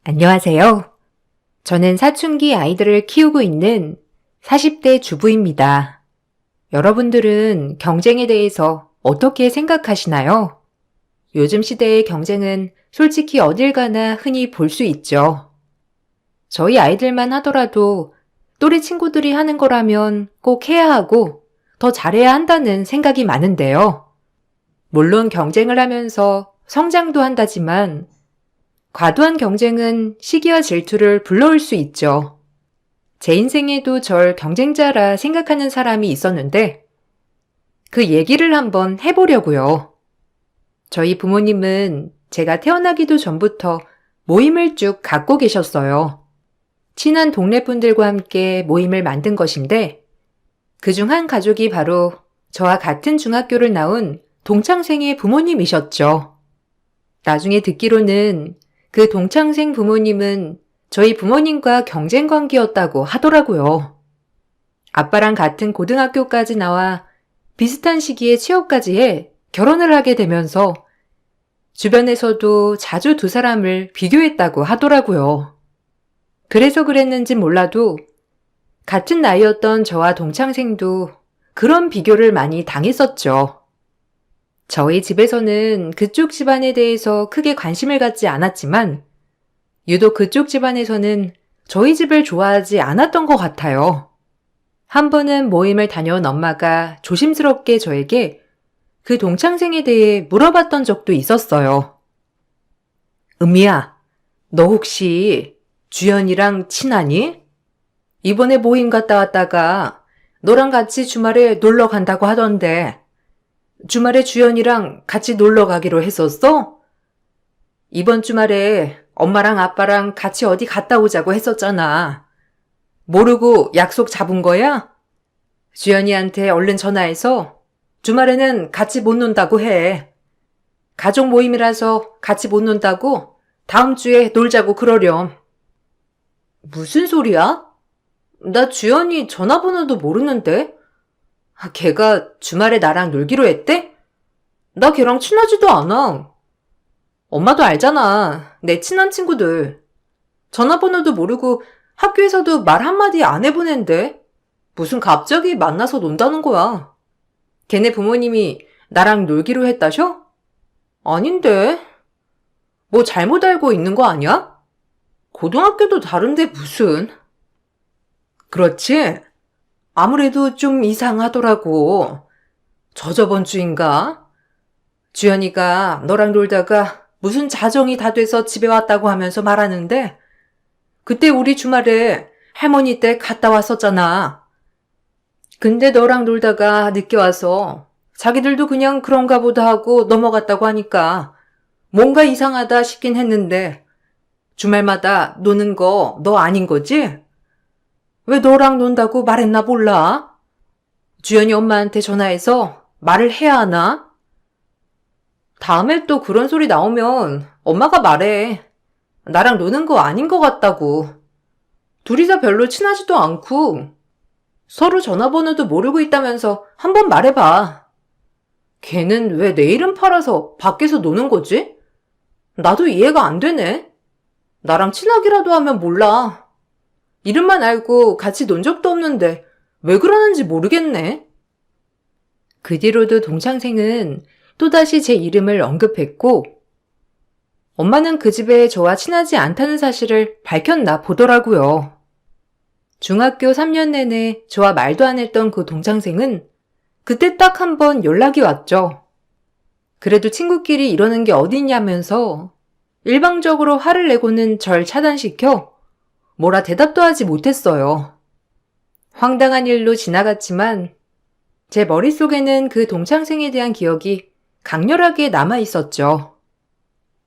안녕하세요. 저는 사춘기 아이들을 키우고 있는 40대 주부입니다. 여러분들은 경쟁에 대해서 어떻게 생각하시나요? 요즘 시대의 경쟁은 솔직히 어딜 가나 흔히 볼 수 있죠. 저희 아이들만 하더라도 또래 친구들이 하는 거라면 꼭 해야 하고 더 잘해야 한다는 생각이 많은데요. 물론 경쟁을 하면서 성장도 한다지만 과도한 경쟁은 시기와 질투를 불러올 수 있죠. 제 인생에도 절 경쟁자라 생각하는 사람이 있었는데 그 얘기를 한번 해보려고요. 저희 부모님은 제가 태어나기도 전부터 모임을 쭉 갖고 계셨어요. 친한 동네 분들과 함께 모임을 만든 것인데 그중 한 가족이 바로 저와 같은 중학교를 나온 동창생의 부모님이셨죠. 나중에 듣기로는 그 동창생 부모님은 저희 부모님과 경쟁 관계였다고 하더라고요. 아빠랑 같은 고등학교까지 나와 비슷한 시기에 취업까지 해 결혼을 하게 되면서 주변에서도 자주 두 사람을 비교했다고 하더라고요. 그래서 그랬는지 몰라도 같은 나이였던 저와 동창생도 그런 비교를 많이 당했었죠. 저희 집에서는 그쪽 집안에 대해서 크게 관심을 갖지 않았지만 유독 그쪽 집안에서는 저희 집을 좋아하지 않았던 것 같아요. 한 번은 모임을 다녀온 엄마가 조심스럽게 저에게 그 동창생에 대해 물어봤던 적도 있었어요. 은미야, 너 혹시 주연이랑 친하니? 이번에 모임 갔다 왔다가 너랑 같이 주말에 놀러 간다고 하던데 주말에 주연이랑 같이 놀러 가기로 했었어? 이번 주말에 엄마랑 아빠랑 같이 어디 갔다 오자고 했었잖아. 모르고 약속 잡은 거야? 주연이한테 얼른 전화해서 주말에는 같이 못 논다고 해. 가족 모임이라서 같이 못 논다고 다음 주에 놀자고 그러렴. 무슨 소리야? 나 주연이 전화번호도 모르는데? 걔가 주말에 나랑 놀기로 했대? 나 걔랑 친하지도 않아. 엄마도 알잖아. 내 친한 친구들. 전화번호도 모르고 학교에서도 말 한마디 안 해보낸대. 무슨 갑자기 만나서 논다는 거야. 걔네 부모님이 나랑 놀기로 했다셔? 아닌데. 뭐 잘못 알고 있는 거 아니야? 고등학교도 다른데 무슨. 그렇지? 아무래도 좀 이상하더라고. 저저번 주인가? 주연이가 너랑 놀다가 무슨 자정이 다 돼서 집에 왔다고 하면서 말하는데 그때 우리 주말에 할머니 댁 갔다 왔었잖아. 근데 너랑 놀다가 늦게 와서 자기들도 그냥 그런가 보다 하고 넘어갔다고 하니까 뭔가 이상하다 싶긴 했는데 주말마다 노는 거 너 아닌 거지? 왜 너랑 논다고 말했나 몰라? 주연이 엄마한테 전화해서 말을 해야 하나? 다음에 또 그런 소리 나오면 엄마가 말해. 나랑 노는 거 아닌 것 같다고. 둘이서 별로 친하지도 않고 서로 전화번호도 모르고 있다면서 한번 말해봐. 걔는 왜 내 이름 팔아서 밖에서 노는 거지? 나도 이해가 안 되네. 나랑 친하기라도 하면 몰라. 이름만 알고 같이 논 적도 없는데 왜 그러는지 모르겠네. 그 뒤로도 동창생은 또다시 제 이름을 언급했고 엄마는 그 집에 저와 친하지 않다는 사실을 밝혔나 보더라고요. 중학교 3년 내내 저와 말도 안 했던 그 동창생은 그때 딱 한 번 연락이 왔죠. 그래도 친구끼리 이러는 게 어딨냐면서 일방적으로 화를 내고는 절 차단시켜 뭐라 대답도 하지 못했어요. 황당한 일로 지나갔지만 제 머릿속에는 그 동창생에 대한 기억이 강렬하게 남아 있었죠.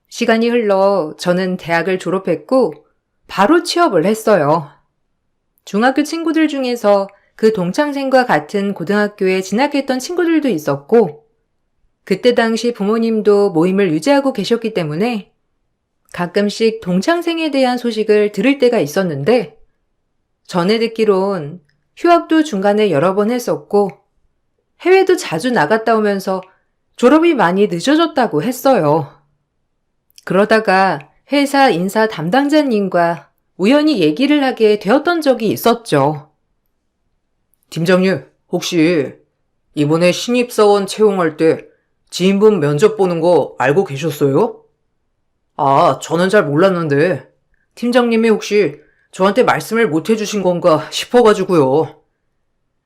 시간이 흘러 저는 대학을 졸업했고 바로 취업을 했어요. 중학교 친구들 중에서 그 동창생과 같은 고등학교에 진학했던 친구들도 있었고 그때 당시 부모님도 모임을 유지하고 계셨기 때문에 가끔씩 동창생에 대한 소식을 들을 때가 있었는데 전에 듣기론 휴학도 중간에 여러 번 했었고 해외도 자주 나갔다 오면서 졸업이 많이 늦어졌다고 했어요. 그러다가 회사 인사 담당자님과 우연히 얘기를 하게 되었던 적이 있었죠. 팀장님, 혹시 이번에 신입사원 채용할 때 지인분 면접 보는 거 알고 계셨어요? 아, 저는 잘 몰랐는데 팀장님이 혹시 저한테 말씀을 못 해주신 건가 싶어가지고요.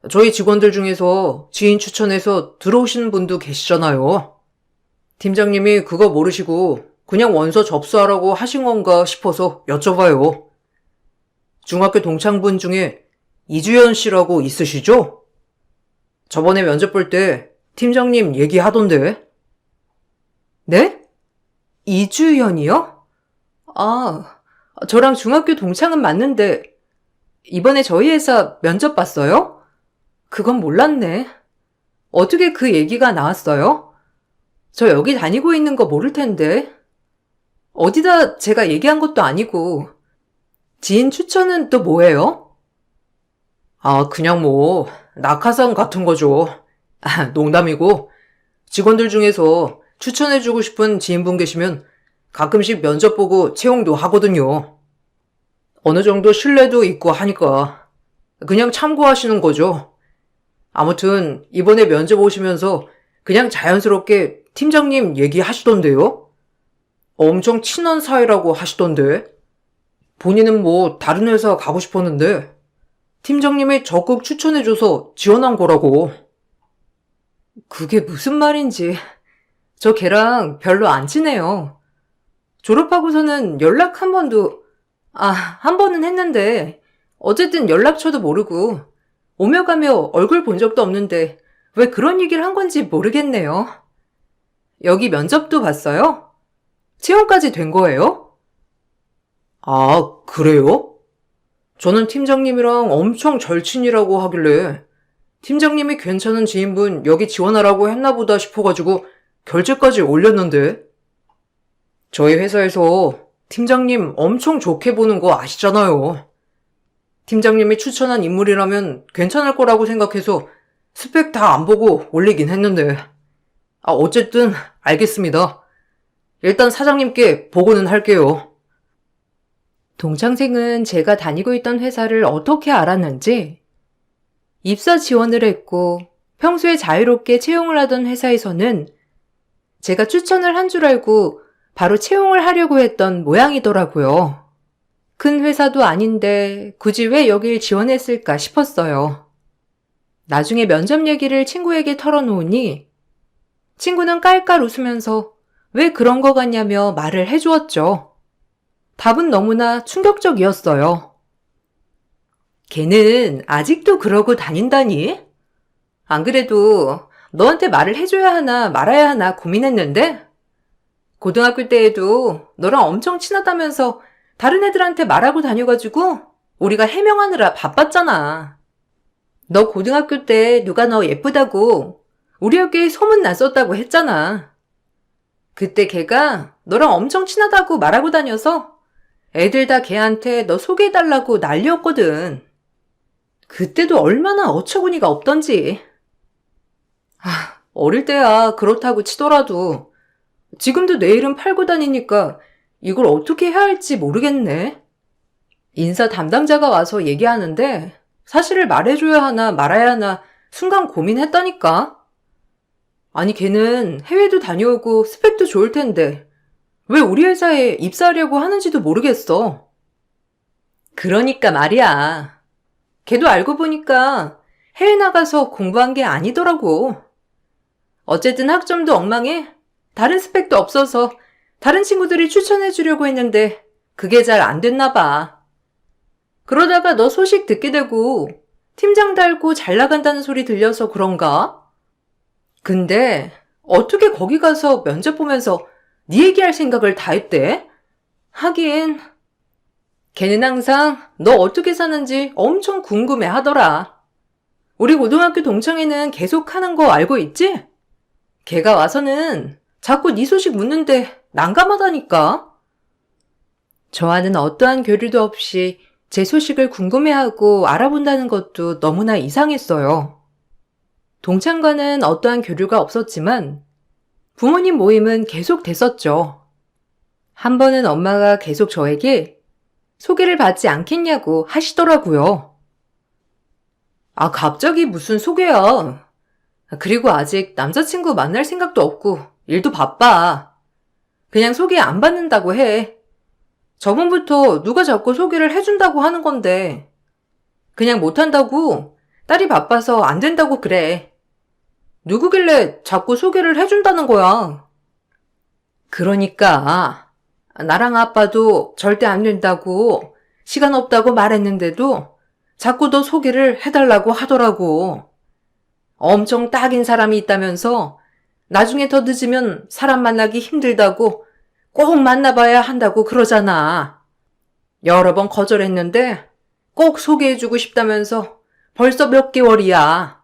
저희 직원들 중에서 지인 추천해서 들어오시는 분도 계시잖아요. 팀장님이 그거 모르시고 그냥 원서 접수하라고 하신 건가 싶어서 여쭤봐요. 중학교 동창분 중에 이주연 씨라고 있으시죠? 저번에 면접 볼 때 팀장님 얘기하던데. 네? 이주연이요? 아, 저랑 중학교 동창은 맞는데 이번에 저희 회사 면접 봤어요? 그건 몰랐네. 어떻게 그 얘기가 나왔어요? 저 여기 다니고 있는 거 모를 텐데. 어디다 제가 얘기한 것도 아니고. 지인 추천은 또 뭐예요? 아, 그냥 뭐 낙하산 같은 거죠. 아, 농담이고 직원들 중에서 추천해주고 싶은 지인분 계시면 가끔씩 면접 보고 채용도 하거든요. 어느 정도 신뢰도 있고 하니까 그냥 참고하시는 거죠. 아무튼 이번에 면접 오시면서 그냥 자연스럽게 팀장님 얘기하시던데요? 엄청 친한 사이라고 하시던데. 본인은 뭐 다른 회사 가고 싶었는데 팀장님이 적극 추천해줘서 지원한 거라고. 그게 무슨 말인지. 저 걔랑 별로 안 친해요. 졸업하고서는 연락 한 번도, 한 번은 했는데 어쨌든 연락처도 모르고 오며 가며 얼굴 본 적도 없는데 왜 그런 얘기를 한 건지 모르겠네요. 여기 면접도 봤어요? 채용까지 된 거예요? 아, 그래요? 저는 팀장님이랑 엄청 절친이라고 하길래 팀장님이 괜찮은 지인분 여기 지원하라고 했나 보다 싶어가지고 결제까지 올렸는데. 저희 회사에서 팀장님 엄청 좋게 보는 거 아시잖아요. 팀장님이 추천한 인물이라면 괜찮을 거라고 생각해서 스펙 다 안 보고 올리긴 했는데. 어쨌든 알겠습니다. 일단 사장님께 보고는 할게요. 동창생은 제가 다니고 있던 회사를 어떻게 알았는지 입사 지원을 했고 평소에 자유롭게 채용을 하던 회사에서는 제가 추천을 한 줄 알고 바로 채용을 하려고 했던 모양이더라고요. 큰 회사도 아닌데 굳이 왜 여길 지원했을까 싶었어요. 나중에 면접 얘기를 친구에게 털어놓으니 친구는 깔깔 웃으면서 왜 그런 거 같냐며 말을 해주었죠. 답은 너무나 충격적이었어요. 걔는 아직도 그러고 다닌다니? 안 그래도 너한테 말을 해줘야 하나 말아야 하나 고민했는데 고등학교 때에도 너랑 엄청 친하다면서 다른 애들한테 말하고 다녀가지고 우리가 해명하느라 바빴잖아. 너 고등학교 때 누가 너 예쁘다고 우리 학교에 소문 났었다고 했잖아. 그때 걔가 너랑 엄청 친하다고 말하고 다녀서 애들 다 걔한테 너 소개해달라고 난리였거든. 그때도 얼마나 어처구니가 없던지. 어릴 때야 그렇다고 치더라도 지금도 내 이름 팔고 다니니까 이걸 어떻게 해야 할지 모르겠네. 인사 담당자가 와서 얘기하는데 사실을 말해줘야 하나 말아야 하나 순간 고민했다니까. 아니 걔는 해외도 다녀오고 스펙도 좋을 텐데 왜 우리 회사에 입사하려고 하는지도 모르겠어. 그러니까 말이야. 걔도 알고 보니까 해외 나가서 공부한 게 아니더라고. 어쨌든 학점도 엉망해. 다른 스펙도 없어서 다른 친구들이 추천해 주려고 했는데 그게 잘 안 됐나 봐. 그러다가 너 소식 듣게 되고 팀장 달고 잘 나간다는 소리 들려서 그런가? 근데 어떻게 거기 가서 면접 보면서 네 얘기할 생각을 다 했대? 하긴 걔는 항상 너 어떻게 사는지 엄청 궁금해 하더라. 우리 고등학교 동창회는 계속 하는 거 알고 있지? 걔가 와서는 자꾸 네 소식 묻는데 난감하다니까. 저와는 어떠한 교류도 없이 제 소식을 궁금해하고 알아본다는 것도 너무나 이상했어요. 동창과는 어떠한 교류가 없었지만 부모님 모임은 계속 됐었죠. 한 번은 엄마가 계속 저에게 소개를 받지 않겠냐고 하시더라고요. 아, 갑자기 무슨 소개야. 그리고 아직 남자친구 만날 생각도 없고 일도 바빠. 그냥 소개 안 받는다고 해. 저번부터 누가 자꾸 소개를 해준다고 하는 건데 그냥 못한다고 딸이 바빠서 안 된다고 그래. 누구길래 자꾸 소개를 해준다는 거야. 그러니까 나랑 아빠도 절대 안 된다고 시간 없다고 말했는데도 자꾸 너 소개를 해달라고 하더라고. 엄청 딱인 사람이 있다면서 나중에 더 늦으면 사람 만나기 힘들다고 꼭 만나봐야 한다고 그러잖아. 여러 번 거절했는데 꼭 소개해주고 싶다면서 벌써 몇 개월이야.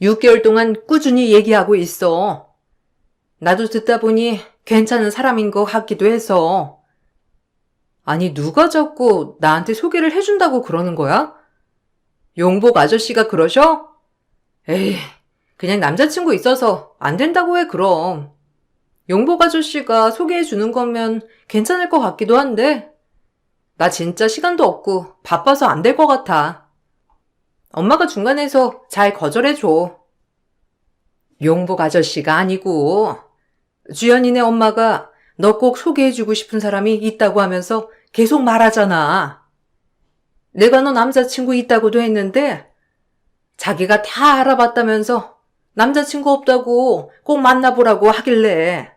6개월 동안 꾸준히 얘기하고 있어. 나도 듣다 보니 괜찮은 사람인 것 같기도 해서. 아니, 누가 자꾸 나한테 소개를 해준다고 그러는 거야? 용복 아저씨가 그러셔? 에이, 그냥 남자친구 있어서 안 된다고 해, 그럼. 용복 아저씨가 소개해주는 거면 괜찮을 것 같기도 한데, 나 진짜 시간도 없고 바빠서 안 될 것 같아. 엄마가 중간에서 잘 거절해줘. 용복 아저씨가 아니고, 주연이네 엄마가 너 꼭 소개해주고 싶은 사람이 있다고 하면서 계속 말하잖아. 내가 너 남자친구 있다고도 했는데 자기가 다 알아봤다면서 남자친구 없다고 꼭 만나보라고 하길래.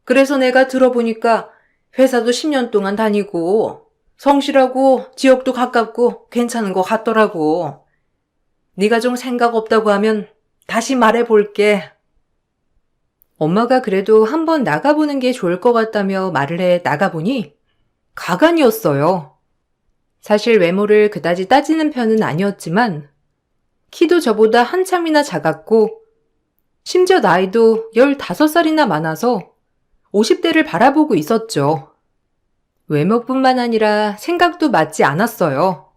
그래서 내가 들어보니까 회사도 10년 동안 다니고 성실하고 지역도 가깝고 괜찮은 것 같더라고. 네가 좀 생각 없다고 하면 다시 말해볼게. 엄마가 그래도 한번 나가보는 게 좋을 것 같다며 말을 해 나가보니 가관이었어요. 사실 외모를 그다지 따지는 편은 아니었지만 키도 저보다 한참이나 작았고 심지어 나이도 15살이나 많아서 50대를 바라보고 있었죠. 외모뿐만 아니라 생각도 맞지 않았어요.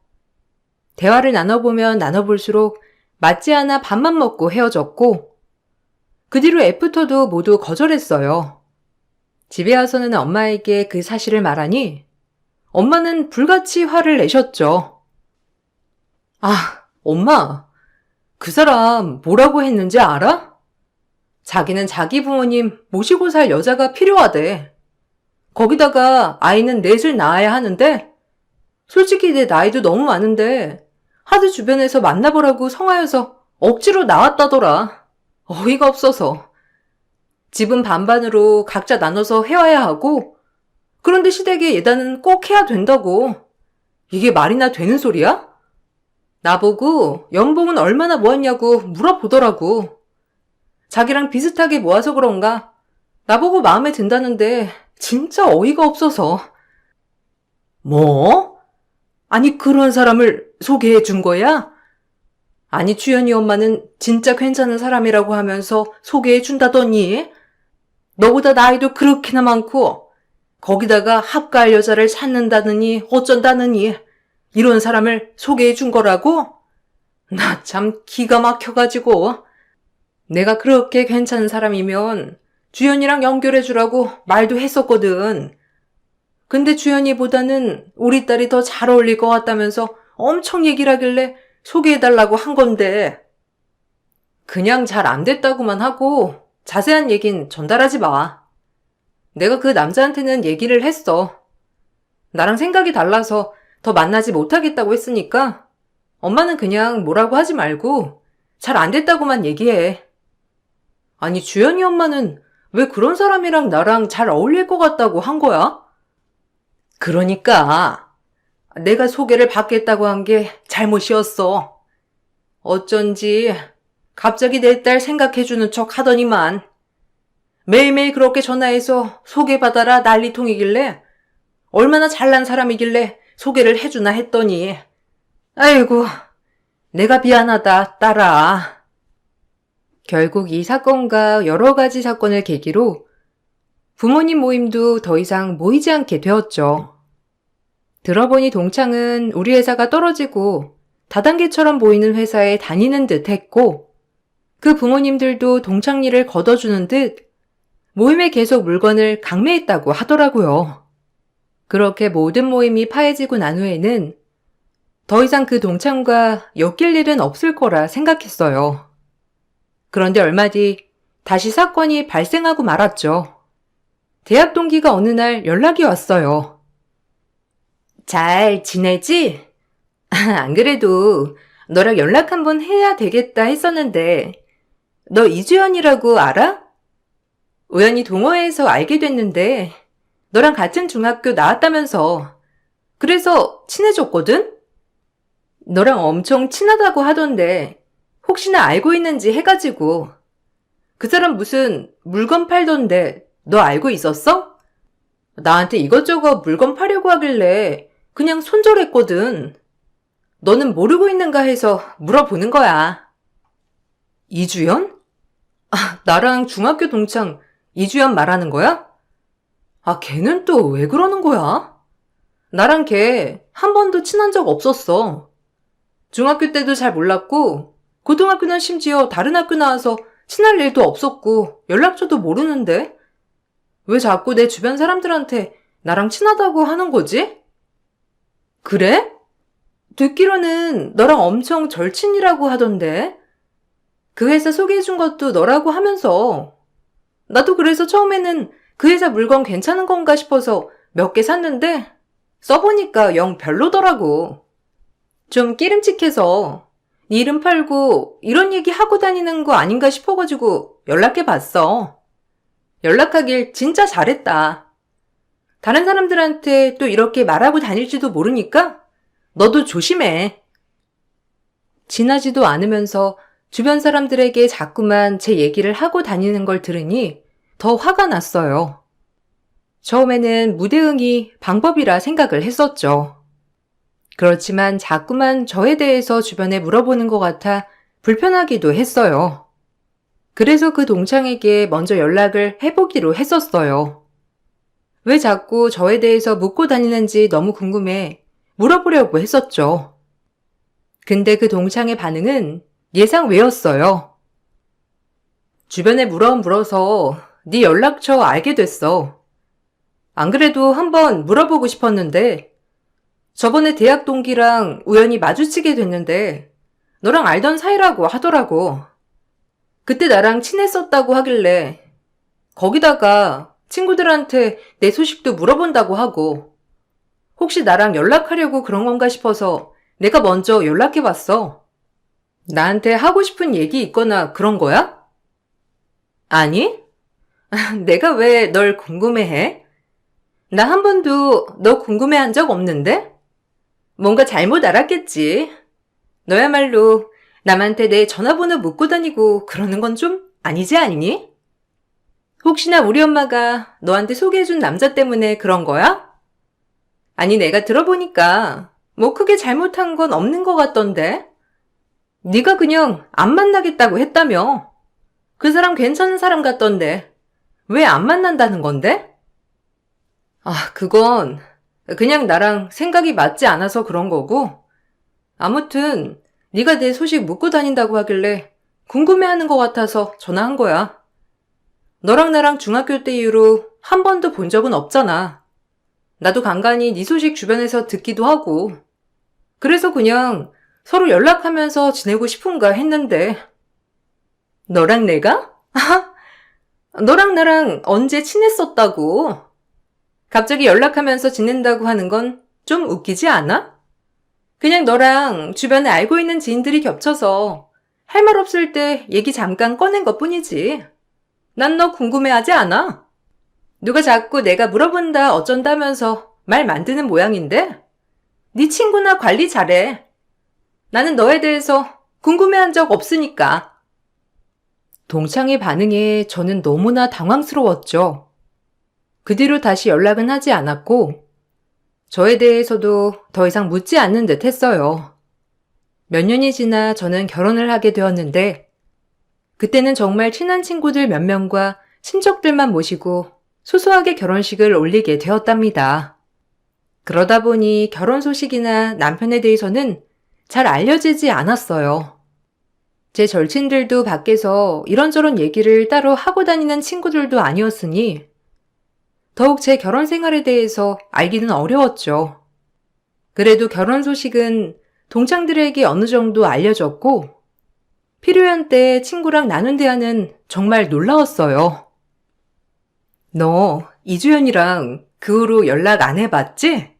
대화를 나눠보면 나눠볼수록 맞지 않아 밥만 먹고 헤어졌고 그 뒤로 애프터도 모두 거절했어요. 집에 와서는 엄마에게 그 사실을 말하니 엄마는 불같이 화를 내셨죠. 아, 엄마, 그 사람 뭐라고 했는지 알아? 자기는 자기 부모님 모시고 살 여자가 필요하대. 거기다가 아이는 넷을 낳아야 하는데 솔직히 내 나이도 너무 많은데 하드 주변에서 만나보라고 성하여서 억지로 나왔다더라. 어이가 없어서. 집은 반반으로 각자 나눠서 해와야 하고 그런데 시댁에 예단은 꼭 해야 된다고. 이게 말이나 되는 소리야? 나보고 연봉은 얼마나 모았냐고 물어보더라고. 자기랑 비슷하게 모아서 그런가 나보고 마음에 든다는데 진짜 어이가 없어서. 뭐? 아니 그런 사람을 소개해 준 거야? 아니 주연이 엄마는 진짜 괜찮은 사람이라고 하면서 소개해 준다더니 너보다 나이도 그렇게나 많고 거기다가 합가할 여자를 찾는다느니 어쩐다느니 이런 사람을 소개해 준 거라고? 나 참 기가 막혀가지고. 내가 그렇게 괜찮은 사람이면 주연이랑 연결해 주라고 말도 했었거든. 근데 주연이보다는 우리 딸이 더 잘 어울릴 것 같다면서 엄청 얘기를 하길래 소개해달라고 한 건데 그냥 잘 안 됐다고만 하고 자세한 얘긴 전달하지 마. 내가 그 남자한테는 얘기를 했어. 나랑 생각이 달라서 더 만나지 못하겠다고 했으니까 엄마는 그냥 뭐라고 하지 말고 잘 안 됐다고만 얘기해. 아니 주연이 엄마는 왜 그런 사람이랑 나랑 잘 어울릴 것 같다고 한 거야? 그러니까 내가 소개를 받겠다고 한 게 잘못이었어. 어쩐지 갑자기 내 딸 생각해주는 척 하더니만 매일매일 그렇게 전화해서 소개받아라 난리통이길래 얼마나 잘난 사람이길래 소개를 해주나 했더니 아이고 내가 미안하다 딸아. 결국 이 사건과 여러 가지 사건을 계기로 부모님 모임도 더 이상 모이지 않게 되었죠. 들어보니 동창은 우리 회사가 떨어지고 다단계처럼 보이는 회사에 다니는 듯 했고 그 부모님들도 동창 일을 걷어주는 듯 모임에 계속 물건을 강매했다고 하더라고요. 그렇게 모든 모임이 파해지고 난 후에는 더 이상 그 동창과 엮일 일은 없을 거라 생각했어요. 그런데 얼마 뒤 다시 사건이 발생하고 말았죠. 대학 동기가 어느 날 연락이 왔어요. 잘 지내지? 안 그래도 너랑 연락 한번 해야 되겠다 했었는데 너 이주연이라고 알아? 우연히 동호회에서 알게 됐는데 너랑 같은 중학교 나왔다면서 그래서 친해졌거든? 너랑 엄청 친하다고 하던데 혹시나 알고 있는지 해가지고 그 사람 무슨 물건 팔던데 너 알고 있었어? 나한테 이것저것 물건 파려고 하길래 그냥 손절했거든. 너는 모르고 있는가 해서 물어보는 거야. 이주연? 나랑 중학교 동창 이주연 말하는 거야? 걔는 또 왜 그러는 거야? 나랑 걔 한 번도 친한 적 없었어. 중학교 때도 잘 몰랐고 고등학교는 심지어 다른 학교 나와서 친할 일도 없었고 연락처도 모르는데 왜 자꾸 내 주변 사람들한테 나랑 친하다고 하는 거지? 그래? 듣기로는 너랑 엄청 절친이라고 하던데 그 회사 소개해준 것도 너라고 하면서 나도 그래서 처음에는 그 회사 물건 괜찮은 건가 싶어서 몇 개 샀는데 써보니까 영 별로더라고. 좀 끼름칙해서 네 이름 팔고 이런 얘기 하고 다니는 거 아닌가 싶어가지고 연락해봤어. 연락하길 진짜 잘했다. 다른 사람들한테 또 이렇게 말하고 다닐지도 모르니까 너도 조심해. 지나지도 않으면서 주변 사람들에게 자꾸만 제 얘기를 하고 다니는 걸 들으니 더 화가 났어요. 처음에는 무대응이 방법이라 생각을 했었죠. 그렇지만 자꾸만 저에 대해서 주변에 물어보는 것 같아 불편하기도 했어요. 그래서 그 동창에게 먼저 연락을 해보기로 했었어요. 왜 자꾸 저에 대해서 묻고 다니는지 너무 궁금해 물어보려고 했었죠. 근데 그 동창의 반응은 예상 외였어요. 주변에 물어서 네 연락처 알게 됐어. 안 그래도 한번 물어보고 싶었는데 저번에 대학 동기랑 우연히 마주치게 됐는데 너랑 알던 사이라고 하더라고. 그때 나랑 친했었다고 하길래 거기다가 친구들한테 내 소식도 물어본다고 하고 혹시 나랑 연락하려고 그런 건가 싶어서 내가 먼저 연락해봤어. 나한테 하고 싶은 얘기 있거나 그런 거야? 아니? 내가 왜 널 궁금해해? 나 한 번도 너 궁금해한 적 없는데? 뭔가 잘못 알았겠지. 너야말로 남한테 내 전화번호 묻고 다니고 그러는 건 좀 아니지 않니? 혹시나 우리 엄마가 너한테 소개해준 남자 때문에 그런 거야? 아니 내가 들어보니까 뭐 크게 잘못한 건 없는 것 같던데? 네가 그냥 안 만나겠다고 했다며? 그 사람 괜찮은 사람 같던데 왜 안 만난다는 건데? 그건 그냥 나랑 생각이 맞지 않아서 그런 거고 아무튼 네가 내 소식 묻고 다닌다고 하길래 궁금해하는 것 같아서 전화한 거야. 너랑 나랑 중학교 때 이후로 한 번도 본 적은 없잖아. 나도 간간히 네 소식 주변에서 듣기도 하고 그래서 그냥 서로 연락하면서 지내고 싶은가 했는데 너랑 내가? 너랑 나랑 언제 친했었다고? 갑자기 연락하면서 지낸다고 하는 건 좀 웃기지 않아? 그냥 너랑 주변에 알고 있는 지인들이 겹쳐서 할 말 없을 때 얘기 잠깐 꺼낸 것뿐이지. 난 너 궁금해하지 않아. 누가 자꾸 내가 물어본다 어쩐다면서 말 만드는 모양인데 네 친구나 관리 잘해. 나는 너에 대해서 궁금해한 적 없으니까. 동창의 반응에 저는 너무나 당황스러웠죠. 그 뒤로 다시 연락은 하지 않았고 저에 대해서도 더 이상 묻지 않는 듯 했어요. 몇 년이 지나 저는 결혼을 하게 되었는데 그때는 정말 친한 친구들 몇 명과 친척들만 모시고 소소하게 결혼식을 올리게 되었답니다. 그러다 보니 결혼 소식이나 남편에 대해서는 잘 알려지지 않았어요. 제 절친들도 밖에서 이런저런 얘기를 따로 하고 다니는 친구들도 아니었으니 더욱 제 결혼 생활에 대해서 알기는 어려웠죠. 그래도 결혼 소식은 동창들에게 어느 정도 알려졌고 필요한 때 친구랑 나눈 대화는 정말 놀라웠어요. 너 이주연이랑 그 후로 연락 안 해봤지?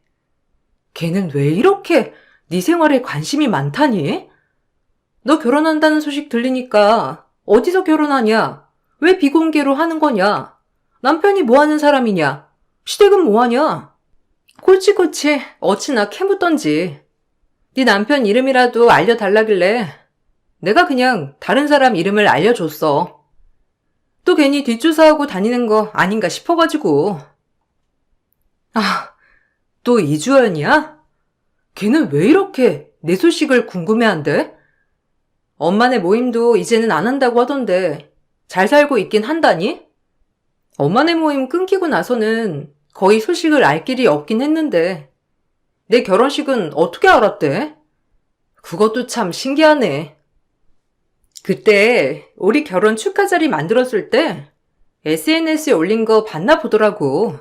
걔는 왜 이렇게 네 생활에 관심이 많다니? 너 결혼한다는 소식 들리니까 어디서 결혼하냐? 왜 비공개로 하는 거냐? 남편이 뭐 하는 사람이냐? 시댁은 뭐 하냐? 꼴찌꼴찌 어찌나 캐묻던지. 네 남편 이름이라도 알려달라길래 내가 그냥 다른 사람 이름을 알려줬어. 또 괜히 뒷조사하고 다니는 거 아닌가 싶어가지고. 아, 또 이주연이야? 걔는 왜 이렇게 내 소식을 궁금해한대? 엄마네 모임도 이제는 안 한다고 하던데 잘 살고 있긴 한다니? 엄마네 모임 끊기고 나서는 거의 소식을 알 길이 없긴 했는데 내 결혼식은 어떻게 알았대? 그것도 참 신기하네. 그때 우리 결혼 축하 자리 만들었을 때 SNS에 올린 거 봤나 보더라고.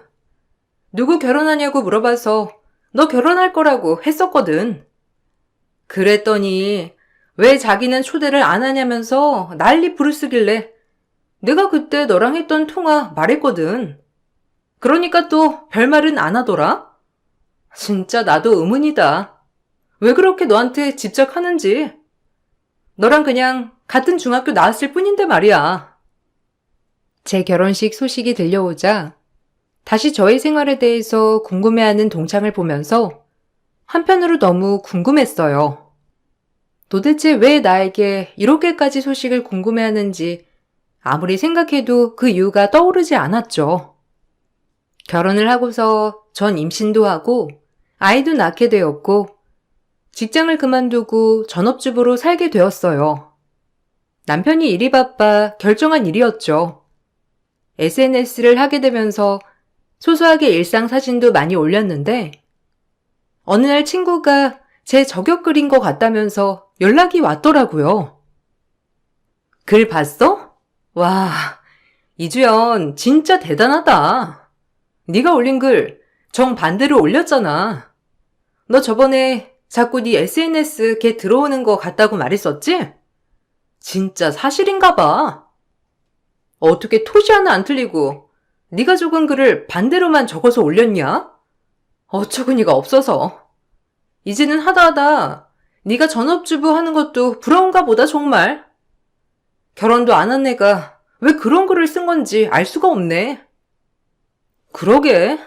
누구 결혼하냐고 물어봐서 너 결혼할 거라고 했었거든. 그랬더니 왜 자기는 초대를 안 하냐면서 난리 부르쓰길래 내가 그때 너랑 했던 통화 말했거든. 그러니까 또 별말은 안 하더라? 진짜 나도 의문이다. 왜 그렇게 너한테 집착하는지. 너랑 그냥 같은 중학교 나왔을 뿐인데 말이야. 제 결혼식 소식이 들려오자 다시 저의 생활에 대해서 궁금해하는 동창을 보면서 한편으로 너무 궁금했어요. 도대체 왜 나에게 이렇게까지 소식을 궁금해하는지 아무리 생각해도 그 이유가 떠오르지 않았죠. 결혼을 하고서 전 임신도 하고 아이도 낳게 되었고 직장을 그만두고 전업주부로 살게 되었어요. 남편이 일이 바빠 결정한 일이었죠. SNS를 하게 되면서 소소하게 일상 사진도 많이 올렸는데 어느 날 친구가 제 저격 글인 것 같다면서 연락이 왔더라고요. 글 봤어? 와, 이주연 진짜 대단하다. 네가 올린 글 정반대로 올렸잖아. 너 저번에 자꾸 네 SNS 걔 들어오는 거 같다고 말했었지? 진짜 사실인가 봐. 어떻게 토시 하나 안 틀리고 네가 적은 글을 반대로만 적어서 올렸냐? 어처구니가 없어서. 이제는 하다 네가 전업주부 하는 것도 부러운가 보다 정말. 결혼도 안 한 애가 왜 그런 글을 쓴 건지 알 수가 없네. 그러게,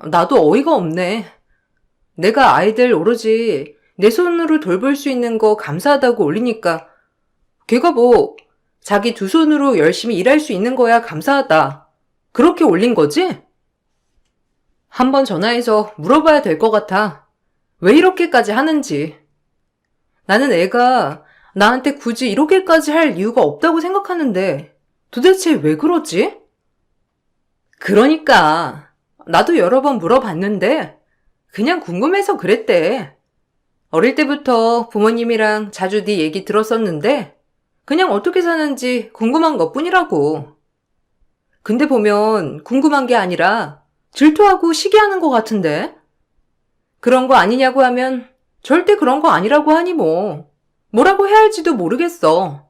나도 어이가 없네. 내가 아이들 오로지 내 손으로 돌볼 수 있는 거 감사하다고 올리니까 걔가 뭐 자기 두 손으로 열심히 일할 수 있는 거야 감사하다. 그렇게 올린 거지? 한번 전화해서 물어봐야 될 것 같아. 왜 이렇게까지 하는지. 나는 애가 나한테 굳이 이렇게까지 할 이유가 없다고 생각하는데 도대체 왜 그러지? 그러니까 나도 여러 번 물어봤는데 그냥 궁금해서 그랬대. 어릴 때부터 부모님이랑 자주 네 얘기 들었었는데 그냥 어떻게 사는지 궁금한 것뿐이라고. 근데 보면 궁금한 게 아니라 질투하고 시기하는 것 같은데? 그런 거 아니냐고 하면 절대 그런 거 아니라고 하니 뭐. 뭐라고 해야 할지도 모르겠어.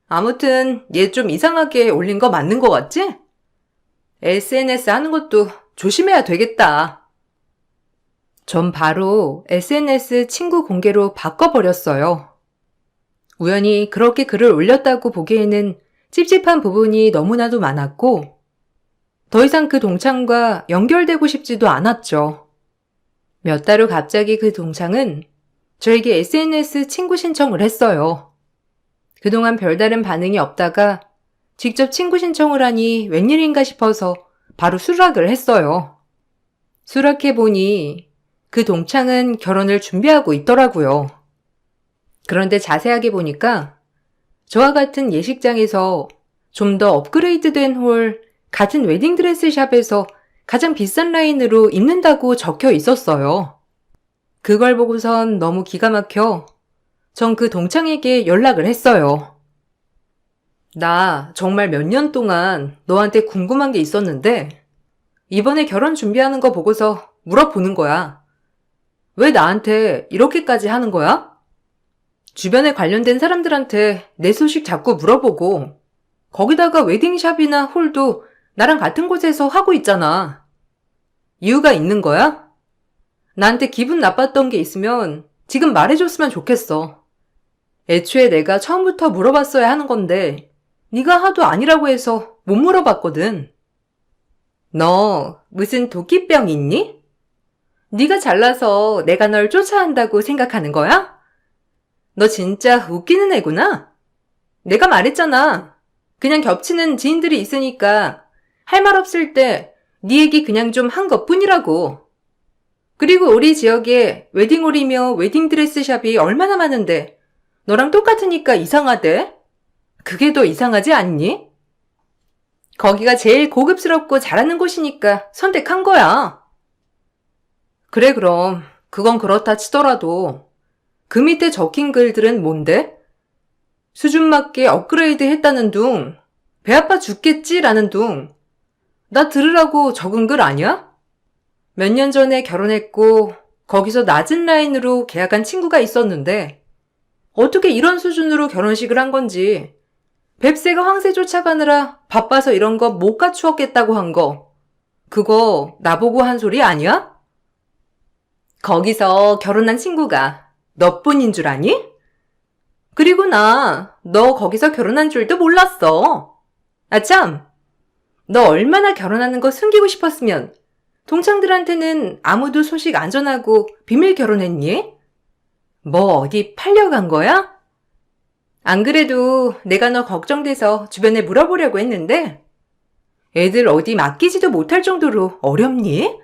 아무튼 얘 좀 이상하게 올린 거 맞는 거 같지? SNS 하는 것도 조심해야 되겠다. 전 바로 SNS 친구 공개로 바꿔버렸어요. 우연히 그렇게 글을 올렸다고 보기에는 찝찝한 부분이 너무나도 많았고 더 이상 그 동창과 연결되고 싶지도 않았죠. 몇 달 후 갑자기 그 동창은 저에게 SNS 친구 신청을 했어요. 그동안 별다른 반응이 없다가 직접 친구 신청을 하니 웬일인가 싶어서 바로 수락을 했어요. 수락해보니 그 동창은 결혼을 준비하고 있더라고요. 그런데 자세하게 보니까 저와 같은 예식장에서 좀 더 업그레이드된 홀 같은 웨딩드레스 샵에서 가장 비싼 라인으로 입는다고 적혀 있었어요. 그걸 보고선 너무 기가 막혀 전 그 동창에게 연락을 했어요. 나 정말 몇 년 동안 너한테 궁금한 게 있었는데 이번에 결혼 준비하는 거 보고서 물어보는 거야. 왜 나한테 이렇게까지 하는 거야? 주변에 관련된 사람들한테 내 소식 자꾸 물어보고 거기다가 웨딩샵이나 홀도 나랑 같은 곳에서 하고 있잖아. 이유가 있는 거야? 나한테 기분 나빴던 게 있으면 지금 말해줬으면 좋겠어. 애초에 내가 처음부터 물어봤어야 하는 건데 네가 하도 아니라고 해서 못 물어봤거든. 너 무슨 도끼병 있니? 네가 잘나서 내가 널 쫓아한다고 생각하는 거야? 너 진짜 웃기는 애구나? 내가 말했잖아. 그냥 겹치는 지인들이 있으니까 할 말 없을 때 네 얘기 그냥 좀 한 것뿐이라고. 그리고 우리 지역에 웨딩홀이며 웨딩드레스샵이 얼마나 많은데 너랑 똑같으니까 이상하대? 그게 더 이상하지 않니? 거기가 제일 고급스럽고 잘하는 곳이니까 선택한 거야. 그래 그럼 그건 그렇다 치더라도 그 밑에 적힌 글들은 뭔데? 수준 맞게 업그레이드 했다는 둥, 배 아파 죽겠지라는 둥, 나 들으라고 적은 글 아니야? 몇 년 전에 결혼했고 거기서 낮은 라인으로 계약한 친구가 있었는데 어떻게 이런 수준으로 결혼식을 한 건지 뱁새가 황새 쫓아가느라 바빠서 이런 거 못 갖추었겠다고 한 거 그거 나보고 한 소리 아니야? 거기서 결혼한 친구가 너뿐인 줄 아니? 그리고 나 너 거기서 결혼한 줄도 몰랐어. 아 참, 너 얼마나 결혼하는 거 숨기고 싶었으면 동창들한테는 아무도 소식 안 전하고 비밀 결혼했니? 뭐 어디 팔려간 거야? 안 그래도 내가 너 걱정돼서 주변에 물어보려고 했는데 애들 어디 맡기지도 못할 정도로 어렵니?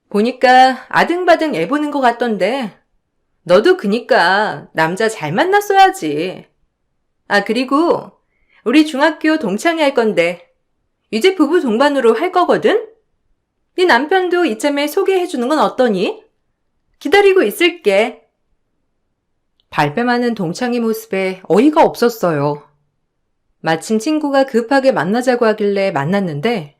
보니까 아등바등 애 보는 것 같던데 너도 그니까 남자 잘 만났어야지. 아 그리고 우리 중학교 동창회 할 건데 이제 부부 동반으로 할 거거든? 네 남편도 이참에 소개해주는 건 어떠니? 기다리고 있을게. 발뺌하는 동창의 모습에 어이가 없었어요. 마침 친구가 급하게 만나자고 하길래 만났는데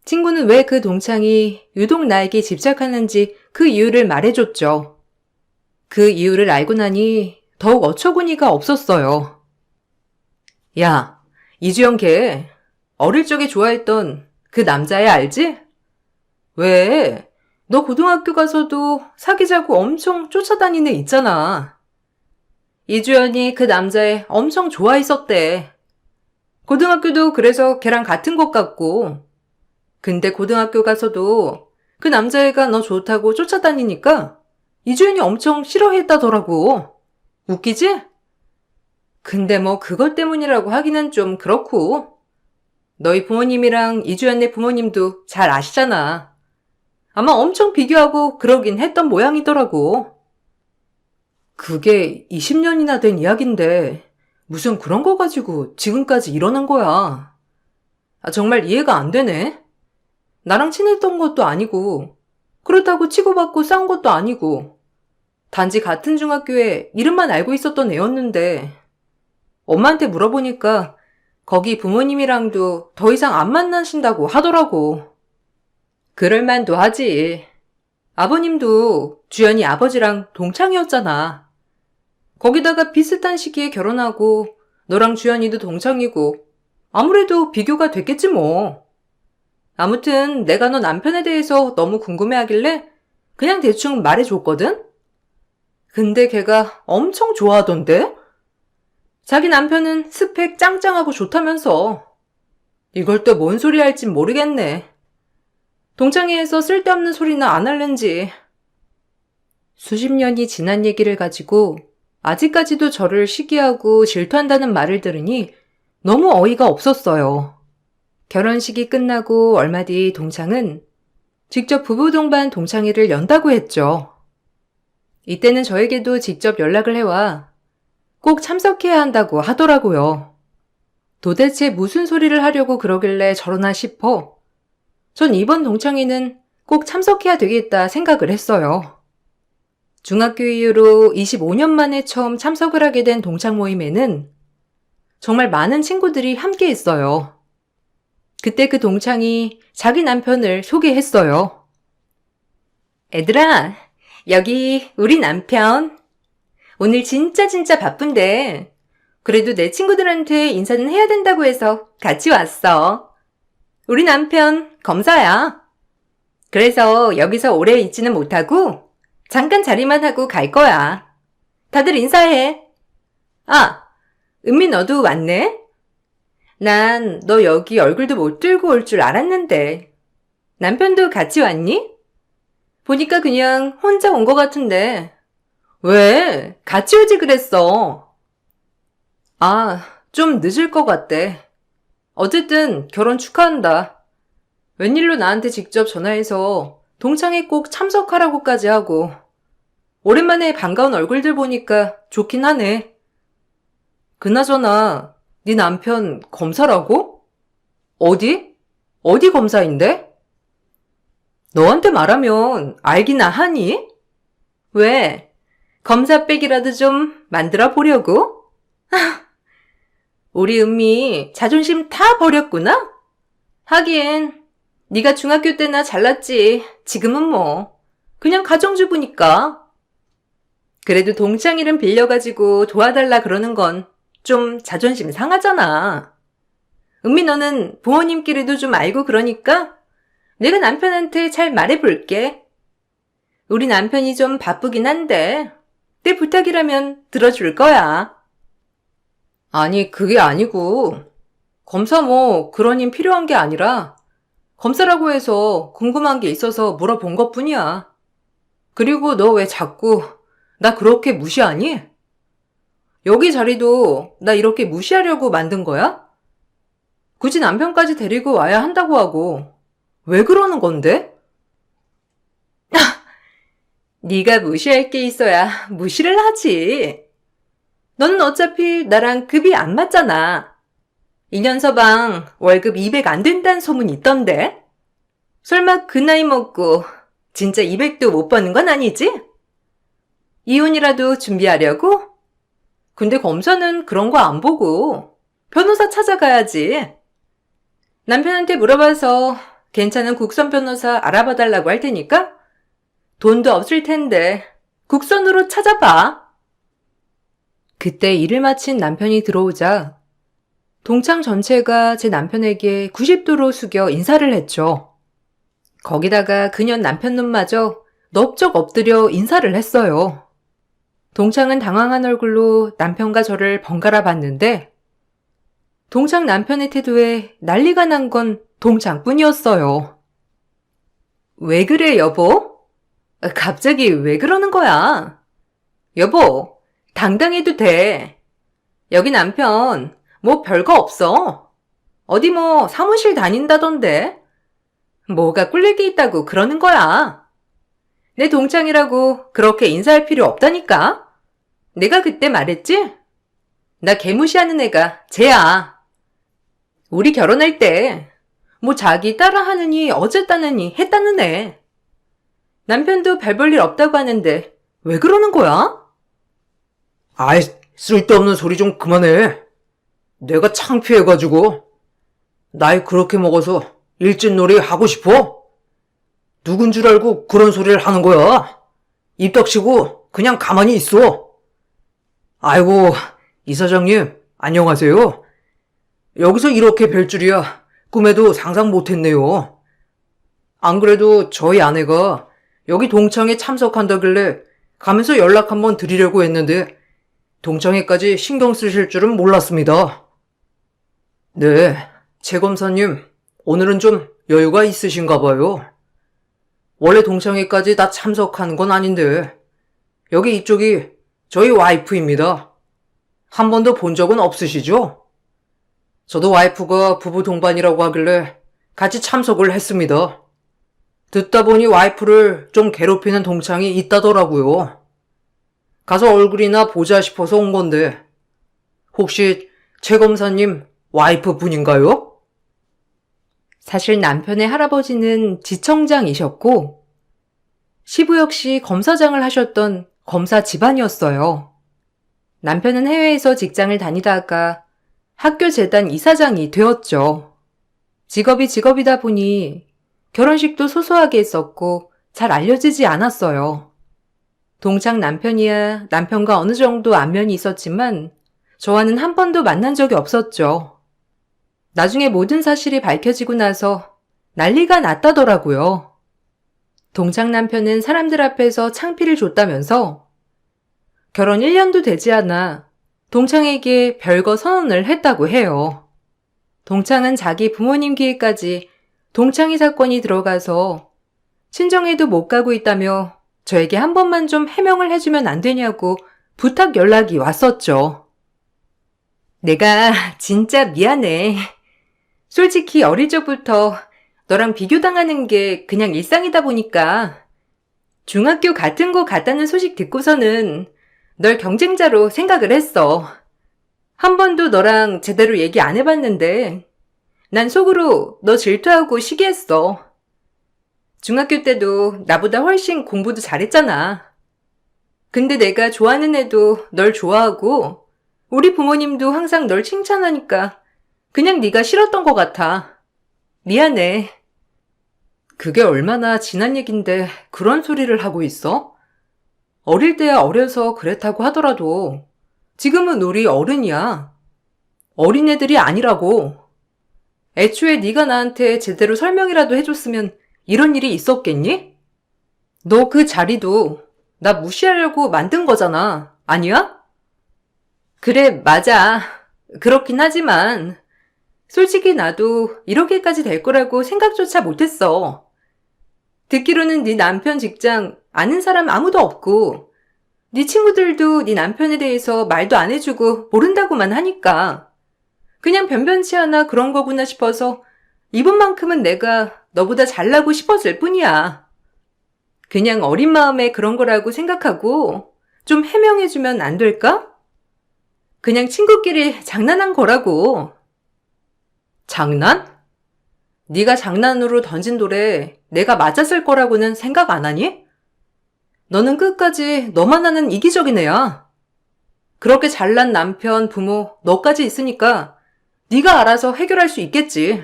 친구는 왜 그 동창이 유독 나에게 집착하는지 그 이유를 말해줬죠. 그 이유를 알고 나니 더욱 어처구니가 없었어요. 야, 이주영 걔 어릴 적에 좋아했던 그 남자애 알지? 왜? 너 고등학교 가서도 사귀자고 엄청 쫓아다니는 애 있잖아. 이주연이 그 남자애 엄청 좋아했었대. 고등학교도 그래서 걔랑 같은 것 같고. 근데 고등학교 가서도 그 남자애가 너 좋다고 쫓아다니니까 이주연이 엄청 싫어했다더라고. 웃기지? 근데 뭐 그것 때문이라고 하기는 좀 그렇고. 너희 부모님이랑 이주연네 부모님도 잘 아시잖아. 아마 엄청 비교하고 그러긴 했던 모양이더라고. 그게 20년이나 된 이야기인데 무슨 그런 거 가지고 지금까지 일어난 거야. 아, 정말 이해가 안 되네. 나랑 친했던 것도 아니고 그렇다고 치고받고 싸운 것도 아니고 단지 같은 중학교에 이름만 알고 있었던 애였는데 엄마한테 물어보니까 거기 부모님이랑도 더 이상 안 만나신다고 하더라고. 그럴만도 하지. 아버님도 주연이 아버지랑 동창이었잖아. 거기다가 비슷한 시기에 결혼하고 너랑 주연이도 동창이고 아무래도 비교가 됐겠지 뭐. 아무튼 내가 너 남편에 대해서 너무 궁금해하길래 그냥 대충 말해줬거든? 근데 걔가 엄청 좋아하던데? 자기 남편은 스펙 짱짱하고 좋다면서. 이걸 또 뭔 소리 할진 모르겠네. 동창회에서 쓸데없는 소리나 안 할는지. 수십 년이 지난 얘기를 가지고 아직까지도 저를 시기하고 질투한다는 말을 들으니 너무 어이가 없었어요. 결혼식이 끝나고 얼마 뒤 동창은 직접 부부 동반 동창회를 연다고 했죠. 이때는 저에게도 직접 연락을 해와 꼭 참석해야 한다고 하더라고요. 도대체 무슨 소리를 하려고 그러길래 저러나 싶어 전 이번 동창회는 꼭 참석해야 되겠다 생각을 했어요. 중학교 이후로 25년 만에 처음 참석을 하게 된 동창 모임에는 정말 많은 친구들이 함께 했어요. 그때 그 동창이 자기 남편을 소개했어요. 애들아, 여기 우리 남편. 오늘 진짜 바쁜데 그래도 내 친구들한테 인사는 해야 된다고 해서 같이 왔어. 우리 남편 검사야. 그래서 여기서 오래 있지는 못하고 잠깐 자리만 하고 갈 거야. 다들 인사해. 아, 은미 너도 왔네? 난 너 여기 얼굴도 못 들고 올 줄 알았는데. 남편도 같이 왔니? 보니까 그냥 혼자 온 것 같은데. 왜? 같이 오지 그랬어. 아, 좀 늦을 것 같대. 어쨌든 결혼 축하한다. 웬일로 나한테 직접 전화해서 동창회 꼭 참석하라고까지 하고. 오랜만에 반가운 얼굴들 보니까 좋긴 하네. 그나저나 네 남편 검사라고? 어디? 어디 검사인데? 너한테 말하면 알기나 하니? 왜? 검사백이라도 좀 만들어 보려고? 우리 은미 자존심 다 버렸구나? 하긴 네가 중학교 때나 잘났지. 지금은 뭐 그냥 가정주부니까. 그래도 동창 이름 빌려가지고 도와달라 그러는 건 좀 자존심 상하잖아. 은미 너는 부모님끼리도 좀 알고 그러니까 내가 남편한테 잘 말해볼게. 우리 남편이 좀 바쁘긴 한데 내 부탁이라면 들어줄 거야. 아니, 그게 아니고 검사 뭐 그런 힘 필요한 게 아니라 검사라고 해서 궁금한 게 있어서 물어본 것뿐이야. 그리고 너 왜 자꾸 나 그렇게 무시하니? 여기 자리도 나 이렇게 무시하려고 만든 거야? 굳이 남편까지 데리고 와야 한다고 하고 왜 그러는 건데? 네가 무시할 게 있어야 무시를 하지. 너는 어차피 나랑 급이 안 맞잖아. 2년 서방 월급 200 안 된다는 소문이 있던데? 설마 그 나이 먹고 진짜 200도 못 버는 건 아니지? 이혼이라도 준비하려고? 근데 검사는 그런 거 안 보고 변호사 찾아가야지. 남편한테 물어봐서 괜찮은 국선 변호사 알아봐 달라고 할 테니까 돈도 없을 텐데 국선으로 찾아봐. 그때 일을 마친 남편이 들어오자 동창 전체가 제 남편에게 90도로 숙여 인사를 했죠. 거기다가 그녀 남편 눈마저 넙적 엎드려 인사를 했어요. 동창은 당황한 얼굴로 남편과 저를 번갈아 봤는데 동창 남편의 태도에 난리가 난 건 동창뿐이었어요. 왜 그래, 여보? 갑자기 왜 그러는 거야? 여보, 당당해도 돼. 여기 남편 뭐 별거 없어. 어디 뭐 사무실 다닌다던데. 뭐가 꿀릴 게 있다고 그러는 거야. 내 동창이라고 그렇게 인사할 필요 없다니까. 내가 그때 말했지? 나 개무시하는 애가 쟤야. 우리 결혼할 때 뭐 자기 따라하느니 어쨌다느니 했다는 애. 남편도 별 볼 일 없다고 하는데 왜 그러는 거야? 아이, 쓸데없는 소리 좀 그만해. 내가 창피해가지고. 나이 그렇게 먹어서 일진놀이 하고 싶어? 누군 줄 알고 그런 소리를 하는 거야? 입 닥치고 그냥 가만히 있어. 아이고, 이사장님, 안녕하세요. 여기서 이렇게 뵐 줄이야 꿈에도 상상 못했네요. 안 그래도 저희 아내가 여기 동창회 참석한다길래 가면서 연락 한번 드리려고 했는데 동창회까지 신경 쓰실 줄은 몰랐습니다. 네, 최 검사님, 오늘은 좀 여유가 있으신가 봐요. 원래 동창회까지 다 참석하는 건 아닌데 여기 이쪽이 저희 와이프입니다. 한 번도 본 적은 없으시죠? 저도 와이프가 부부 동반이라고 하길래 같이 참석을 했습니다. 듣다 보니 와이프를 좀 괴롭히는 동창이 있다더라고요. 가서 얼굴이나 보자 싶어서 온 건데 혹시 최 검사님 와이프 분인가요? 사실 남편의 할아버지는 지청장이셨고 시부 역시 검사장을 하셨던 검사 집안이었어요. 남편은 해외에서 직장을 다니다가 학교 재단 이사장이 되었죠. 직업이 직업이다 보니 결혼식도 소소하게 했었고 잘 알려지지 않았어요. 동창 남편이야 남편과 어느 정도 안면이 있었지만 저와는 한 번도 만난 적이 없었죠. 나중에 모든 사실이 밝혀지고 나서 난리가 났다더라고요. 동창 남편은 사람들 앞에서 창피를 줬다면서 결혼 1년도 되지 않아 동창에게 별거 선언을 했다고 해요. 동창은 자기 부모님 귀에까지 동창이 사건이 들어가서 친정에도 못 가고 있다며 저에게 한 번만 좀 해명을 해주면 안 되냐고 부탁 연락이 왔었죠. 내가 진짜 미안해. 솔직히 어릴 적부터 너랑 비교당하는 게 그냥 일상이다 보니까 중학교 같은 거 같다는 소식 듣고서는 널 경쟁자로 생각을 했어. 한 번도 너랑 제대로 얘기 안 해봤는데 난 속으로 너 질투하고 시기했어. 중학교 때도 나보다 훨씬 공부도 잘했잖아. 근데 내가 좋아하는 애도 널 좋아하고 우리 부모님도 항상 널 칭찬하니까 그냥 네가 싫었던 것 같아. 미안해. 그게 얼마나 지난 얘긴데 그런 소리를 하고 있어? 어릴 때야 어려서 그랬다고 하더라도 지금은 우리 어른이야. 어린애들이 아니라고. 애초에 네가 나한테 제대로 설명이라도 해줬으면 이런 일이 있었겠니? 너 그 자리도 나 무시하려고 만든 거잖아. 아니야? 그래, 맞아. 그렇긴 하지만 솔직히 나도 이렇게까지 될 거라고 생각조차 못했어. 듣기로는 네 남편 직장 아는 사람 아무도 없고 네 친구들도 네 남편에 대해서 말도 안 해주고 모른다고만 하니까 그냥 변변치 않아 그런 거구나 싶어서 이번만큼은 내가 너보다 잘나고 싶었을 뿐이야. 그냥 어린 마음에 그런 거라고 생각하고 좀 해명해주면 안 될까? 그냥 친구끼리 장난한 거라고. 장난? 네가 장난으로 던진 돌에 내가 맞았을 거라고는 생각 안 하니? 너는 끝까지 너만 아는 이기적인 애야. 그렇게 잘난 남편, 부모, 너까지 있으니까 네가 알아서 해결할 수 있겠지.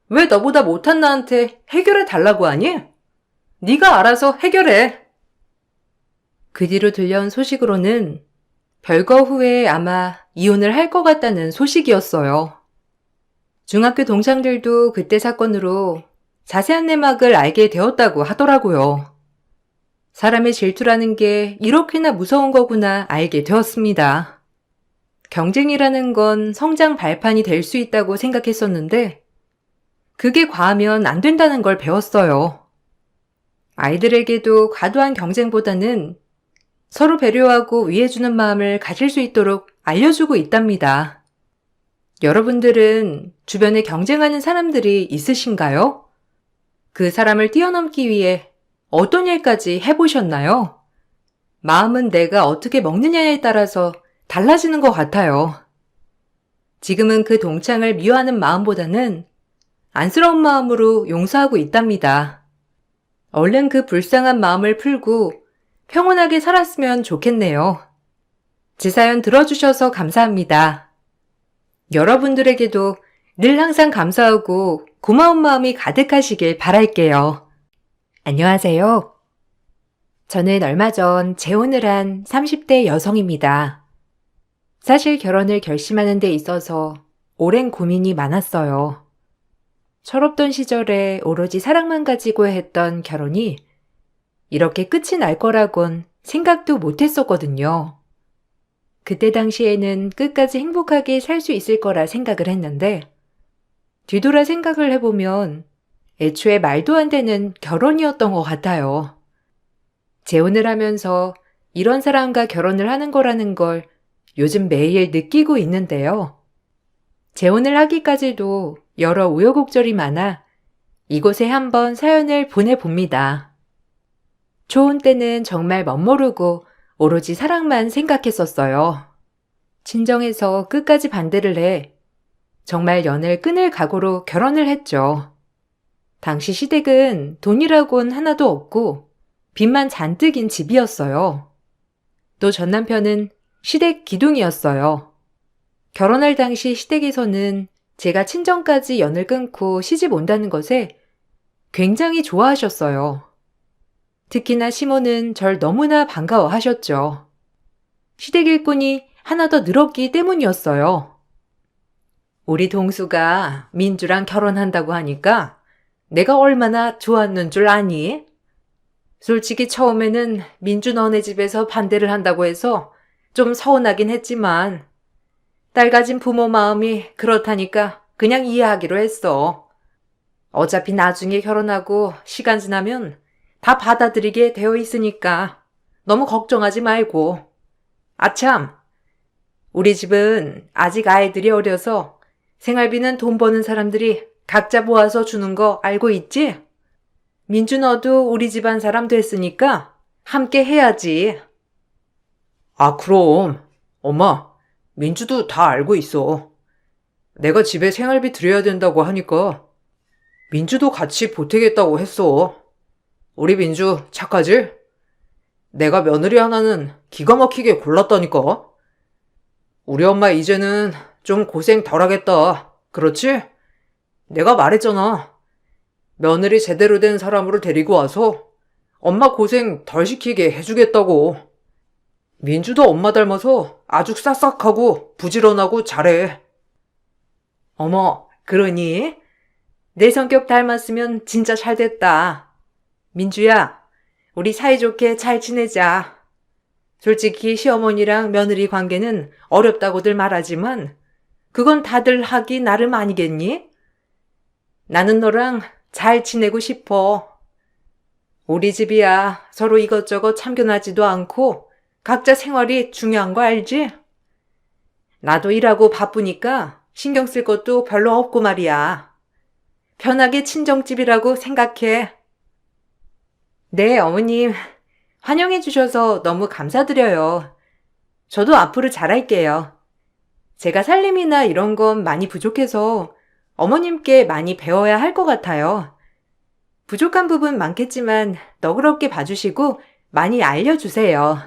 왜 너보다 못한 나한테 해결해 달라고 하니? 네가 알아서 해결해. 그 뒤로 들려온 소식으로는 별거 후에 아마 이혼을 할 것 같다는 소식이었어요. 중학교 동창들도 그때 사건으로 자세한 내막을 알게 되었다고 하더라고요. 사람의 질투라는 게 이렇게나 무서운 거구나 알게 되었습니다. 경쟁이라는 건 성장 발판이 될 수 있다고 생각했었는데 그게 과하면 안 된다는 걸 배웠어요. 아이들에게도 과도한 경쟁보다는 서로 배려하고 위해주는 마음을 가질 수 있도록 알려주고 있답니다. 여러분들은 주변에 경쟁하는 사람들이 있으신가요? 그 사람을 뛰어넘기 위해 어떤 일까지 해보셨나요? 마음은 내가 어떻게 먹느냐에 따라서 달라지는 것 같아요. 지금은 그 동창을 미워하는 마음보다는 안쓰러운 마음으로 용서하고 있답니다. 얼른 그 불쌍한 마음을 풀고 평온하게 살았으면 좋겠네요. 제 사연 들어주셔서 감사합니다. 여러분들에게도 늘 항상 감사하고 고마운 마음이 가득하시길 바랄게요. 안녕하세요. 저는 얼마 전 재혼을 한 30대 여성입니다. 사실 결혼을 결심하는 데 있어서 오랜 고민이 많았어요. 철없던 시절에 오로지 사랑만 가지고 했던 결혼이 이렇게 끝이 날 거라곤 생각도 못했었거든요. 그때 당시에는 끝까지 행복하게 살 수 있을 거라 생각을 했는데 뒤돌아 생각을 해보면 애초에 말도 안 되는 결혼이었던 것 같아요. 재혼을 하면서 이런 사람과 결혼을 하는 거라는 걸 요즘 매일 느끼고 있는데요. 재혼을 하기까지도 여러 우여곡절이 많아 이곳에 한번 사연을 보내봅니다. 초혼 때는 정말 멋모르고 오로지 사랑만 생각했었어요. 친정에서 끝까지 반대를 해 정말 연을 끊을 각오로 결혼을 했죠. 당시 시댁은 돈이라곤 하나도 없고 빚만 잔뜩인 집이었어요. 또 전 남편은 시댁 기둥이었어요. 결혼할 당시 시댁에서는 제가 친정까지 연을 끊고 시집 온다는 것에 굉장히 좋아하셨어요. 특히나 시모는 절 너무나 반가워하셨죠. 시댁 일꾼이 하나 더 늘었기 때문이었어요. 우리 동수가 민주랑 결혼한다고 하니까 내가 얼마나 좋았는 줄 아니? 솔직히 처음에는 민주 너네 집에서 반대를 한다고 해서 좀 서운하긴 했지만 딸 가진 부모 마음이 그렇다니까 그냥 이해하기로 했어. 어차피 나중에 결혼하고 시간 지나면 다 받아들이게 되어 있으니까 너무 걱정하지 말고. 아참, 우리 집은 아직 아이들이 어려서 생활비는 돈 버는 사람들이 각자 모아서 주는 거 알고 있지? 민주 너도 우리 집안 사람 됐으니까 함께 해야지. 아, 그럼. 엄마, 민주도 다 알고 있어. 내가 집에 생활비 드려야 된다고 하니까 민주도 같이 보태겠다고 했어. 우리 민주 착하지? 내가 며느리 하나는 기가 막히게 골랐다니까. 우리 엄마 이제는 좀 고생 덜 하겠다. 그렇지? 내가 말했잖아. 며느리 제대로 된 사람으로 데리고 와서 엄마 고생 덜 시키게 해주겠다고. 민주도 엄마 닮아서 아주 싹싹하고 부지런하고 잘해. 어머, 그러니? 내 성격 닮았으면 진짜 잘 됐다. 민주야, 우리 사이좋게 잘 지내자. 솔직히 시어머니랑 며느리 관계는 어렵다고들 말하지만 그건 다들 하기 나름 아니겠니? 나는 너랑 잘 지내고 싶어. 우리 집이야 서로 이것저것 참견하지도 않고 각자 생활이 중요한 거 알지? 나도 일하고 바쁘니까 신경 쓸 것도 별로 없고 말이야. 편하게 친정집이라고 생각해. 네, 어머님. 환영해 주셔서 너무 감사드려요. 저도 앞으로 잘할게요. 제가 살림이나 이런 건 많이 부족해서 어머님께 많이 배워야 할 것 같아요. 부족한 부분 많겠지만 너그럽게 봐주시고 많이 알려주세요.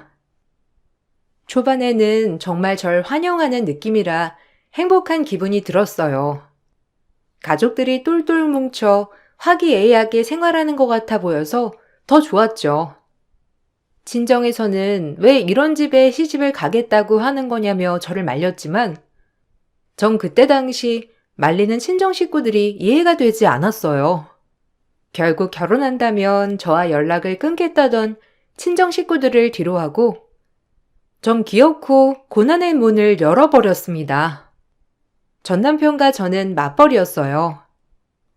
초반에는 정말 절 환영하는 느낌이라 행복한 기분이 들었어요. 가족들이 똘똘 뭉쳐 화기애애하게 생활하는 것 같아 보여서 더 좋았죠. 친정에서는 왜 이런 집에 시집을 가겠다고 하는 거냐며 저를 말렸지만 전 그때 당시 말리는 친정 식구들이 이해가 되지 않았어요. 결국 결혼한다면 저와 연락을 끊겠다던 친정 식구들을 뒤로하고 전 기어코 고난의 문을 열어버렸습니다. 전 남편과 저는 맞벌이였어요.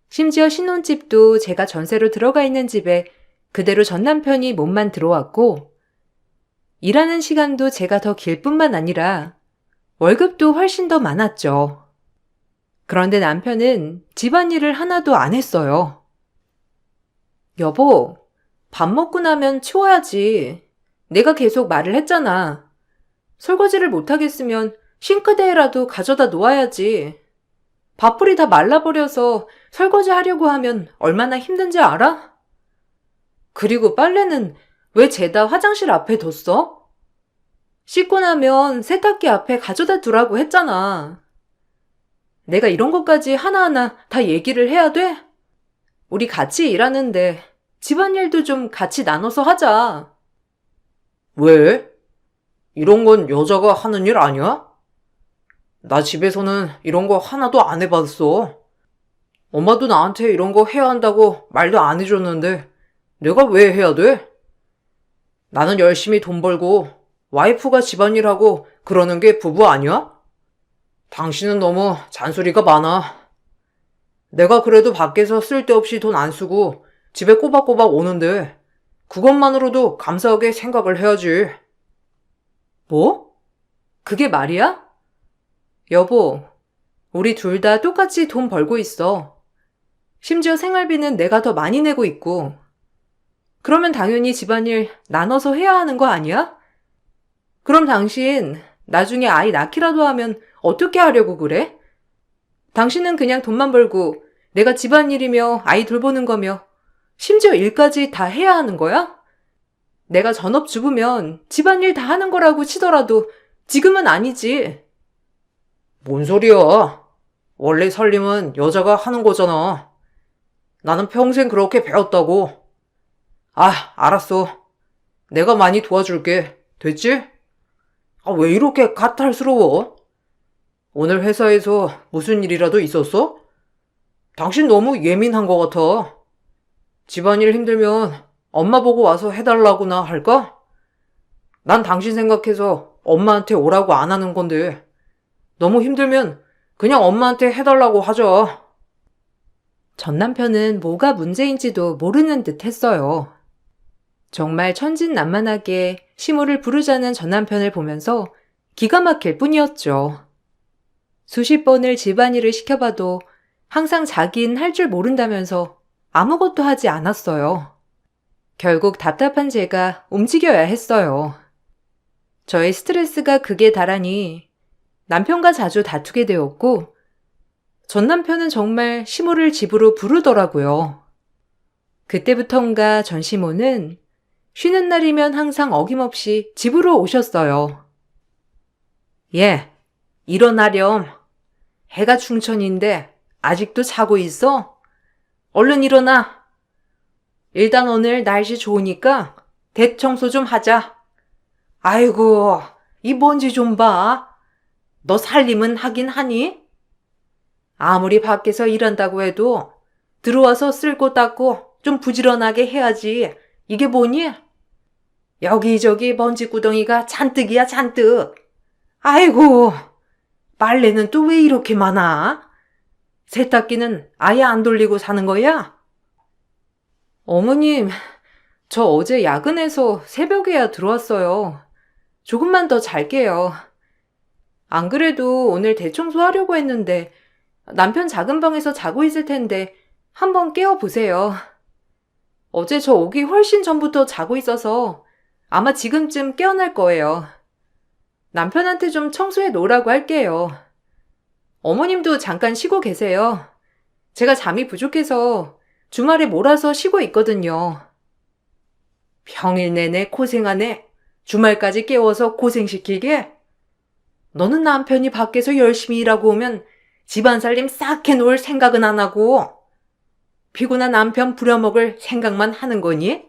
심지어 신혼집도 제가 전세로 들어가 있는 집에 그대로 전 남편이 몸만 들어왔고 일하는 시간도 제가 더 길 뿐만 아니라 월급도 훨씬 더 많았죠. 그런데 남편은 집안일을 하나도 안 했어요. 여보, 밥 먹고 나면 치워야지. 내가 계속 말을 했잖아. 설거지를 못하겠으면 싱크대에라도 가져다 놓아야지. 밥풀이 다 말라버려서 설거지 하려고 하면 얼마나 힘든지 알아? 그리고 빨래는 왜 죄다 화장실 앞에 뒀어? 씻고 나면 세탁기 앞에 가져다 두라고 했잖아. 내가 이런 것까지 하나하나 다 얘기를 해야 돼? 우리 같이 일하는데 집안일도 좀 같이 나눠서 하자. 왜? 이런 건 여자가 하는 일 아니야? 나 집에서는 이런 거 하나도 안 해봤어. 엄마도 나한테 이런 거 해야 한다고 말도 안 해줬는데 내가 왜 해야 돼? 나는 열심히 돈 벌고 와이프가 집안일하고 그러는 게 부부 아니야? 당신은 너무 잔소리가 많아. 내가 그래도 밖에서 쓸데없이 돈 안 쓰고 집에 꼬박꼬박 오는데 그것만으로도 감사하게 생각을 해야지. 뭐? 그게 말이야? 여보, 우리 둘 다 똑같이 돈 벌고 있어. 심지어 생활비는 내가 더 많이 내고 있고. 그러면 당연히 집안일 나눠서 해야 하는 거 아니야? 그럼 당신 나중에 아이 낳기라도 하면 어떻게 하려고 그래? 당신은 그냥 돈만 벌고 내가 집안일이며 아이 돌보는 거며 심지어 일까지 다 해야 하는 거야? 내가 전업주부면 집안일 다 하는 거라고 치더라도 지금은 아니지. 뭔 소리야? 원래 살림은 여자가 하는 거잖아. 나는 평생 그렇게 배웠다고. 아, 알았어. 내가 많이 도와줄게. 됐지? 아, 왜 이렇게 까탈스러워? 오늘 회사에서 무슨 일이라도 있었어? 당신 너무 예민한 것 같아. 집안일 힘들면 엄마 보고 와서 해달라고나 할까? 난 당신 생각해서 엄마한테 오라고 안 하는 건데, 너무 힘들면 그냥 엄마한테 해달라고 하자. 전 남편은 뭐가 문제인지도 모르는 듯 했어요. 정말 천진난만하게 시무를 부르자는 전 남편을 보면서 기가 막힐 뿐이었죠. 수십 번을 집안일을 시켜봐도 항상 자긴 할 줄 모른다면서 아무것도 하지 않았어요. 결국 답답한 제가 움직여야 했어요. 저의 스트레스가 극에 달하니 남편과 자주 다투게 되었고, 전 남편은 정말 시모를 집으로 부르더라고요. 그때부턴가 전 시모는 쉬는 날이면 항상 어김없이 집으로 오셨어요. 예, 일어나렴. 해가 중천인데 아직도 자고 있어? 얼른 일어나. 일단 오늘 날씨 좋으니까 대청소 좀 하자. 아이고, 이 먼지 좀 봐. 너 살림은 하긴 하니? 아무리 밖에서 일한다고 해도 들어와서 쓸고 닦고 좀 부지런하게 해야지. 이게 뭐니? 여기저기 먼지구덩이가 잔뜩이야, 잔뜩. 아이고, 빨래는 또 왜 이렇게 많아? 세탁기는 아예 안 돌리고 사는 거야? 어머님, 저 어제 야근해서 새벽에야 들어왔어요. 조금만 더 잘게요. 안 그래도 오늘 대청소하려고 했는데 남편 작은 방에서 자고 있을 텐데 한번 깨워보세요. 어제 저 오기 훨씬 전부터 자고 있어서 아마 지금쯤 깨어날 거예요. 남편한테 좀 청소해 놓으라고 할게요. 어머님도 잠깐 쉬고 계세요. 제가 잠이 부족해서 주말에 몰아서 쉬고 있거든요. 평일 내내 고생하네. 주말까지 깨워서 고생시키게? 너는 남편이 밖에서 열심히 일하고 오면 집안 살림 싹 해놓을 생각은 안 하고 피곤한 남편 부려먹을 생각만 하는 거니?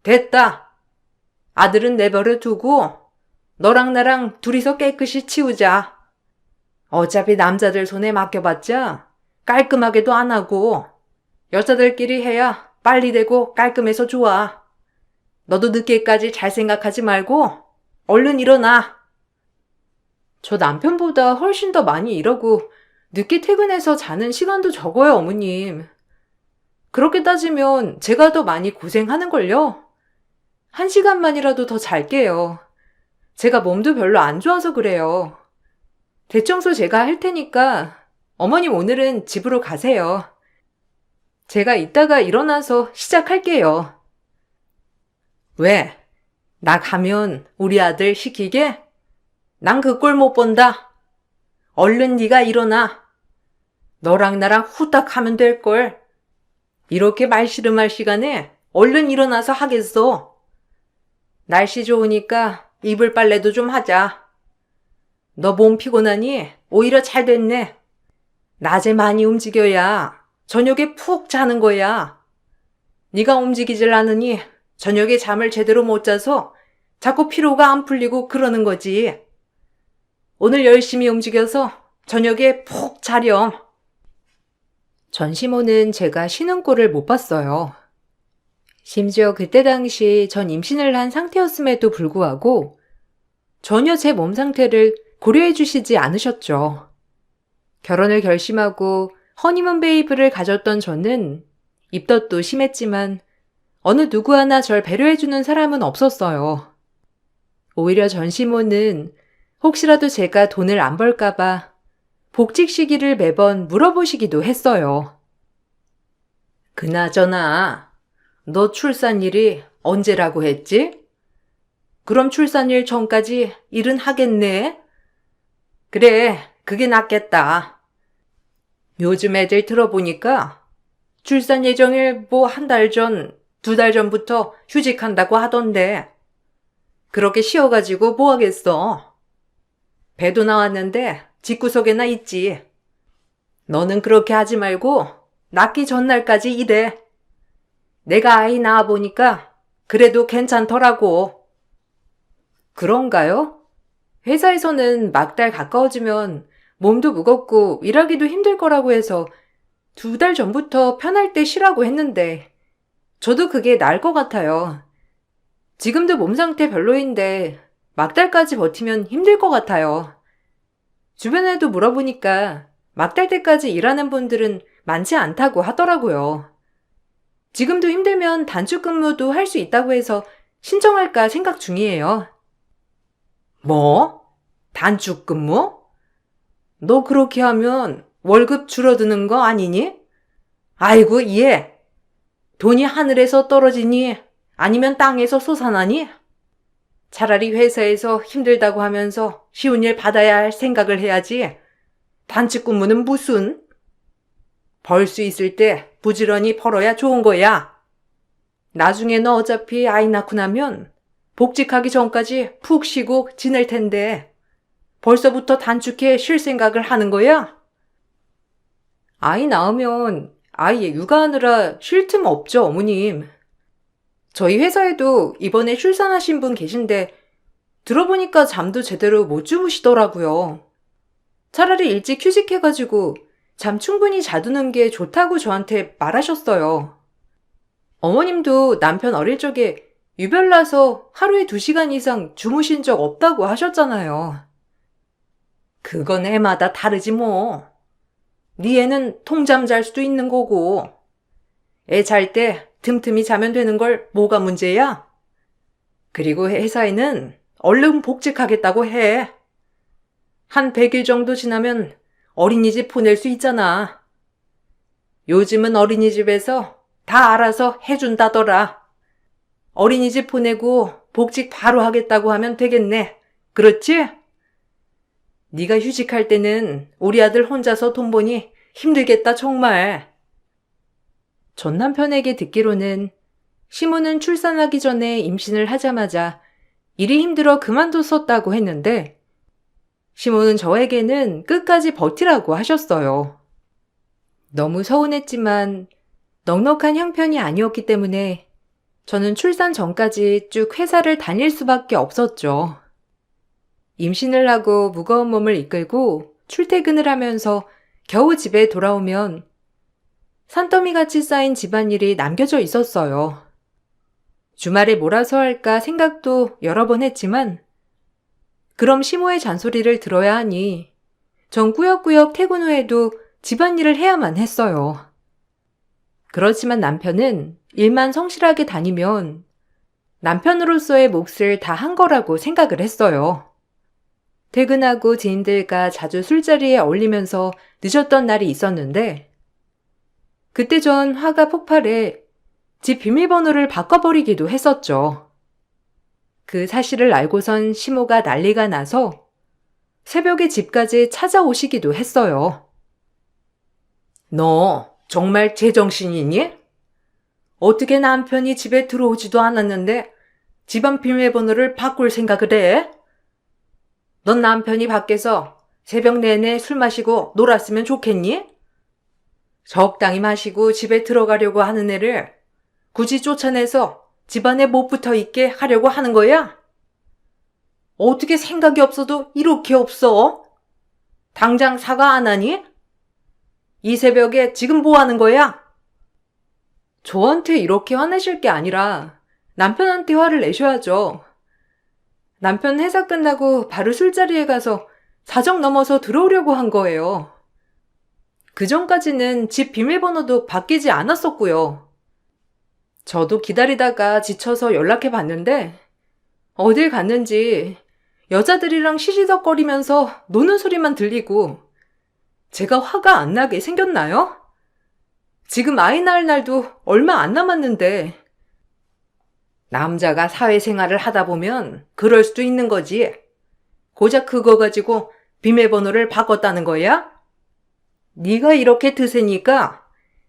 됐다. 아들은 내버려 두고 너랑 나랑 둘이서 깨끗이 치우자. 어차피 남자들 손에 맡겨봤자 깔끔하게도 안 하고 여자들끼리 해야 빨리 되고 깔끔해서 좋아. 너도 늦게까지 잘 생각하지 말고 얼른 일어나. 저 남편보다 훨씬 더 많이 일하고 늦게 퇴근해서 자는 시간도 적어요, 어머님. 그렇게 따지면 제가 더 많이 고생하는걸요? 1시간만이라도 더 잘게요. 제가 몸도 별로 안 좋아서 그래요. 대청소 제가 할 테니까 어머님 오늘은 집으로 가세요. 제가 이따가 일어나서 시작할게요. 왜? 나 가면 우리 아들 시키게? 난 그 꼴 못 본다. 얼른 네가 일어나. 너랑 나랑 후딱 하면 될걸. 이렇게 말씨름할 시간에 얼른 일어나서 하겠어. 날씨 좋으니까 이불 빨래도 좀 하자. 너 몸 피곤하니 오히려 잘 됐네. 낮에 많이 움직여야 저녁에 푹 자는 거야. 네가 움직이질 않으니 저녁에 잠을 제대로 못 자서 자꾸 피로가 안 풀리고 그러는 거지. 오늘 열심히 움직여서 저녁에 푹 자렴. 전시모는 제가 쉬는 꼴을 못 봤어요. 심지어 그때 당시 전 임신을 한 상태였음에도 불구하고 전혀 제 몸 상태를 고려해 주시지 않으셨죠. 결혼을 결심하고 허니문 베이브를 가졌던 저는 입덧도 심했지만 어느 누구 하나 절 배려해주는 사람은 없었어요. 오히려 전시모는 혹시라도 제가 돈을 안 벌까봐 복직 시기를 매번 물어보시기도 했어요. 그나저나 너 출산일이 언제라고 했지? 그럼 출산일 전까지 일은 하겠네? 그래, 그게 낫겠다. 요즘 애들 들어보니까 출산 예정일 뭐 한 달 전 2달 전부터 휴직한다고 하던데. 그렇게 쉬어가지고 뭐 하겠어. 배도 나왔는데 집구석에나 있지. 너는 그렇게 하지 말고 낳기 전날까지 일해. 내가 아이 낳아보니까 그래도 괜찮더라고. 그런가요? 회사에서는 막달 가까워지면 몸도 무겁고 일하기도 힘들 거라고 해서 2달 전부터 편할 때 쉬라고 했는데 저도 그게 나을 것 같아요. 지금도 몸 상태 별로인데 막달까지 버티면 힘들 것 같아요. 주변에도 물어보니까 막달 때까지 일하는 분들은 많지 않다고 하더라고요. 지금도 힘들면 단축 근무도 할 수 있다고 해서 신청할까 생각 중이에요. 뭐? 단축 근무? 너 그렇게 하면 월급 줄어드는 거 아니니? 아이고, 얘. 돈이 하늘에서 떨어지니? 아니면 땅에서 솟아나니? 차라리 회사에서 힘들다고 하면서 쉬운 일 받아야 할 생각을 해야지. 단축 근무는 무슨? 벌 수 있을 때 부지런히 벌어야 좋은 거야. 나중에 너 어차피 아이 낳고 나면 복직하기 전까지 푹 쉬고 지낼 텐데 벌써부터 단축해 쉴 생각을 하는 거야? 아이 낳으면 아이 육아하느라 쉴 틈 없죠, 어머님. 저희 회사에도 이번에 출산하신 분 계신데 들어보니까 잠도 제대로 못 주무시더라고요. 차라리 일찍 휴직해가지고 잠 충분히 자두는 게 좋다고 저한테 말하셨어요. 어머님도 남편 어릴 적에 유별나서 하루에 2시간 이상 주무신 적 없다고 하셨잖아요. 그건 애마다 다르지 뭐. 네 애는 통잠 잘 수도 있는 거고. 애 잘 때 틈틈이 자면 되는 걸 뭐가 문제야? 그리고 회사에는 얼른 복직하겠다고 해. 한 100일 정도 지나면 어린이집 보낼 수 있잖아. 요즘은 어린이집에서 다 알아서 해준다더라. 어린이집 보내고 복직 바로 하겠다고 하면 되겠네. 그렇지? 네가 휴직할 때는 우리 아들 혼자서 돈 버니 힘들겠다 정말. 전 남편에게 듣기로는 시모는 출산하기 전에 임신을 하자마자 일이 힘들어 그만뒀었다고 했는데 시모는 저에게는 끝까지 버티라고 하셨어요. 너무 서운했지만 넉넉한 형편이 아니었기 때문에 저는 출산 전까지 쭉 회사를 다닐 수밖에 없었죠. 임신을 하고 무거운 몸을 이끌고 출퇴근을 하면서 겨우 집에 돌아오면 산더미같이 쌓인 집안일이 남겨져 있었어요. 주말에 몰아서 할까 생각도 여러 번 했지만 그럼 시모의 잔소리를 들어야 하니 전 꾸역꾸역 퇴근 후에도 집안일을 해야만 했어요. 그렇지만 남편은 일만 성실하게 다니면 남편으로서의 몫을 다 한 거라고 생각을 했어요. 퇴근하고 지인들과 자주 술자리에 어울리면서 늦었던 날이 있었는데 그때 전 화가 폭발해 집 비밀번호를 바꿔버리기도 했었죠. 그 사실을 알고선 시모가 난리가 나서 새벽에 집까지 찾아오시기도 했어요. 너 정말 제정신이니? 어떻게 남편이 집에 들어오지도 않았는데 집안 비밀번호를 바꿀 생각을 해? 넌 남편이 밖에서 새벽 내내 술 마시고 놀았으면 좋겠니? 적당히 마시고 집에 들어가려고 하는 애를 굳이 쫓아내서 집안에 못 붙어 있게 하려고 하는 거야? 어떻게 생각이 없어도 이렇게 없어? 당장 사과 안 하니? 이 새벽에 지금 뭐 하는 거야? 저한테 이렇게 화내실 게 아니라 남편한테 화를 내셔야죠. 남편 회사 끝나고 바로 술자리에 가서 사정 넘어서 들어오려고 한 거예요. 그 전까지는 집 비밀번호도 바뀌지 않았었고요. 저도 기다리다가 지쳐서 연락해 봤는데 어딜 갔는지 여자들이랑 시시덕거리면서 노는 소리만 들리고 제가 화가 안 나게 생겼나요? 지금 아이 낳을 날도 얼마 안 남았는데 남자가 사회생활을 하다 보면 그럴 수도 있는 거지. 고작 그거 가지고 비밀번호를 바꿨다는 거야? 네가 이렇게 드세니까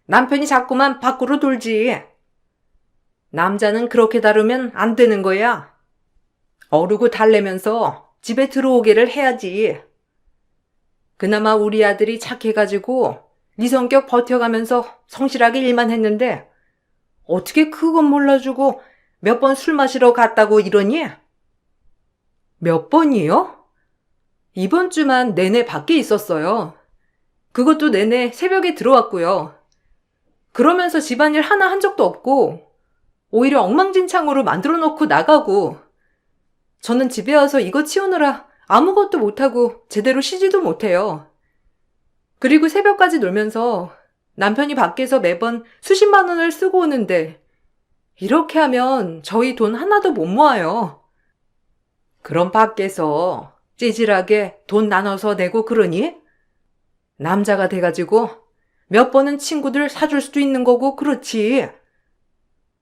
남편이 자꾸만 밖으로 돌지. 남자는 그렇게 다루면 안 되는 거야. 어르고 달래면서 집에 들어오게를 해야지. 그나마 우리 아들이 착해가지고 네 성격 버텨가면서 성실하게 일만 했는데 어떻게 그건 몰라주고 몇 번 술 마시러 갔다고 이러니? 몇 번이요? 이번 주만 내내 밖에 있었어요. 그것도 내내 새벽에 들어왔고요. 그러면서 집안일 하나 한 적도 없고 오히려 엉망진창으로 만들어 놓고 나가고 저는 집에 와서 이거 치우느라 아무것도 못하고 제대로 쉬지도 못해요. 그리고 새벽까지 놀면서 남편이 밖에서 매번 수십만 원을 쓰고 오는데 이렇게 하면 저희 돈 하나도 못 모아요. 그럼 밖에서 찌질하게 돈 나눠서 내고 그러니? 남자가 돼가지고 몇 번은 친구들 사줄 수도 있는 거고 그렇지.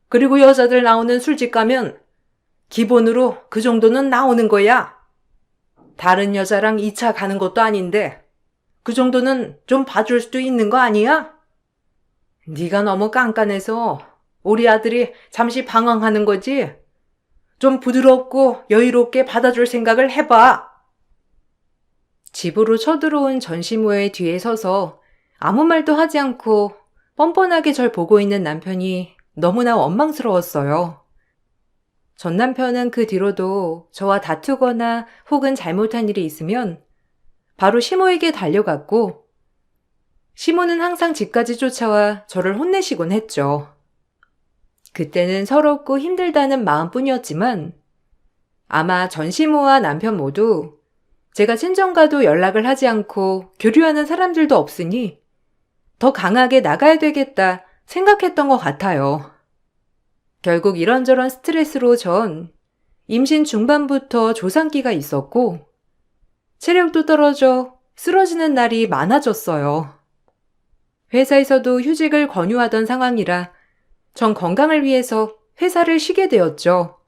그리고 여자들 나오는 술집 가면 기본으로 그 정도는 나오는 거야. 다른 여자랑 2차 가는 것도 아닌데 그 정도는 좀 봐줄 수도 있는 거 아니야? 네가 너무 깐깐해서 우리 아들이 잠시 방황하는 거지. 좀 부드럽고 여유롭게 받아줄 생각을 해봐. 집으로 쳐들어온 전시모의 뒤에 서서 아무 말도 하지 않고 뻔뻔하게 절 보고 있는 남편이 너무나 원망스러웠어요. 전 남편은 그 뒤로도 저와 다투거나 혹은 잘못한 일이 있으면 바로 시모에게 달려갔고 시모는 항상 집까지 쫓아와 저를 혼내시곤 했죠. 그때는 서럽고 힘들다는 마음뿐이었지만 아마 전시모와 남편 모두 제가 친정과도 연락을 하지 않고 교류하는 사람들도 없으니 더 강하게 나가야 되겠다 생각했던 것 같아요. 결국 이런저런 스트레스로 전 임신 중반부터 조산기가 있었고 체력도 떨어져 쓰러지는 날이 많아졌어요. 회사에서도 휴직을 권유하던 상황이라 전 건강을 위해서 회사를 쉬게 되었죠.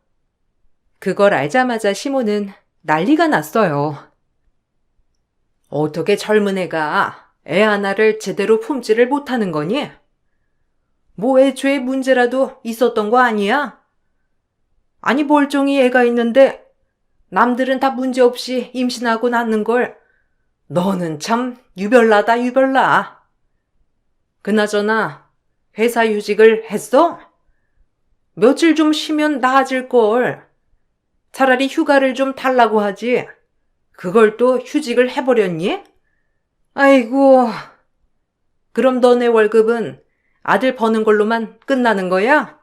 그걸 알자마자 시모는 난리가 났어요. 어떻게 젊은 애가 애 하나를 제대로 품지를 못하는 거니? 뭐 애초에 문제라도 있었던 거 아니야? 아니 멀쩡히 애가 있는데 남들은 다 문제없이 임신하고 낳는 걸 너는 참 유별나다 유별나. 그나저나 회사 휴직을 했어? 며칠 좀 쉬면 나아질걸. 차라리 휴가를 좀 달라고 하지. 그걸 또 휴직을 해버렸니? 아이고. 그럼 너네 월급은 아들 버는 걸로만 끝나는 거야?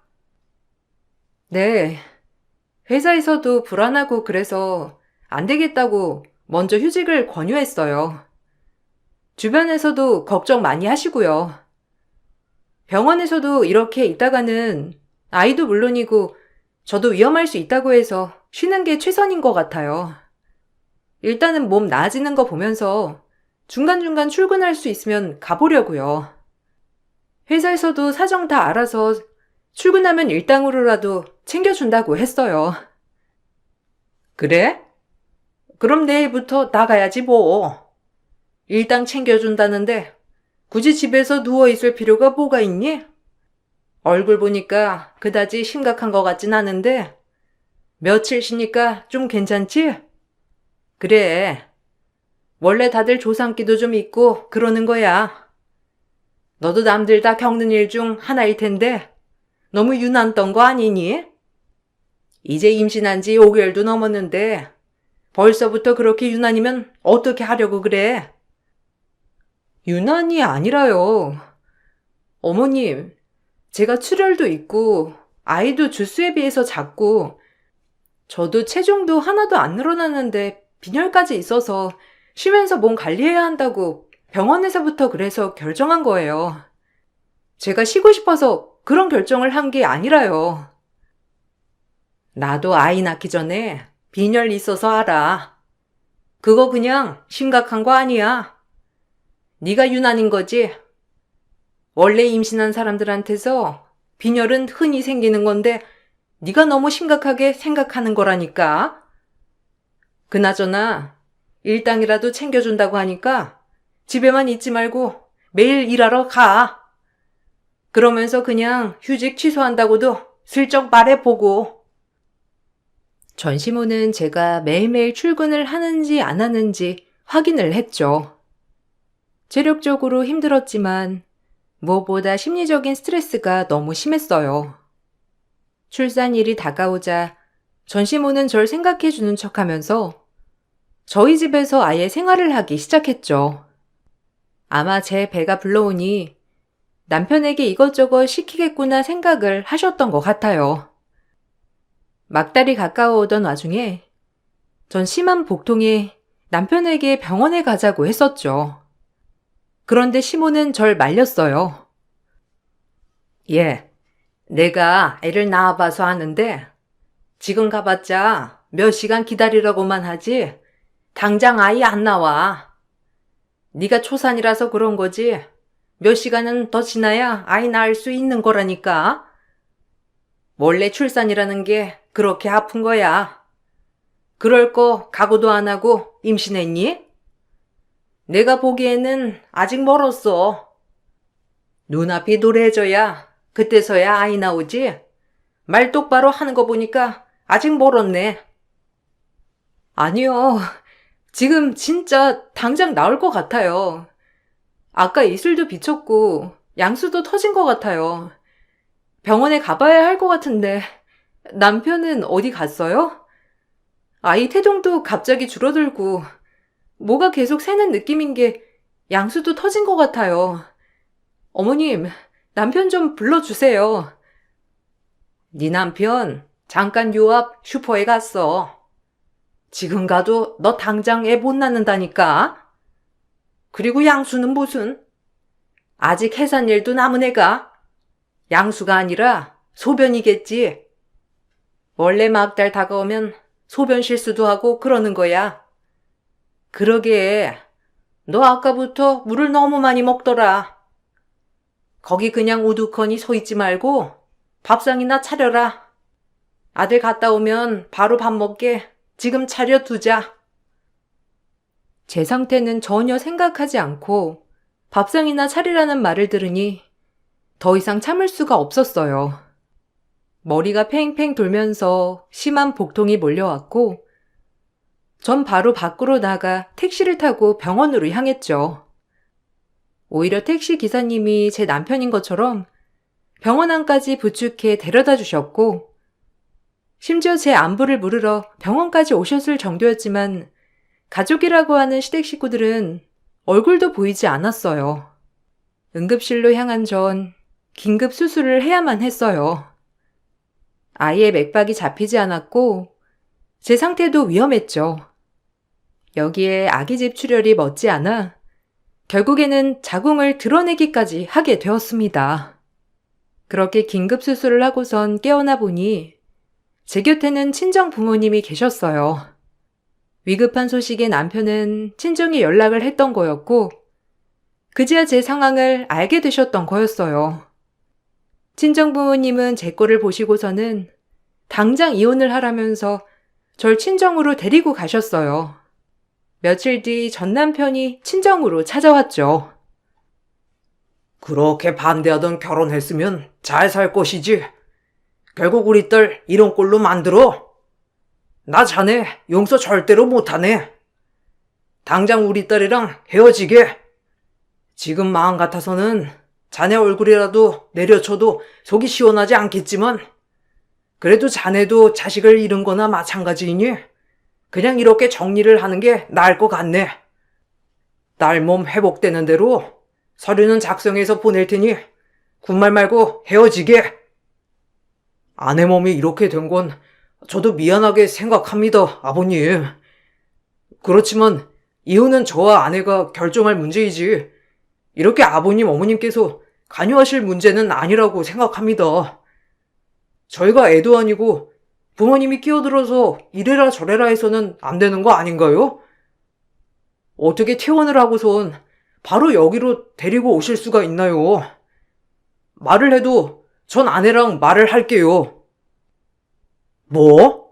네. 회사에서도 불안하고 그래서 안 되겠다고 먼저 휴직을 권유했어요. 주변에서도 걱정 많이 하시고요. 병원에서도 이렇게 있다가는 아이도 물론이고 저도 위험할 수 있다고 해서 쉬는 게 최선인 것 같아요. 일단은 몸 나아지는 거 보면서 중간중간 출근할 수 있으면 가보려고요. 회사에서도 사정 다 알아서 출근하면 일당으로라도 챙겨준다고 했어요. 그래? 그럼 내일부터 나가야지 뭐. 일당 챙겨준다는데 굳이 집에서 누워있을 필요가 뭐가 있니? 얼굴 보니까 그다지 심각한 것 같진 않은데 며칠 쉬니까 좀 괜찮지? 그래. 원래 다들 조상기도 좀 있고 그러는 거야. 너도 남들 다 겪는 일 중 하나일 텐데 너무 유난 떤 거 아니니? 이제 임신한 지 5개월도 넘었는데 벌써부터 그렇게 유난이면 어떻게 하려고 그래? 유난이 아니라요. 어머님, 제가 출혈도 있고 아이도 주수에 비해서 작고 저도 체중도 하나도 안 늘어났는데 빈혈까지 있어서 쉬면서 몸 관리해야 한다고 병원에서부터 그래서 결정한 거예요. 제가 쉬고 싶어서 그런 결정을 한 게 아니라요. 나도 아이 낳기 전에 빈혈 있어서 알아. 그거 그냥 심각한 거 아니야. 네가 유난인 거지. 원래 임신한 사람들한테서 빈혈은 흔히 생기는 건데 네가 너무 심각하게 생각하는 거라니까. 그나저나 일당이라도 챙겨준다고 하니까 집에만 있지 말고 매일 일하러 가. 그러면서 그냥 휴직 취소한다고도 슬쩍 말해보고. 전시모는 제가 매일매일 출근을 하는지 안 하는지 확인을 했죠. 체력적으로 힘들었지만 무엇보다 심리적인 스트레스가 너무 심했어요. 출산일이 다가오자 전시모는 절 생각해주는 척하면서 저희 집에서 아예 생활을 하기 시작했죠. 아마 제 배가 불러오니 남편에게 이것저것 시키겠구나 생각을 하셨던 것 같아요. 막달이 가까워오던 와중에 전 심한 복통에 남편에게 병원에 가자고 했었죠. 그런데 시모는 절 말렸어요. 예, 내가 애를 낳아봐서 아는데 지금 가봤자 몇 시간 기다리라고만 하지 당장 아이 안 나와. 네가 초산이라서 그런 거지 몇 시간은 더 지나야 아이 낳을 수 있는 거라니까. 원래 출산이라는 게 그렇게 아픈 거야. 그럴 거 각오도 안 하고 임신했니? 내가 보기에는 아직 멀었어. 눈앞이 노래져야 그때서야 아이 나오지. 말 똑바로 하는 거 보니까 아직 멀었네. 아니요. 지금 진짜 당장 나올 것 같아요. 아까 이슬도 비쳤고 양수도 터진 것 같아요. 병원에 가봐야 할 것 같은데 남편은 어디 갔어요? 아이 태동도 갑자기 줄어들고 뭐가 계속 새는 느낌인 게 양수도 터진 것 같아요. 어머님, 남편 좀 불러주세요. 네 남편 잠깐 요 앞 슈퍼에 갔어. 지금 가도 너 당장 애 못 낳는다니까. 그리고 양수는 무슨? 아직 해산일도 남은 애가. 양수가 아니라 소변이겠지. 원래 막달 다가오면 소변 실수도 하고 그러는 거야. 그러게 너 아까부터 물을 너무 많이 먹더라. 거기 그냥 우두커니 서 있지 말고 밥상이나 차려라. 아들 갔다 오면 바로 밥 먹게 지금 차려두자. 제 상태는 전혀 생각하지 않고 밥상이나 차리라는 말을 들으니 더 이상 참을 수가 없었어요. 머리가 팽팽 돌면서 심한 복통이 몰려왔고 전 바로 밖으로 나가 택시를 타고 병원으로 향했죠. 오히려 택시 기사님이 제 남편인 것처럼 병원 안까지 부축해 데려다 주셨고 심지어 제 안부를 물으러 병원까지 오셨을 정도였지만 가족이라고 하는 시댁 식구들은 얼굴도 보이지 않았어요. 응급실로 향한 전 긴급 수술을 해야만 했어요. 아이의 맥박이 잡히지 않았고 제 상태도 위험했죠. 여기에 아기 집출혈이 멋지않아 결국에는 자궁을 드러내기까지 하게 되었습니다. 그렇게 긴급 수술을 하고선 깨어나 보니 제 곁에는 친정 부모님이 계셨어요. 위급한 소식에 남편은 친정에 연락을 했던 거였고 그제야 제 상황을 알게 되셨던 거였어요. 친정 부모님은 제 꼴을 보시고서는 당장 이혼을 하라면서 절 친정으로 데리고 가셨어요. 며칠 뒤 전 남편이 친정으로 찾아왔죠. 그렇게 반대하던 결혼했으면 잘 살 것이지. 결국 우리 딸 이런 꼴로 만들어. 나 자네 용서 절대로 못하네. 당장 우리 딸이랑 헤어지게. 지금 마음 같아서는 자네 얼굴이라도 내려쳐도 속이 시원하지 않겠지만 그래도 자네도 자식을 잃은 거나 마찬가지이니 그냥 이렇게 정리를 하는 게 나을 것 같네. 딸 몸 회복되는 대로 서류는 작성해서 보낼 테니 군말 말고 헤어지게. 아내 몸이 이렇게 된 건 저도 미안하게 생각합니다, 아버님. 그렇지만 이혼은 저와 아내가 결정할 문제이지 이렇게 아버님, 어머님께서 관여하실 문제는 아니라고 생각합니다. 저희가 애도 아니고 부모님이 끼어들어서 이래라 저래라 해서는 안 되는 거 아닌가요? 어떻게 퇴원을 하고선 바로 여기로 데리고 오실 수가 있나요? 말을 해도 전 아내랑 말을 할게요. 뭐?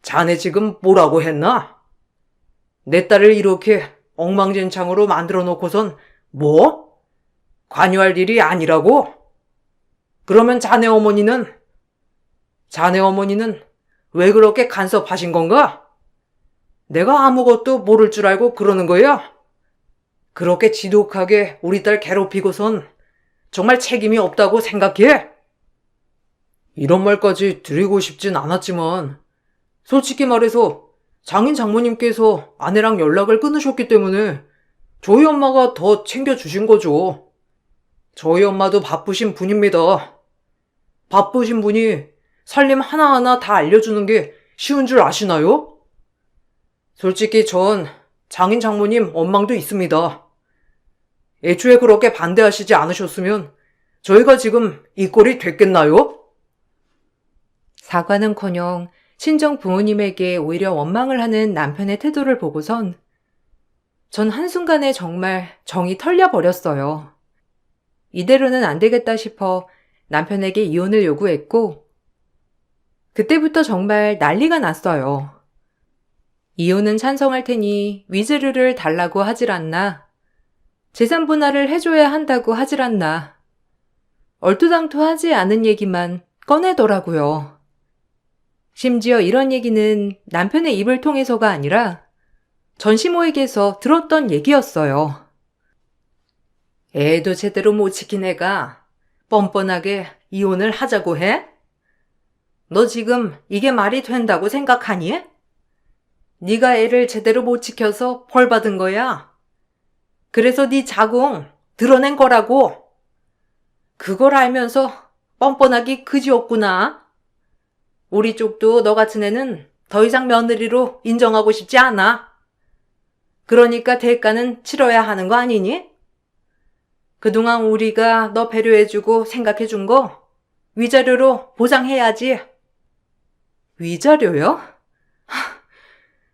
자네 지금 뭐라고 했나? 내 딸을 이렇게 엉망진창으로 만들어 놓고선 관여할 일이 아니라고? 그러면 자네 어머니는 자네 어머니는 왜 그렇게 간섭하신 건가? 내가 아무것도 모를 줄 알고 그러는 거야? 그렇게 지독하게 우리 딸 괴롭히고선 정말 책임이 없다고 생각해? 이런 말까지 드리고 싶진 않았지만 솔직히 말해서 장인 장모님께서 아내랑 연락을 끊으셨기 때문에 저희 엄마가 더 챙겨주신 거죠. 저희 엄마도 바쁘신 분입니다. 바쁘신 분이 살림 하나하나 다 알려주는 게 쉬운 줄 아시나요? 솔직히 전 장인 장모님 원망도 있습니다. 애초에 그렇게 반대하시지 않으셨으면 저희가 지금 이 꼴이 됐겠나요? 사과는커녕 친정 부모님에게 오히려 원망을 하는 남편의 태도를 보고선 전 한순간에 정말 정이 털려버렸어요. 이대로는 안 되겠다 싶어 남편에게 이혼을 요구했고 그때부터 정말 난리가 났어요. 이혼은 찬성할 테니 위자료를 달라고 하질 않나, 재산 분할을 해줘야 한다고 하질 않나, 얼토당토하지 않은 얘기만 꺼내더라고요. 심지어 이런 얘기는 남편의 입을 통해서가 아니라 전시모에게서 들었던 얘기였어요. 애도 제대로 못 지킨 애가 뻔뻔하게 이혼을 하자고 해? 너 지금 이게 말이 된다고 생각하니? 네가 애를 제대로 못 지켜서 벌 받은 거야. 그래서 네 자궁 드러낸 거라고. 그걸 알면서 뻔뻔하기 그지없구나. 우리 쪽도 너 같은 애는 더 이상 며느리로 인정하고 싶지 않아. 그러니까 대가는 치러야 하는 거 아니니? 그동안 우리가 너 배려해주고 생각해준 거 위자료로 보상해야지. 위자료요?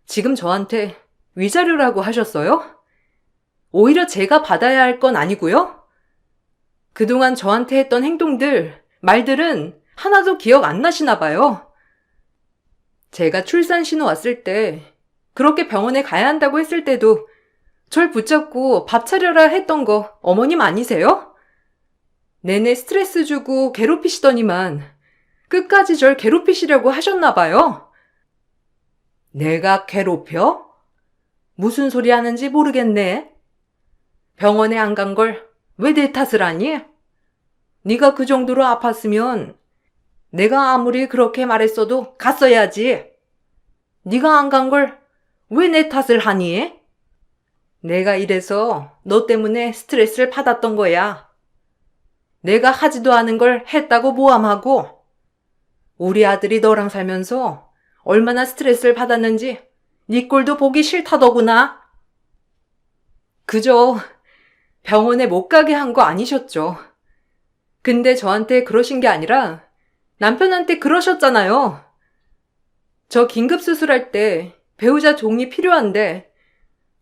지금 저한테 위자료라고 하셨어요? 오히려 제가 받아야 할 건 아니고요? 그동안 저한테 했던 행동들, 말들은 하나도 기억 안 나시나 봐요. 제가 출산 신호 왔을 때, 그렇게 병원에 가야 한다고 했을 때도 절 붙잡고 밥 차려라 했던 거 어머님 아니세요? 내내 스트레스 주고 괴롭히시더니만 끝까지 절 괴롭히시려고 하셨나 봐요. 내가 괴롭혀? 무슨 소리 하는지 모르겠네. 병원에 안 간 걸 왜 내 탓을 하니? 네가 그 정도로 아팠으면 내가 아무리 그렇게 말했어도 갔어야지. 네가 안 간 걸 왜 내 탓을 하니? 내가 이래서 너 때문에 스트레스를 받았던 거야. 내가 하지도 않은 걸 했다고 모함하고 우리 아들이 너랑 살면서 얼마나 스트레스를 받았는지 네 꼴도 보기 싫다더구나. 그저 병원에 못 가게 한 거 아니셨죠. 근데 저한테 그러신 게 아니라 남편한테 그러셨잖아요. 저 긴급 수술할 때 배우자 동의 필요한데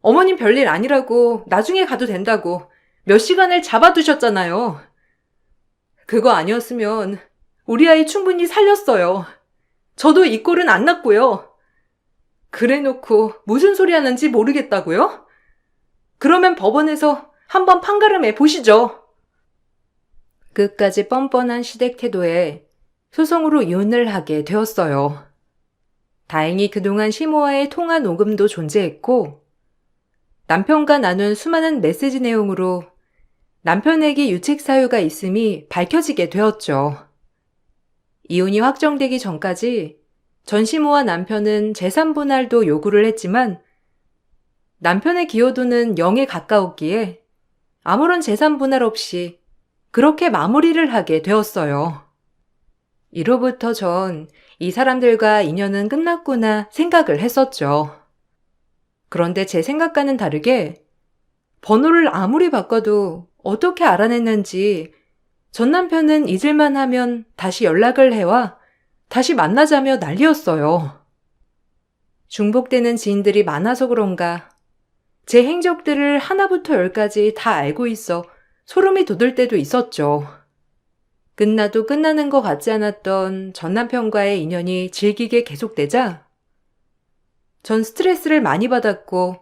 어머님 별일 아니라고 나중에 가도 된다고 몇 시간을 잡아두셨잖아요. 그거 아니었으면 우리 아이 충분히 살렸어요. 저도 이 꼴은 안 났고요. 그래놓고 무슨 소리 하는지 모르겠다고요? 그러면 법원에서 한번 판가름해 보시죠. 끝까지 뻔뻔한 시댁 태도에 소송으로 이혼을 하게 되었어요. 다행히 그동안 시모와의 통화 녹음도 존재했고 남편과 나눈 수많은 메시지 내용으로 남편에게 유책 사유가 있음이 밝혀지게 되었죠. 이혼이 확정되기 전까지 전시모와 남편은 재산 분할도 요구를 했지만 남편의 기여도는 0에 가까웠기에 아무런 재산 분할 없이 그렇게 마무리를 하게 되었어요. 이로부터 전 이 사람들과 인연은 끝났구나 생각을 했었죠. 그런데 제 생각과는 다르게 번호를 아무리 바꿔도 어떻게 알아냈는지 전 남편은 잊을만 하면 다시 연락을 해와 다시 만나자며 난리였어요. 중복되는 지인들이 많아서 그런가 제 행적들을 하나부터 열까지 다 알고 있어 소름이 돋을 때도 있었죠. 끝나도 끝나는 것 같지 않았던 전 남편과의 인연이 질기게 계속되자 전 스트레스를 많이 받았고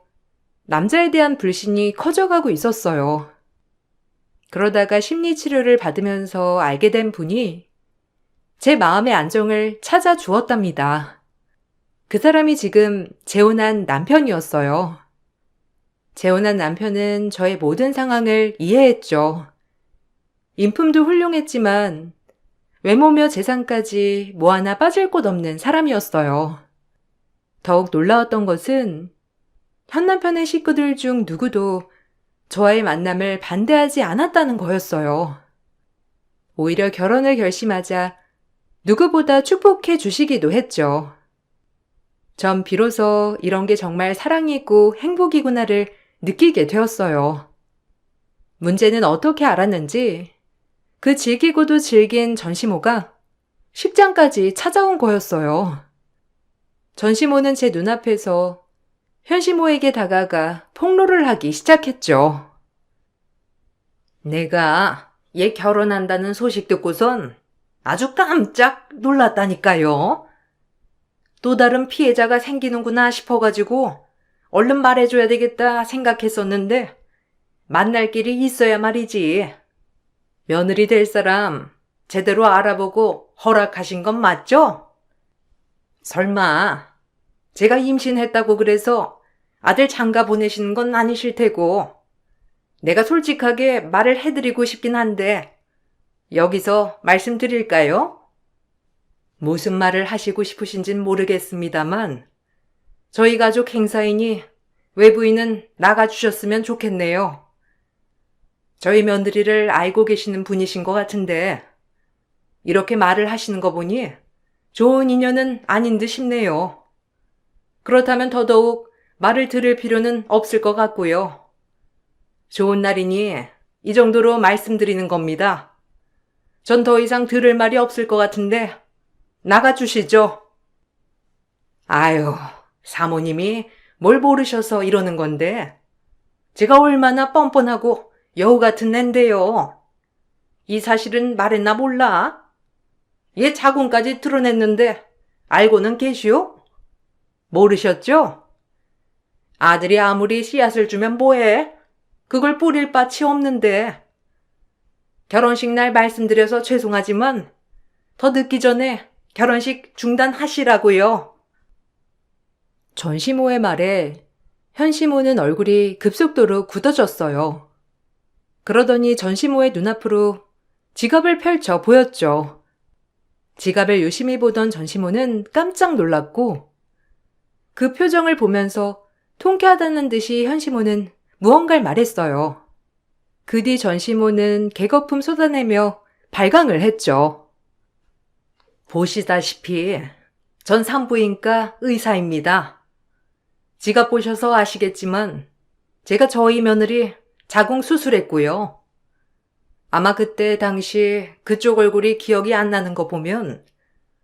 남자에 대한 불신이 커져가고 있었어요. 그러다가 심리치료를 받으면서 알게 된 분이 제 마음의 안정을 찾아주었답니다. 그 사람이 지금 재혼한 남편이었어요. 재혼한 남편은 저의 모든 상황을 이해했죠. 인품도 훌륭했지만 외모며 재산까지 뭐 하나 빠질 곳 없는 사람이었어요. 더욱 놀라웠던 것은 현 남편의 식구들 중 누구도 저와의 만남을 반대하지 않았다는 거였어요. 오히려 결혼을 결심하자 누구보다 축복해 주시기도 했죠. 전 비로소 이런 게 정말 사랑이고 행복이구나를 느끼게 되었어요. 문제는 어떻게 알았는지 그 즐기고도 즐긴 전시모가 식장까지 찾아온 거였어요. 전시모는 제 눈앞에서 현시모에게 다가가 폭로를 하기 시작했죠. 내가 얘 결혼한다는 소식 듣고선 아주 깜짝 놀랐다니까요. 또 다른 피해자가 생기는구나 싶어가지고 얼른 말해줘야 되겠다 생각했었는데 만날 길이 있어야 말이지. 며느리 될 사람 제대로 알아보고 허락하신 건 맞죠? 설마 제가 임신했다고 그래서 아들 장가 보내시는 건 아니실 테고 내가 솔직하게 말을 해드리고 싶긴 한데 여기서 말씀드릴까요? 무슨 말을 하시고 싶으신진 모르겠습니다만 저희 가족 행사이니 외부인은 나가주셨으면 좋겠네요. 저희 며느리를 알고 계시는 분이신 것 같은데 이렇게 말을 하시는 거 보니 좋은 인연은 아닌 듯 싶네요. 그렇다면 더더욱 말을 들을 필요는 없을 것 같고요. 좋은 날이니 이 정도로 말씀드리는 겁니다. 전 더 이상 들을 말이 없을 것 같은데 나가주시죠. 아유, 사모님이 뭘 모르셔서 이러는 건데 제가 얼마나 뻔뻔하고 여우 같은 앤데요. 이 사실은 말했나 몰라? 얘 자궁까지 드러냈는데 알고는 계시오? 모르셨죠? 아들이 아무리 씨앗을 주면 뭐해? 그걸 뿌릴 밭이 없는데. 결혼식 날 말씀드려서 죄송하지만 더 늦기 전에 결혼식 중단하시라고요. 전시모의 말에 현시모는 얼굴이 급속도로 굳어졌어요. 그러더니 전시모의 눈앞으로 지갑을 펼쳐 보였죠. 지갑을 유심히 보던 전시모는 깜짝 놀랐고 그 표정을 보면서 통쾌하다는 듯이 현시모는 무언가를 말했어요. 그 뒤 전시모는 개거품 쏟아내며 발광을 했죠. 보시다시피 전 산부인과 의사입니다. 지갑 보셔서 아시겠지만 제가 저희 며느리 자궁 수술했고요. 아마 그때 당시 그쪽 얼굴이 기억이 안 나는 거 보면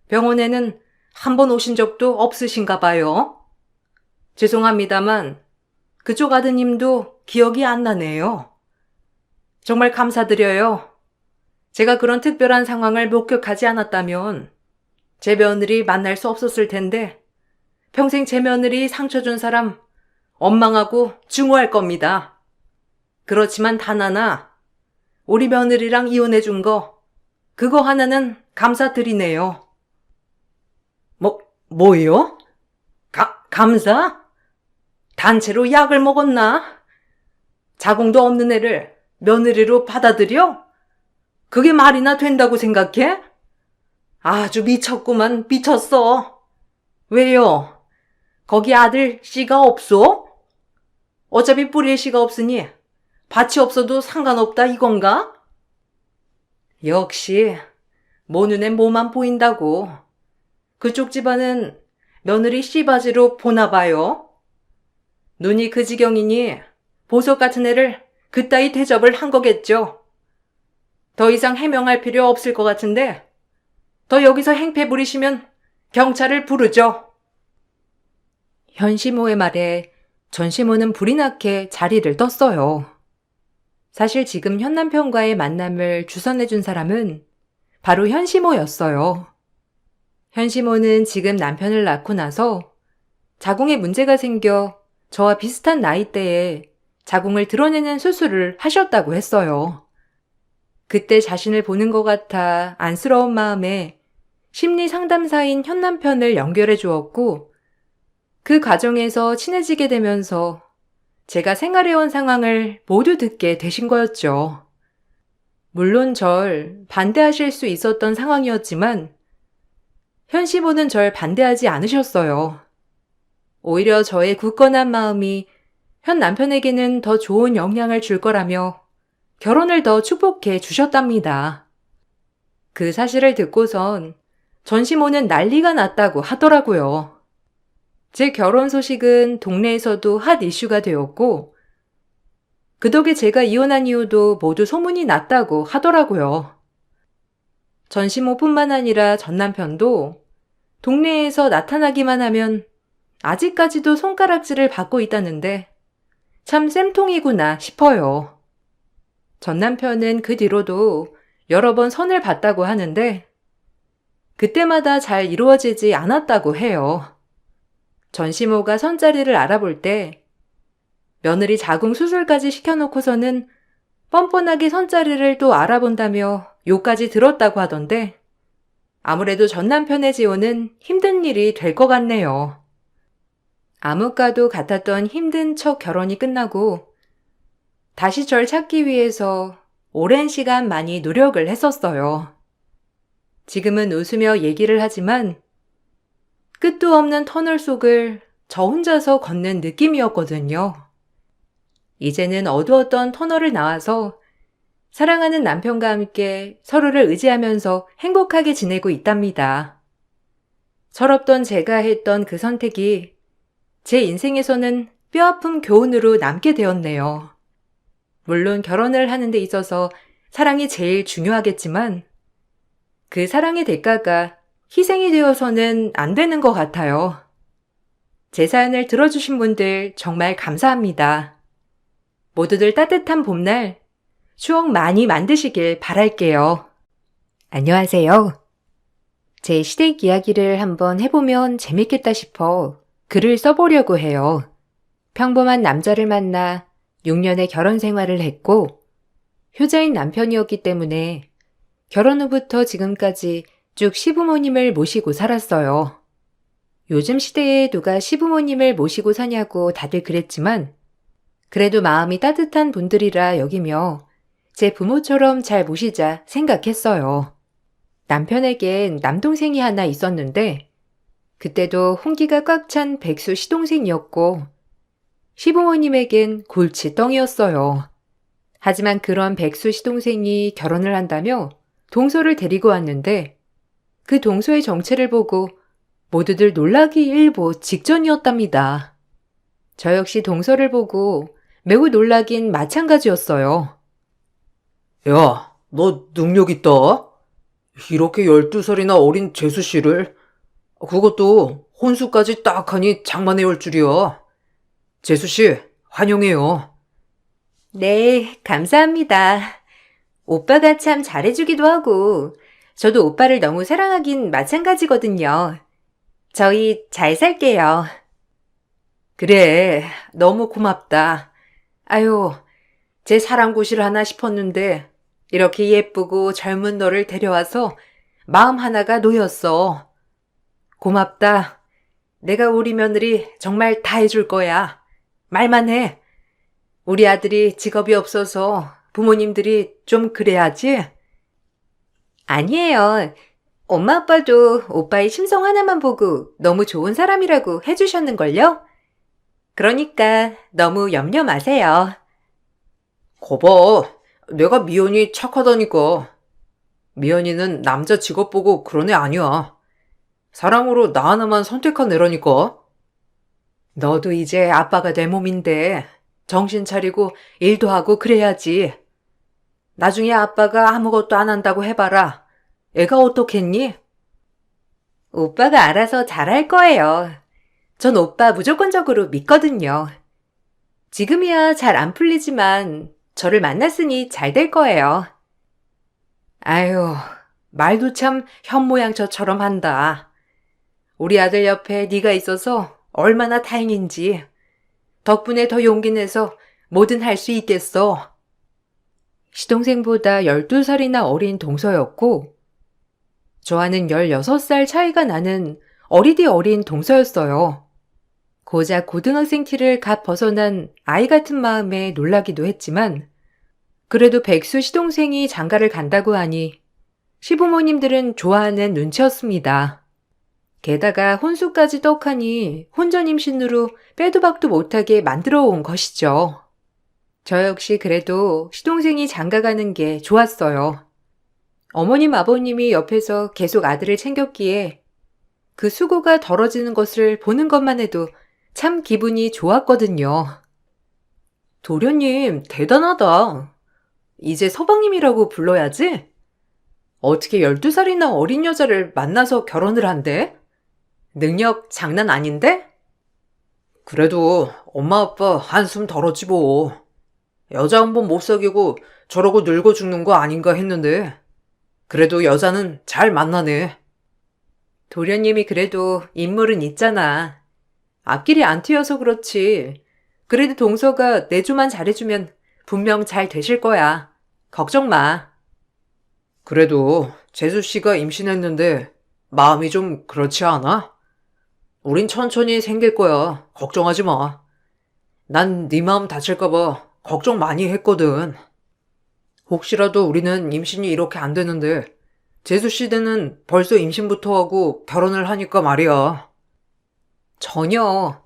병원에는 한 번 오신 적도 없으신가 봐요. 죄송합니다만 그쪽 아드님도 기억이 안 나네요. 정말 감사드려요. 제가 그런 특별한 상황을 목격하지 않았다면 제 며느리 만날 수 없었을 텐데 평생 제 며느리 상처 준 사람 원망하고 증오할 겁니다. 그렇지만 단 하나, 우리 며느리랑 이혼해 준 거, 그거 하나는 감사드리네요. 뭐요? 감사? 단체로 약을 먹었나? 자궁도 없는 애를 며느리로 받아들여? 그게 말이나 된다고 생각해? 아주 미쳤구만, 미쳤어. 왜요? 거기 아들 씨가 없어? 어차피 뿌릴 씨가 없으니 밭이 없어도 상관없다 이건가? 역시 모 눈에 뭐만 보인다고. 그쪽 집안은 며느리 씨바지로 보나 봐요. 눈이 그 지경이니 보석 같은 애를 그따위 대접을 한 거겠죠. 더 이상 해명할 필요 없을 것 같은데 더 여기서 행패 부리시면 경찰을 부르죠. 현시모의 말에 전시모는 불이 나게 자리를 떴어요. 사실 지금 현 남편과의 만남을 주선해준 사람은 바로 현시모였어요. 현시모는 지금 남편을 낳고 나서 자궁에 문제가 생겨 저와 비슷한 나이대에 자궁을 드러내는 수술을 하셨다고 했어요. 그때 자신을 보는 것 같아 안쓰러운 마음에 심리 상담사인 현 남편을 연결해 주었고, 그 과정에서 친해지게 되면서 제가 생활해온 상황을 모두 듣게 되신 거였죠. 물론 절 반대하실 수 있었던 상황이었지만 현 시부는 절 반대하지 않으셨어요. 오히려 저의 굳건한 마음이 현 남편에게는 더 좋은 영향을 줄 거라며 결혼을 더 축복해 주셨답니다. 그 사실을 듣고선 전 시모는 난리가 났다고 하더라고요. 제 결혼 소식은 동네에서도 핫 이슈가 되었고, 그 덕에 제가 이혼한 이유도 모두 소문이 났다고 하더라고요. 전 시모뿐만 아니라 전 남편도 동네에서 나타나기만 하면 아직까지도 손가락질을 받고 있다는데 참 쌤통이구나 싶어요. 전 남편은 그 뒤로도 여러 번 선을 봤다고 하는데 그때마다 잘 이루어지지 않았다고 해요. 전 시모가 선자리를 알아볼 때 며느리 자궁 수술까지 시켜놓고서는 뻔뻔하게 선자리를 또 알아본다며 욕까지 들었다고 하던데 아무래도 전 남편의 지호는 힘든 일이 될 것 같네요. 암흑과도 같았던 힘든 첫 결혼이 끝나고 다시 절 찾기 위해서 오랜 시간 많이 노력을 했었어요. 지금은 웃으며 얘기를 하지만 끝도 없는 터널 속을 저 혼자서 걷는 느낌이었거든요. 이제는 어두웠던 터널을 나와서 사랑하는 남편과 함께 서로를 의지하면서 행복하게 지내고 있답니다. 철없던 제가 했던 그 선택이 제 인생에서는 뼈아픈 교훈으로 남게 되었네요. 물론 결혼을 하는 데 있어서 사랑이 제일 중요하겠지만 그 사랑의 대가가 희생이 되어서는 안 되는 것 같아요. 제 사연을 들어주신 분들 정말 감사합니다. 모두들 따뜻한 봄날 추억 많이 만드시길 바랄게요. 안녕하세요. 제 시댁 이야기를 한번 해보면 재밌겠다 싶어 글을 써보려고 해요. 평범한 남자를 만나 6년의 결혼 생활을 했고 효자인 남편이었기 때문에 결혼 후부터 지금까지 쭉 시부모님을 모시고 살았어요. 요즘 시대에 누가 시부모님을 모시고 사냐고 다들 그랬지만 그래도 마음이 따뜻한 분들이라 여기며 제 부모처럼 잘 모시자 생각했어요. 남편에겐 남동생이 하나 있었는데 그때도 홍기가 꽉 찬 백수 시동생이었고 시부모님에겐 골칫덩이었어요. 하지만 그런 백수 시동생이 결혼을 한다며 동서를 데리고 왔는데 그 동서의 정체를 보고 모두들 놀라기 일보 직전이었답니다. 저 역시 동서를 보고 매우 놀라긴 마찬가지였어요. 야, 너 능력 있다? 이렇게 12살이나 어린 재수 씨를, 그것도 혼수까지 딱 하니 장만해 올 줄이야. 재수 씨, 환영해요. 네, 감사합니다. 오빠가 참 잘해주기도 하고 저도 오빠를 너무 사랑하긴 마찬가지거든요. 저희 잘 살게요. 그래, 너무 고맙다. 아유, 제 사랑구실 하나 싶었는데 이렇게 예쁘고 젊은 너를 데려와서 마음 하나가 놓였어. 고맙다. 내가 우리 며느리 정말 다 해줄 거야. 말만 해. 우리 아들이 직업이 없어서 부모님들이 좀 그래야지. 아니에요. 엄마 아빠도 오빠의 심성 하나만 보고 너무 좋은 사람이라고 해주셨는걸요? 그러니까 너무 염려 마세요. 거봐, 내가 미연이 착하다니까. 미연이는 남자 직업 보고 그런 애 아니야. 사랑으로 나 하나만 선택한 애라니까. 너도 이제 아빠가 내 몸인데 정신 차리고 일도 하고 그래야지. 나중에 아빠가 아무것도 안 한다고 해봐라. 애가 어떻겠니? 오빠가 알아서 잘할 거예요. 전 오빠 무조건적으로 믿거든요. 지금이야 잘 안 풀리지만 저를 만났으니 잘 될 거예요. 아유, 말도 참 현모양처처럼 한다. 우리 아들 옆에 네가 있어서 얼마나 다행인지. 덕분에 더 용기 내서 뭐든 할 수 있겠어. 시동생보다 12살이나 어린 동서였고 저와는 16살 차이가 나는 어리디 어린 동서였어요. 고작 고등학생 티를 갓 벗어난 아이 같은 마음에 놀라기도 했지만 그래도 백수 시동생이 장가를 간다고 하니 시부모님들은 좋아하는 눈치였습니다. 게다가 혼수까지 떡하니 혼전 임신으로 빼도 박도 못하게 만들어 온 것이죠. 저 역시 그래도 시동생이 장가 가는 게 좋았어요. 어머님 아버님이 옆에서 계속 아들을 챙겼기에 그 수고가 덜어지는 것을 보는 것만 해도 참 기분이 좋았거든요. 도련님, 대단하다. 이제 서방님이라고 불러야지? 어떻게 12살이나 어린 여자를 만나서 결혼을 한대? 능력 장난 아닌데? 그래도 엄마 아빠 한숨 덜었지 뭐. 여자 한 번 못 사귀고 저러고 늙어 죽는 거 아닌가 했는데 그래도 여자는 잘 만나네. 도련님이 그래도 인물은 있잖아. 앞길이 안 트여서 그렇지. 그래도 동서가 내조만 잘해주면 분명 잘 되실 거야. 걱정 마. 그래도 재수 씨가 임신했는데 마음이 좀 그렇지 않아? 우린 천천히 생길 거야. 걱정하지 마. 난 네 마음 다칠까 봐 걱정 많이 했거든. 혹시라도 우리는 임신이 이렇게 안 되는데 재수 씨는 벌써 임신부터 하고 결혼을 하니까 말이야. 전혀.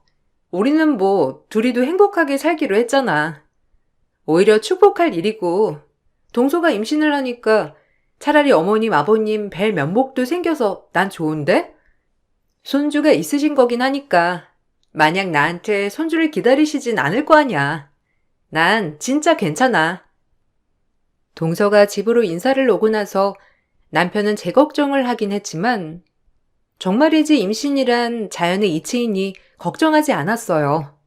우리는 뭐 둘이도 행복하게 살기로 했잖아. 오히려 축복할 일이고 동서가 임신을 하니까 차라리 어머님 아버님 뵐 면목도 생겨서 난 좋은데? 손주가 있으신 거긴 하니까 만약 나한테 손주를 기다리시진 않을 거 아냐. 난 진짜 괜찮아. 동서가 집으로 인사를 오고 나서 남편은 제 걱정을 하긴 했지만 정말이지 임신이란 자연의 이치이니 걱정하지 않았어요.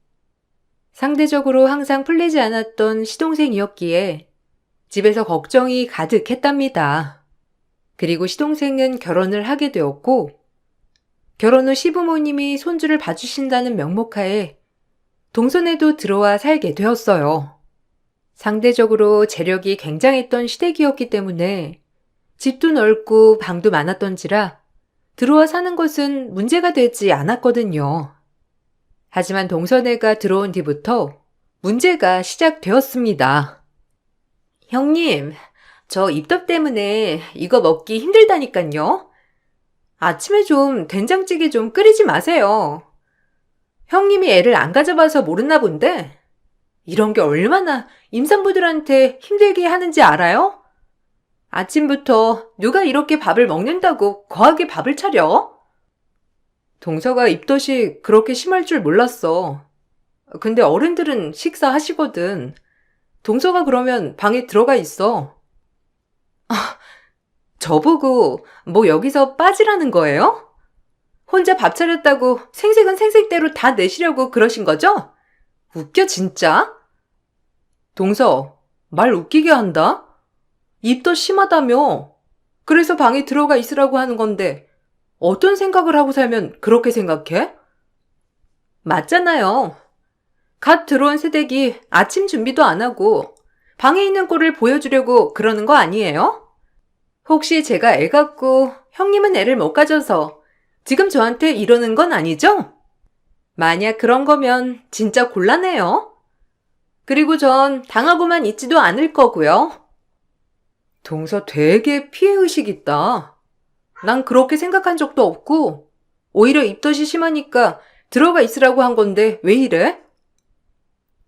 상대적으로 항상 풀리지 않았던 시동생이었기에 집에서 걱정이 가득했답니다. 그리고 시동생은 결혼을 하게 되었고 결혼 후 시부모님이 손주를 봐주신다는 명목하에 동선에도 들어와 살게 되었어요. 상대적으로 재력이 굉장했던 시댁이었기 때문에 집도 넓고 방도 많았던지라 들어와 사는 것은 문제가 되지 않았거든요. 하지만 동선애가 들어온 뒤부터 문제가 시작되었습니다. 형님, 저 입덧 때문에 이거 먹기 힘들다니깐요. 아침에 좀 된장찌개 좀 끓이지 마세요. 형님이 애를 안 가져봐서 모르나 본데 이런 게 얼마나 임산부들한테 힘들게 하는지 알아요? 아침부터 누가 이렇게 밥을 먹는다고 거하게 밥을 차려? 동서가 입덧이 그렇게 심할 줄 몰랐어. 근데 어른들은 식사하시거든. 동서가 그러면 방에 들어가 있어. 저보고 뭐 여기서 빠지라는 거예요? 혼자 밥 차렸다고 생색은 생색대로 다 내시려고 그러신 거죠? 웃겨 진짜? 동서, 말 웃기게 한다? 입덧 심하다며. 그래서 방에 들어가 있으라고 하는 건데 어떤 생각을 하고 살면 그렇게 생각해? 맞잖아요. 갓 들어온 새댁이 아침 준비도 안 하고 방에 있는 꼴을 보여주려고 그러는 거 아니에요? 혹시 제가 애 갖고 형님은 애를 못 가져서 지금 저한테 이러는 건 아니죠? 만약 그런 거면 진짜 곤란해요. 그리고 전 당하고만 있지도 않을 거고요. 동서 되게 피해의식 있다. 난 그렇게 생각한 적도 없고 오히려 입덧이 심하니까 들어가 있으라고 한 건데 왜 이래?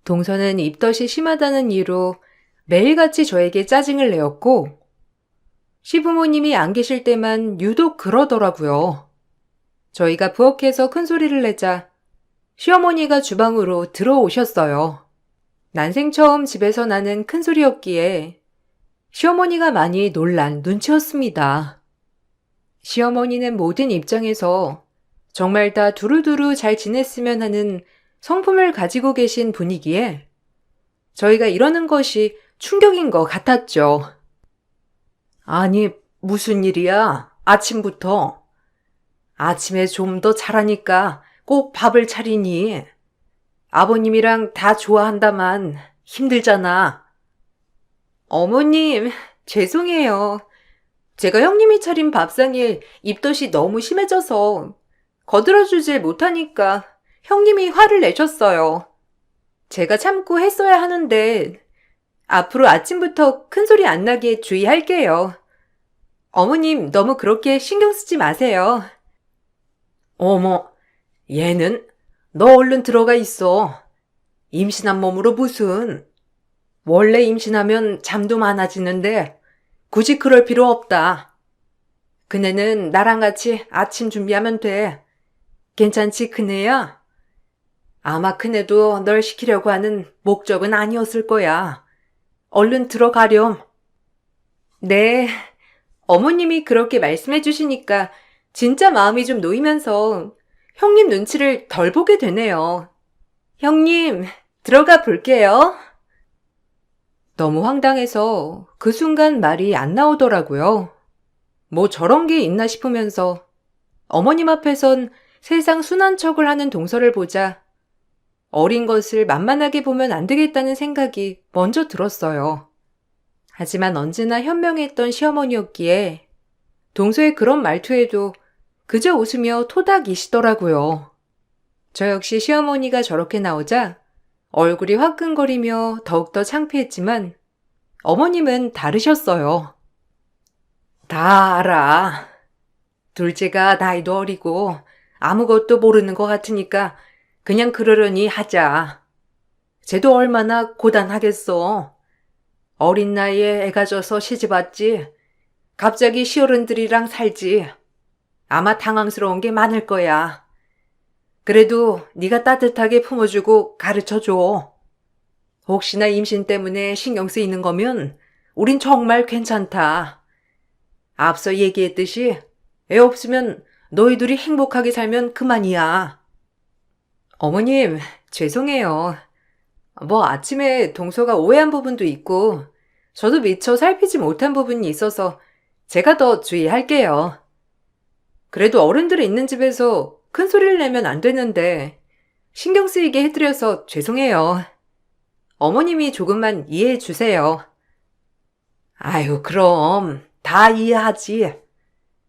동서는 입덧이 심하다는 이유로 매일같이 저에게 짜증을 내었고 시부모님이 안 계실 때만 유독 그러더라고요. 저희가 부엌에서 큰 소리를 내자 시어머니가 주방으로 들어오셨어요. 난생 처음 집에서 나는 큰 소리였기에 시어머니가 많이 놀란 눈치였습니다. 시어머니는 모든 입장에서 정말 다 두루두루 잘 지냈으면 하는 성품을 가지고 계신 분이기에 저희가 이러는 것이 충격인 것 같았죠. 아니, 무슨 일이야? 아침부터. 아침에 좀 더 잘하니까 꼭 밥을 차리니. 아버님이랑 다 좋아한다만 힘들잖아. 어머님, 죄송해요. 제가 형님이 차린 밥상에 입덧이 너무 심해져서 거들어주질 못하니까 형님이 화를 내셨어요. 제가 참고 했어야 하는데 앞으로 아침부터 큰 소리 안 나게 주의할게요. 어머님 너무 그렇게 신경 쓰지 마세요. 어머, 얘는 너 얼른 들어가 있어. 임신한 몸으로 무슨. 원래 임신하면 잠도 많아지는데 굳이 그럴 필요 없다. 그네는 나랑 같이 아침 준비하면 돼. 괜찮지, 큰애야? 아마 큰애도 널 시키려고 하는 목적은 아니었을 거야. 얼른 들어가렴. 네, 어머님이 그렇게 말씀해 주시니까 진짜 마음이 좀 놓이면서 형님 눈치를 덜 보게 되네요. 형님, 들어가 볼게요. 너무 황당해서 그 순간 말이 안 나오더라고요. 뭐 저런 게 있나 싶으면서 어머님 앞에선 세상 순한 척을 하는 동서를 보자 어린 것을 만만하게 보면 안 되겠다는 생각이 먼저 들었어요. 하지만 언제나 현명했던 시어머니였기에 동서의 그런 말투에도 그저 웃으며 토닥이시더라고요. 저 역시 시어머니가 저렇게 나오자 얼굴이 화끈거리며 더욱더 창피했지만 어머님은 다르셨어요. 다 알아. 둘째가 나이도 어리고 아무것도 모르는 것 같으니까 그냥 그러려니 하자. 쟤도 얼마나 고단하겠어. 어린 나이에 애가 져서 시집왔지. 갑자기 시어른들이랑 살지. 아마 당황스러운 게 많을 거야. 그래도 네가 따뜻하게 품어주고 가르쳐줘. 혹시나 임신 때문에 신경 쓰이는 거면 우린 정말 괜찮다. 앞서 얘기했듯이 애 없으면 너희들이 행복하게 살면 그만이야. 어머님, 죄송해요. 뭐 아침에 동서가 오해한 부분도 있고 저도 미처 살피지 못한 부분이 있어서 제가 더 주의할게요. 그래도 어른들이 있는 집에서 큰 소리를 내면 안 되는데 신경 쓰이게 해드려서 죄송해요. 어머님이 조금만 이해해 주세요. 아유, 그럼 다 이해하지.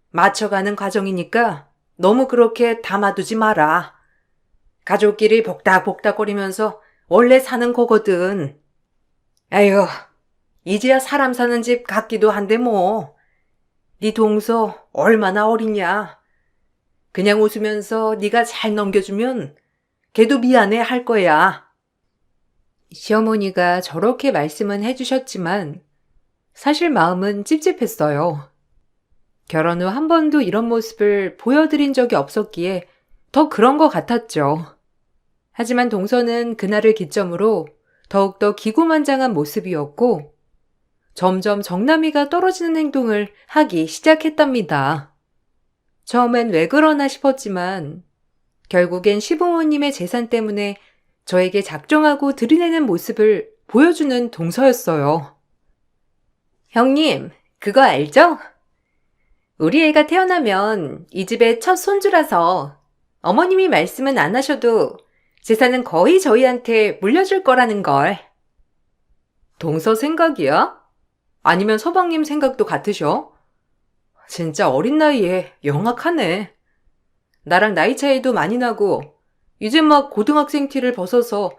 맞춰가는 과정이니까 너무 그렇게 담아두지 마라. 가족끼리 복닥복닥거리면서 원래 사는 거거든. 아유, 이제야 사람 사는 집 같기도 한데 뭐. 네 동서 얼마나 어리냐. 그냥 웃으면서 네가 잘 넘겨주면 걔도 미안해 할 거야. 시어머니가 저렇게 말씀은 해주셨지만 사실 마음은 찝찝했어요. 결혼 후 한 번도 이런 모습을 보여드린 적이 없었기에 더 그런 것 같았죠. 하지만 동서는 그날을 기점으로 더욱더 기고만장한 모습이었고 점점 정남이가 떨어지는 행동을 하기 시작했답니다. 처음엔 왜 그러나 싶었지만 결국엔 시부모님의 재산 때문에 저에게 작정하고 들이대는 모습을 보여주는 동서였어요. 형님, 그거 알죠? 우리 애가 태어나면 이 집의 첫 손주라서 어머님이 말씀은 안 하셔도 재산은 거의 저희한테 물려줄 거라는 걸. 동서 생각이야? 아니면 서방님 생각도 같으셔? 진짜 어린 나이에 영악하네. 나랑 나이 차이도 많이 나고 이제 막 고등학생 티를 벗어서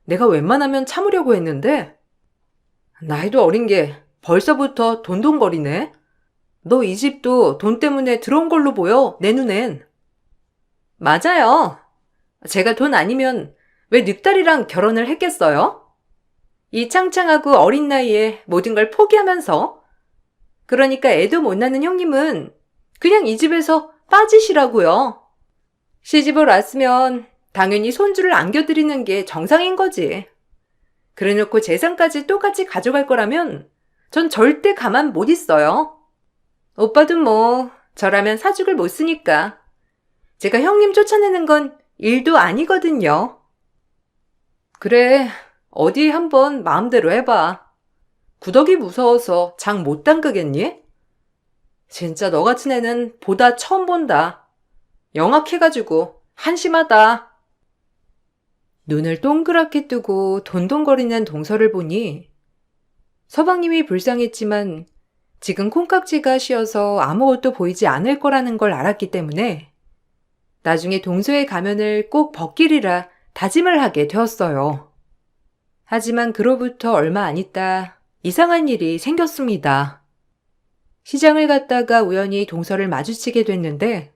내가 웬만하면 참으려고 했는데 나이도 어린 게 벌써부터 돈돈거리네. 너 이 집도 돈 때문에 들어온 걸로 보여, 내 눈엔. 맞아요. 제가 돈 아니면 왜 늑달이랑 결혼을 했겠어요? 이 창창하고 어린 나이에 모든 걸 포기하면서. 그러니까 애도 못 낳는 형님은 그냥 이 집에서 빠지시라고요. 시집을 왔으면 당연히 손주를 안겨드리는 게 정상인 거지. 그래놓고 재산까지 똑같이 가져갈 거라면 전 절대 가만 못 있어요. 오빠도 뭐 저라면 사죽을 못 쓰니까. 제가 형님 쫓아내는 건 일도 아니거든요. 그래, 어디 한번 마음대로 해봐. 구더기 무서워서 장 못 담그겠니? 진짜 너 같은 애는 보다 처음 본다. 영악해가지고 한심하다. 눈을 동그랗게 뜨고 돈동거리는 동서를 보니 서방님이 불쌍했지만 지금 콩깍지가 씌어서 아무것도 보이지 않을 거라는 걸 알았기 때문에 나중에 동서의 가면을 꼭 벗기리라 다짐을 하게 되었어요. 하지만 그로부터 얼마 안 있다 이상한 일이 생겼습니다. 시장을 갔다가 우연히 동서를 마주치게 됐는데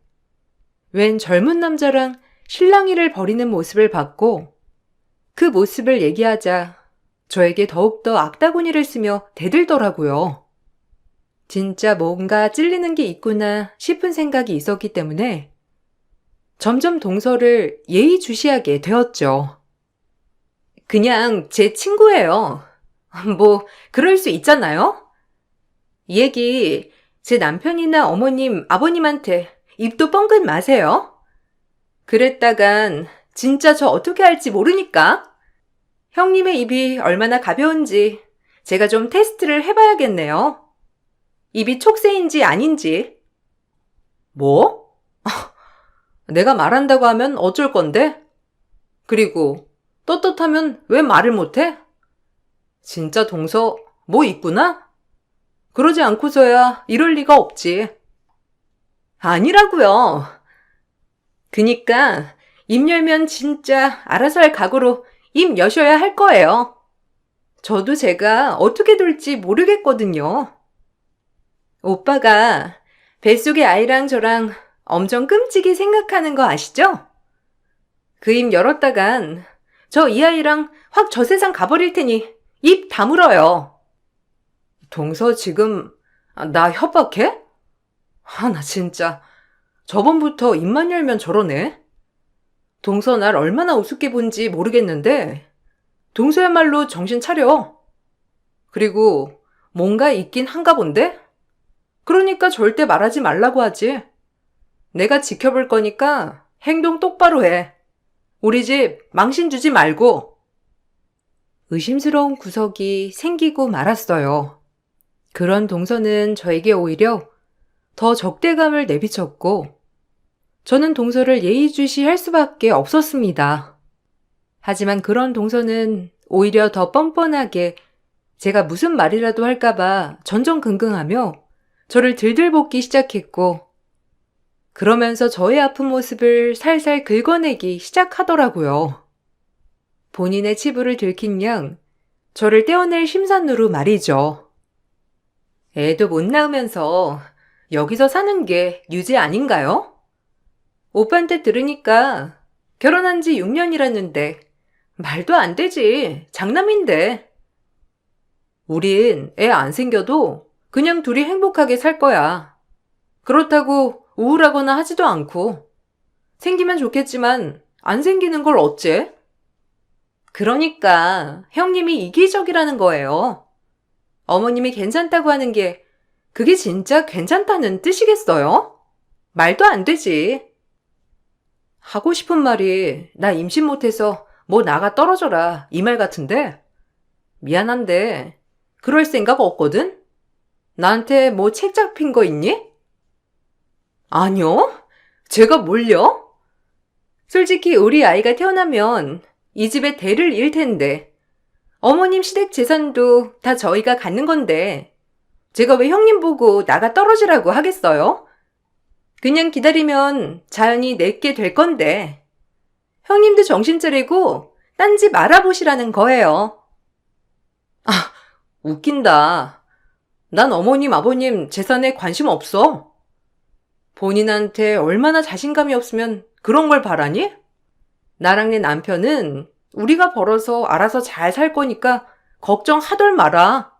웬 젊은 남자랑 실랑이를 벌이는 모습을 봤고 그 모습을 얘기하자 저에게 더욱더 악다구니를 쓰며 대들더라고요. 진짜 뭔가 찔리는 게 있구나 싶은 생각이 있었기 때문에 점점 동서를 예의주시하게 되었죠. 그냥 제 친구예요. 뭐 그럴 수 있잖아요? 이 얘기 제 남편이나 어머님, 아버님한테 입도 뻥긋 마세요. 그랬다간 진짜 저 어떻게 할지 모르니까. 형님의 입이 얼마나 가벼운지 제가 좀 테스트를 해봐야겠네요. 입이 촉새인지 아닌지. 뭐? 내가 말한다고 하면 어쩔 건데? 그리고 떳떳하면 왜 말을 못해? 진짜 동서 뭐 있구나? 그러지 않고서야 이럴 리가 없지. 아니라고요. 그니까 입 열면 진짜 알아서 할 각오로 입 여셔야 할 거예요. 저도 제가 어떻게 될지 모르겠거든요. 오빠가 뱃속의 아이랑 저랑 엄청 끔찍이 생각하는 거 아시죠? 그 입 열었다간 저 이 아이랑 확 저 세상 가버릴 테니 입 다물어요. 동서 지금 나 협박해? 나 진짜 저번부터 입만 열면 저러네. 동서 날 얼마나 우습게 본지 모르겠는데 동서야말로 정신 차려. 그리고 뭔가 있긴 한가 본데? 그러니까 절대 말하지 말라고 하지. 내가 지켜볼 거니까 행동 똑바로 해. 우리 집 망신 주지 말고. 의심스러운 구석이 생기고 말았어요. 그런 동서는 저에게 오히려 더 적대감을 내비쳤고 저는 동서를 예의주시할 수밖에 없었습니다. 하지만 그런 동서는 오히려 더 뻔뻔하게 제가 무슨 말이라도 할까봐 전전긍긍하며 저를 들들볶기 시작했고 그러면서 저의 아픈 모습을 살살 긁어내기 시작하더라고요. 본인의 치부를 들킨 양 저를 떼어낼 심산으로 말이죠. 애도 못 낳으면서 여기서 사는 게 유죄 아닌가요? 오빠한테 들으니까 결혼한 지 6년이랐는데 말도 안 되지. 장남인데. 우린 애 안 생겨도 그냥 둘이 행복하게 살 거야. 그렇다고 우울하거나 하지도 않고. 생기면 좋겠지만 안 생기는 걸 어째? 그러니까 형님이 이기적이라는 거예요. 어머님이 괜찮다고 하는 게 그게 진짜 괜찮다는 뜻이겠어요? 말도 안 되지. 하고 싶은 말이 나 임신 못해서 뭐 나가 떨어져라 이 말 같은데 미안한데 그럴 생각 없거든? 나한테 뭐 책 잡힌 거 있니? 아니요. 제가 뭘요? 솔직히 우리 아이가 태어나면 이 집에 대를 이을 텐데 어머님 시댁 재산도 다 저희가 갖는 건데 제가 왜 형님 보고 나가 떨어지라고 하겠어요? 그냥 기다리면 자연히 내게 될 건데 형님도 정신 차리고 딴 집 알아보시라는 거예요. 아, 웃긴다. 난 어머님, 아버님 재산에 관심 없어. 본인한테 얼마나 자신감이 없으면 그런 걸 바라니? 나랑 내 남편은 우리가 벌어서 알아서 잘 살 거니까 걱정하덜 마라.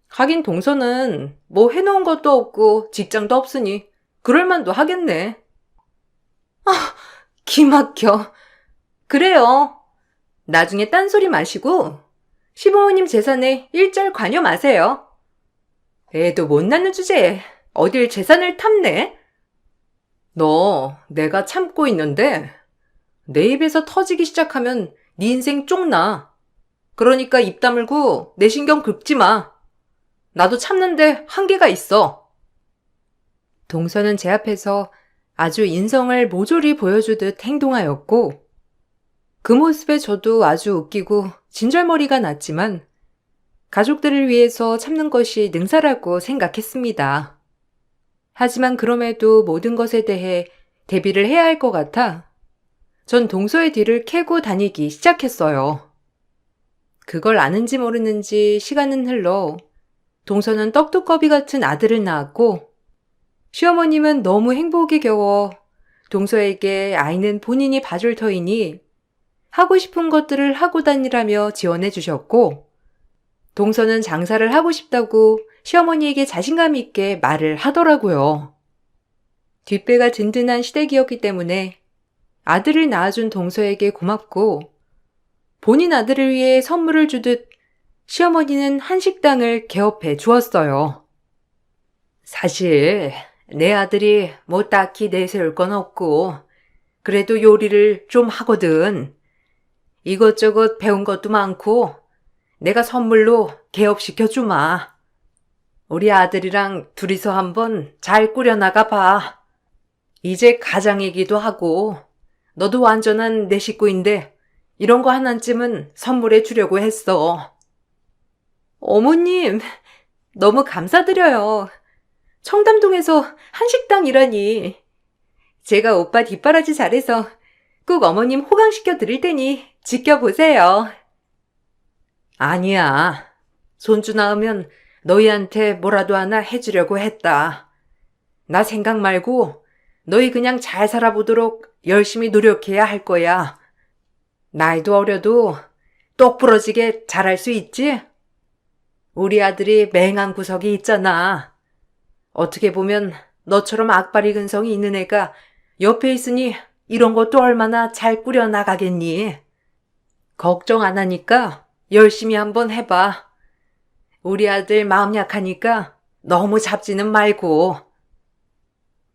하긴 동서는 뭐 해놓은 것도 없고 직장도 없으니 그럴만도 하겠네. 아, 기막혀. 그래요. 나중에 딴소리 마시고 시부모님 재산에 일절 관여 마세요. 애도 못 낳는 주제에 어딜 재산을 탐내? 너 내가 참고 있는데 내 입에서 터지기 시작하면 네 인생 쪽나. 그러니까 입 다물고 내 신경 긁지 마. 나도 참는데 한계가 있어. 동서는 제 앞에서 아주 인성을 모조리 보여주듯 행동하였고 그 모습에 저도 아주 웃기고 진절머리가 났지만 가족들을 위해서 참는 것이 능사라고 생각했습니다. 하지만 그럼에도 모든 것에 대해 대비를 해야 할 것 같아 전 동서의 뒤를 캐고 다니기 시작했어요. 그걸 아는지 모르는지 시간은 흘러 동서는 떡두꺼비 같은 아들을 낳았고 시어머님은 너무 행복이 겨워 동서에게 아이는 본인이 봐줄 터이니 하고 싶은 것들을 하고 다니라며 지원해 주셨고 동서는 장사를 하고 싶다고 시어머니에게 자신감 있게 말을 하더라고요. 뒷배가 든든한 시댁이었기 때문에 아들을 낳아준 동서에게 고맙고 본인 아들을 위해 선물을 주듯 시어머니는 한식당을 개업해 주었어요. 사실 내 아들이 뭐 딱히 내세울 건 없고 그래도 요리를 좀 하거든. 이것저것 배운 것도 많고 내가 선물로 개업시켜주마. 우리 아들이랑 둘이서 한번 잘 꾸려나가 봐. 이제 가장이기도 하고 너도 완전한 내 식구인데 이런 거 하나쯤은 선물해 주려고 했어. 어머님, 너무 감사드려요. 청담동에서 한식당이라니. 제가 오빠 뒷바라지 잘해서 꼭 어머님 호강시켜 드릴 테니 지켜보세요. 아니야. 손주 낳으면 너희한테 뭐라도 하나 해주려고 했다. 나 생각 말고 너희 그냥 잘 살아보도록 열심히 노력해야 할 거야. 나이도 어려도 똑 부러지게 잘할 수 있지? 우리 아들이 맹한 구석이 있잖아. 어떻게 보면 너처럼 악바리 근성이 있는 애가 옆에 있으니 이런 것도 얼마나 잘 꾸려나가겠니? 걱정 안 하니까 열심히 한번 해봐. 우리 아들 마음 약하니까 너무 잡지는 말고.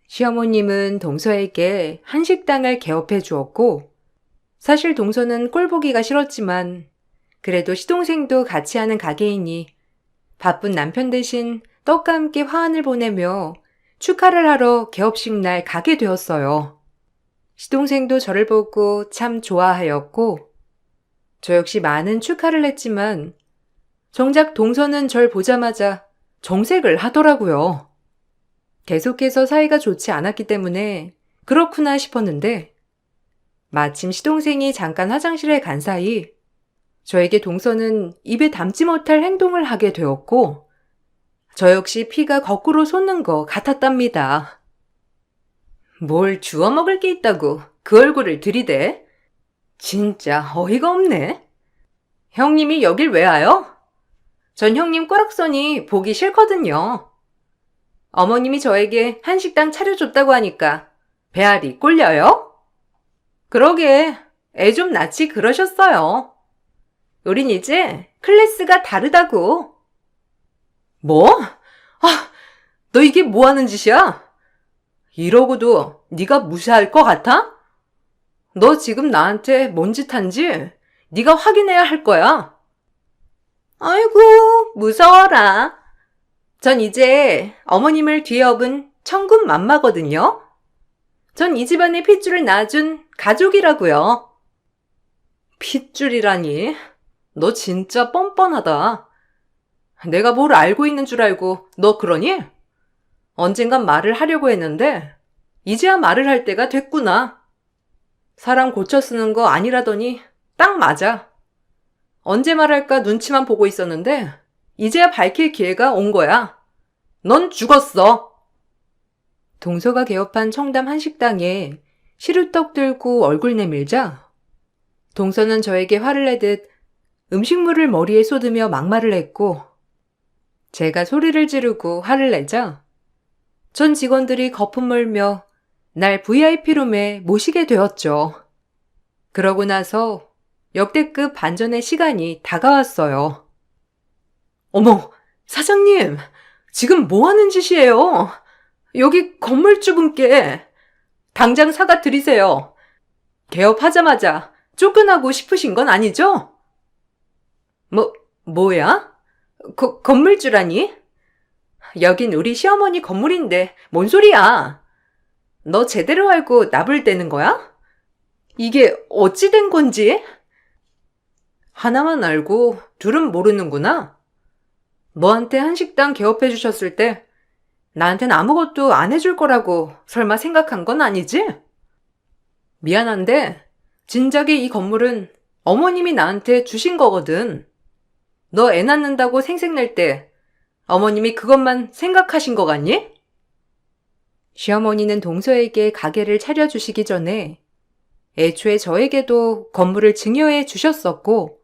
시어머님은 동서에게 한식당을 개업해 주었고 사실 동서는 꼴보기가 싫었지만 그래도 시동생도 같이 하는 가게이니 바쁜 남편 대신 떡과 함께 화환을 보내며 축하를 하러 개업식 날 가게 되었어요. 시동생도 저를 보고 참 좋아하였고 저 역시 많은 축하를 했지만 정작 동서는 절 보자마자 정색을 하더라고요. 계속해서 사이가 좋지 않았기 때문에 그렇구나 싶었는데 마침 시동생이 잠깐 화장실에 간 사이 저에게 동서는 입에 담지 못할 행동을 하게 되었고 저 역시 피가 거꾸로 솟는 것 같았답니다. 뭘 주워 먹을 게 있다고 그 얼굴을 들이대? 진짜 어이가 없네. 형님이 여길 왜 와요? 전 형님 꼬락서니 보기 싫거든요. 어머님이 저에게 한식당 차려줬다고 하니까 배알이 꼴려요? 그러게 애 좀 낳지 그러셨어요. 우린 이제 클래스가 다르다고. 뭐? 아, 너 이게 뭐 하는 짓이야? 이러고도 네가 무시할 것 같아? 너 지금 나한테 뭔 짓 한지 네가 확인해야 할 거야. 아이고, 무서워라. 전 이제 어머님을 뒤에 업은 천군만마거든요. 전 이 집안의 핏줄을 낳아준 가족이라고요. 핏줄이라니? 너 진짜 뻔뻔하다. 내가 뭘 알고 있는 줄 알고 너 그러니? 언젠간 말을 하려고 했는데 이제야 말을 할 때가 됐구나. 사람 고쳐 쓰는 거 아니라더니 딱 맞아. 언제 말할까 눈치만 보고 있었는데 이제야 밝힐 기회가 온 거야. 넌 죽었어. 동서가 개업한 청담 한식당에 시루떡 들고 얼굴 내밀자 동서는 저에게 화를 내듯 음식물을 머리에 쏟으며 막말을 했고 제가 소리를 지르고 화를 내자 전 직원들이 거품 물며 날 VIP룸에 모시게 되었죠. 그러고 나서 역대급 반전의 시간이 다가왔어요. 어머, 사장님, 지금 뭐 하는 짓이에요? 여기 건물주분께 당장 사과 드리세요. 개업하자마자 쫓겨나고 싶으신 건 아니죠? 뭐야? 건물주라니? 여긴 우리 시어머니 건물인데 뭔 소리야? 너 제대로 알고 나불대는 거야? 이게 어찌 된 건지? 하나만 알고 둘은 모르는구나. 너한테 한식당 개업해 주셨을 때 나한텐 아무것도 안 해줄 거라고 설마 생각한 건 아니지? 미안한데 진작에 이 건물은 어머님이 나한테 주신 거거든. 너 애 낳는다고 생색낼 때 어머님이 그것만 생각하신 거 같니? 시어머니는 동서에게 가게를 차려주시기 전에 애초에 저에게도 건물을 증여해 주셨었고,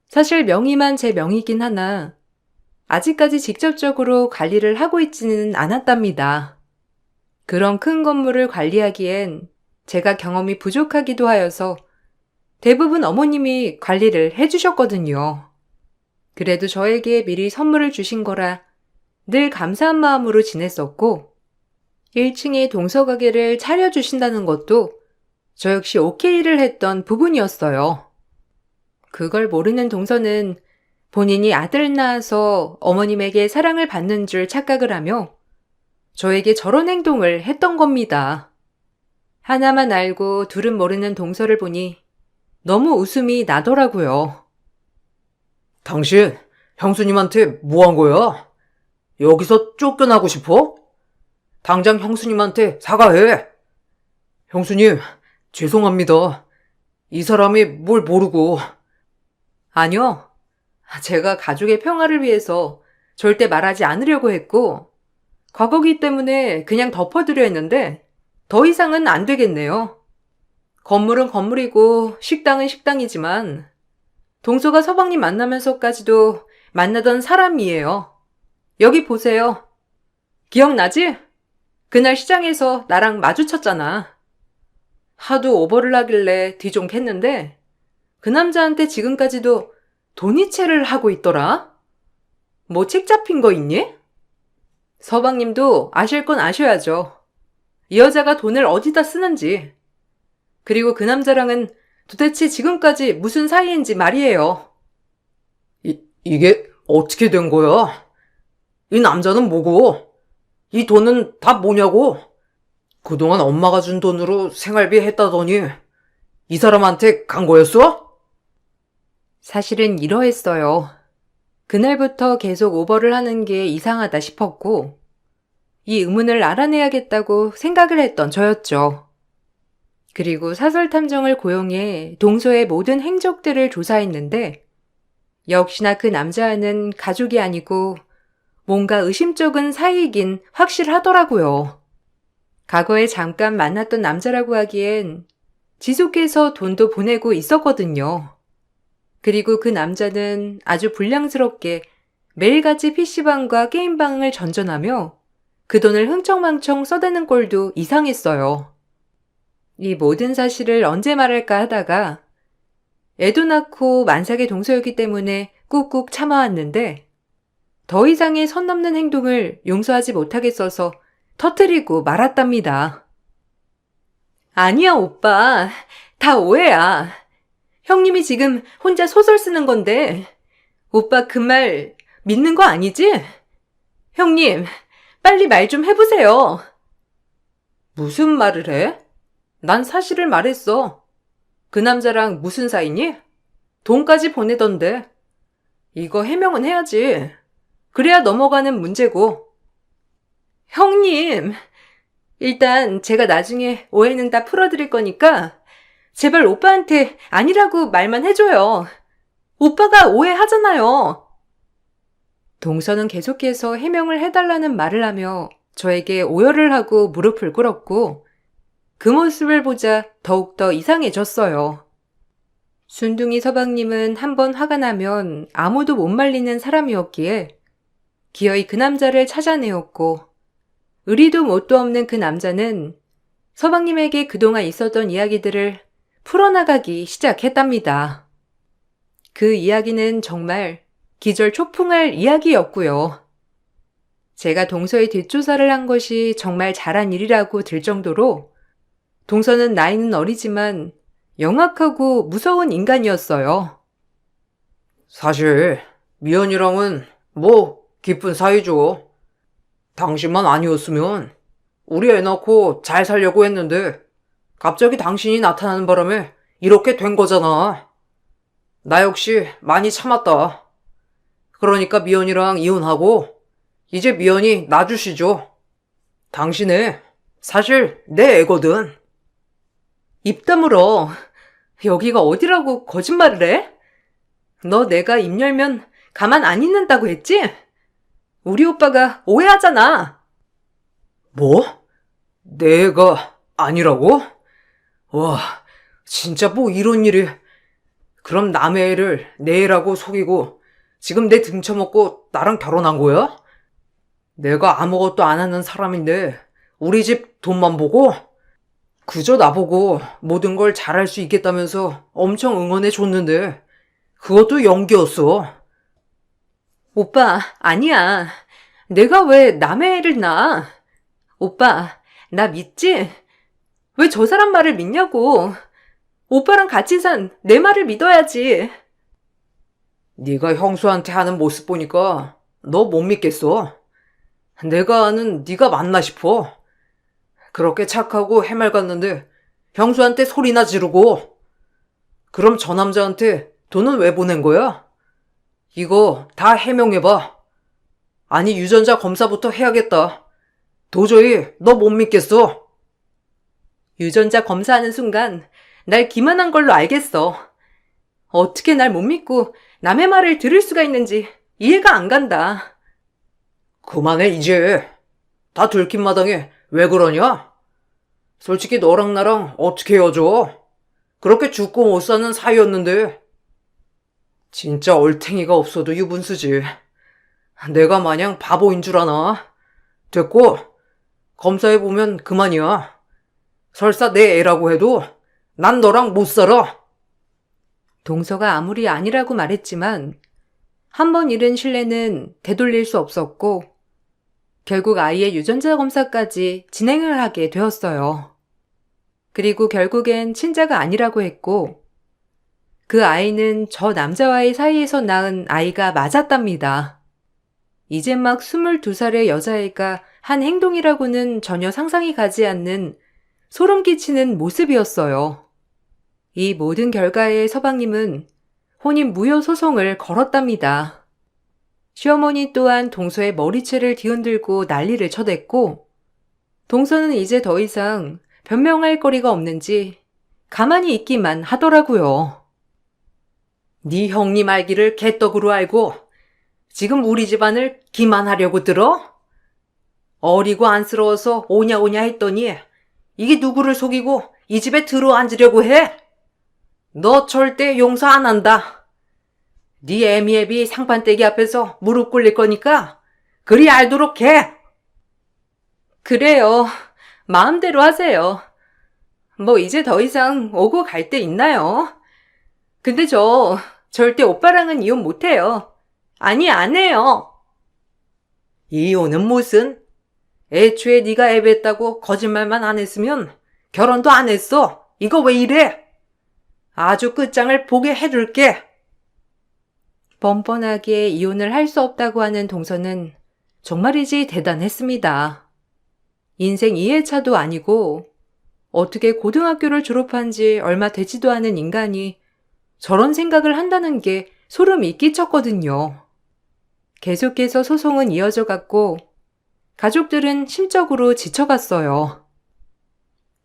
사실 명의만 제 명의긴 하나 아직까지 직접적으로 관리를 하고 있지는 않았답니다. 그런 큰 건물을 관리하기엔 제가 경험이 부족하기도 하여서 대부분 어머님이 관리를 해주셨거든요. 그래도 저에게 미리 선물을 주신 거라 늘 감사한 마음으로 지냈었고, 1층에 동서가게를 차려주신다는 것도 저 역시 오케이를 했던 부분이었어요. 그걸 모르는 동서는 본인이 아들 낳아서 어머님에게 사랑을 받는 줄 착각을 하며 저에게 저런 행동을 했던 겁니다. 하나만 알고 둘은 모르는 동서를 보니 너무 웃음이 나더라고요. 당신, 형수님한테 뭐 한 거야? 여기서 쫓겨나고 싶어? 당장 형수님한테 사과해. 형수님, 죄송합니다. 이 사람이 뭘 모르고. 아니요. 제가 가족의 평화를 위해서 절대 말하지 않으려고 했고, 과거기 때문에 그냥 덮어두려 했는데 더 이상은 안 되겠네요. 건물은 건물이고 식당은 식당이지만 동서가 서방님 만나면서까지도 만나던 사람이에요. 여기 보세요. 기억나지? 그날 시장에서 나랑 마주쳤잖아. 하도 오버를 하길래 뒤종했는데 그 남자한테 지금까지도 돈이체를 하고 있더라? 뭐 책 잡힌 거 있니? 서방님도 아실 건 아셔야죠. 이 여자가 돈을 어디다 쓰는지. 그리고 그 남자랑은 도대체 지금까지 무슨 사이인지 말이에요. 이게 어떻게 된 거야? 이 남자는 뭐고? 이 돈은 다 뭐냐고? 그동안 엄마가 준 돈으로 생활비 했다더니 이 사람한테 간 거였어? 사실은 이러했어요. 그날부터 계속 오버를 하는 게 이상하다 싶었고, 이 의문을 알아내야겠다고 생각을 했던 저였죠. 그리고 사설탐정을 고용해 동서의 모든 행적들을 조사했는데, 역시나 그 남자와는 가족이 아니고 뭔가 의심쩍은 사이이긴 확실하더라고요. 과거에 잠깐 만났던 남자라고 하기엔 지속해서 돈도 보내고 있었거든요. 그리고 그 남자는 아주 불량스럽게 매일같이 PC방과 게임방을 전전하며 그 돈을 흥청망청 써대는 꼴도 이상했어요. 이 모든 사실을 언제 말할까 하다가 애도 낳고 만삭의 동서였기 때문에 꾹꾹 참아왔는데 더 이상의 선 넘는 행동을 용서하지 못하겠어서 터뜨리고 말았답니다. 아니야, 오빠. 다 오해야. 형님이 지금 혼자 소설 쓰는 건데 오빠 그 말 믿는 거 아니지? 형님, 빨리 말 좀 해보세요. 무슨 말을 해? 난 사실을 말했어. 그 남자랑 무슨 사이니? 돈까지 보내던데. 이거 해명은 해야지. 그래야 넘어가는 문제고. 형님, 일단 제가 나중에 오해는 다 풀어드릴 거니까 제발 오빠한테 아니라고 말만 해줘요. 오빠가 오해하잖아요. 동서는 계속해서 해명을 해달라는 말을 하며 저에게 오열을 하고 무릎을 꿇었고 그 모습을 보자 더욱더 이상해졌어요. 순둥이 서방님은 한번 화가 나면 아무도 못 말리는 사람이었기에 기어이 그 남자를 찾아내었고 의리도 뭣도 없는 그 남자는 서방님에게 그동안 있었던 이야기들을 풀어나가기 시작했답니다. 그 이야기는 정말 기절초풍할 이야기였고요. 제가 동서의 뒷조사를 한 것이 정말 잘한 일이라고 들 정도로 동서는 나이는 어리지만 영악하고 무서운 인간이었어요. 사실 미연이랑은 뭐 깊은 사이죠. 당신만 아니었으면 우리 애 낳고 잘 살려고 했는데 갑자기 당신이 나타나는 바람에 이렇게 된 거잖아. 나 역시 많이 참았다. 그러니까 미연이랑 이혼하고 이제 미연이 놔주시죠. 당신은 사실 내 애거든. 입 다물어. 여기가 어디라고 거짓말을 해? 너 내가 입 열면 가만 안 있는다고 했지? 우리 오빠가 오해하잖아. 뭐? 내가 아니라고? 와, 진짜 뭐 이런 일이. 그럼 남의 애를 내 애라고 속이고 지금 내 등쳐먹고 나랑 결혼한 거야? 내가 아무것도 안 하는 사람인데 우리 집 돈만 보고? 그저 나보고 모든 걸 잘할 수 있겠다면서 엄청 응원해 줬는데 그것도 연기였어. 오빠, 아니야. 내가 왜 남의 애를 낳아? 오빠, 나 믿지? 왜 저 사람 말을 믿냐고. 오빠랑 같이 산 내 말을 믿어야지. 네가 형수한테 하는 모습 보니까 너 못 믿겠어. 내가 아는 네가 맞나 싶어. 그렇게 착하고 해맑았는데 형수한테 소리나 지르고. 그럼 저 남자한테 돈은 왜 보낸 거야? 이거 다 해명해봐. 아니 유전자 검사부터 해야겠다. 도저히 너 못 믿겠어. 유전자 검사하는 순간 날 기만한 걸로 알겠어. 어떻게 날 못 믿고 남의 말을 들을 수가 있는지 이해가 안 간다. 그만해 이제. 다 들킨 마당에 왜 그러냐? 솔직히 너랑 나랑 어떻게 헤어져? 그렇게 죽고 못 사는 사이였는데. 진짜 얼탱이가 없어도 유분수지. 내가 마냥 바보인 줄 아나? 됐고, 검사해보면 그만이야. 설사 내 애라고 해도 난 너랑 못 살아. 동서가 아무리 아니라고 말했지만 한 번 잃은 신뢰는 되돌릴 수 없었고 결국 아이의 유전자 검사까지 진행을 하게 되었어요. 그리고 결국엔 친자가 아니라고 했고 그 아이는 저 남자와의 사이에서 낳은 아이가 맞았답니다. 이제 막 22살의 여자애가 한 행동이라고는 전혀 상상이 가지 않는 소름 끼치는 모습이었어요. 이 모든 결과에 서방님은 혼인 무효 소송을 걸었답니다. 시어머니 또한 동서의 머리채를 뒤흔들고 난리를 쳐댔고 동서는 이제 더 이상 변명할 거리가 없는지 가만히 있기만 하더라고요. 네 형님 알기를 개떡으로 알고 지금 우리 집안을 기만하려고 들어? 어리고 안쓰러워서 오냐오냐 했더니 이게 누구를 속이고 이 집에 들어앉으려고 해? 너 절대 용서 안 한다. 네 애미애비 상판떼기 앞에서 무릎 꿇릴 거니까 그리 알도록 해. 그래요. 마음대로 하세요. 뭐 이제 더 이상 오고 갈 데 있나요? 근데 저 절대 오빠랑은 이혼 못해요. 아니, 안 해요. 이혼은 무슨? 애초에 네가 애비했다고 거짓말만 안 했으면 결혼도 안 했어. 이거 왜 이래? 아주 끝장을 보게 해줄게. 뻔뻔하게 이혼을 할 수 없다고 하는 동서는 정말이지 대단했습니다. 인생 2회차도 아니고 어떻게 고등학교를 졸업한 지 얼마 되지도 않은 인간이 저런 생각을 한다는 게 소름이 끼쳤거든요. 계속해서 소송은 이어져 갔고 가족들은 심적으로 지쳐갔어요.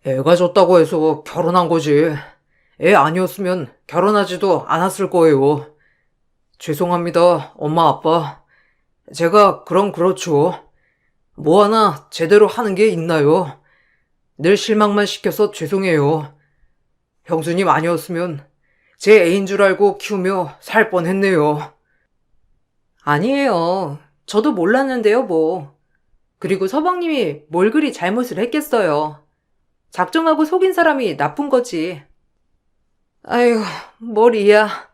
애가 졌다고 해서 결혼한 거지. 애 아니었으면 결혼하지도 않았을 거예요. 죄송합니다, 엄마, 아빠. 제가 그럼 그렇죠. 뭐 하나 제대로 하는 게 있나요? 늘 실망만 시켜서 죄송해요. 형수님 아니었으면 제 애인 줄 알고 키우며 살 뻔했네요. 아니에요. 저도 몰랐는데요, 뭐. 그리고 서방님이 뭘 그리 잘못을 했겠어요. 작정하고 속인 사람이 나쁜 거지. 아휴, 머리야.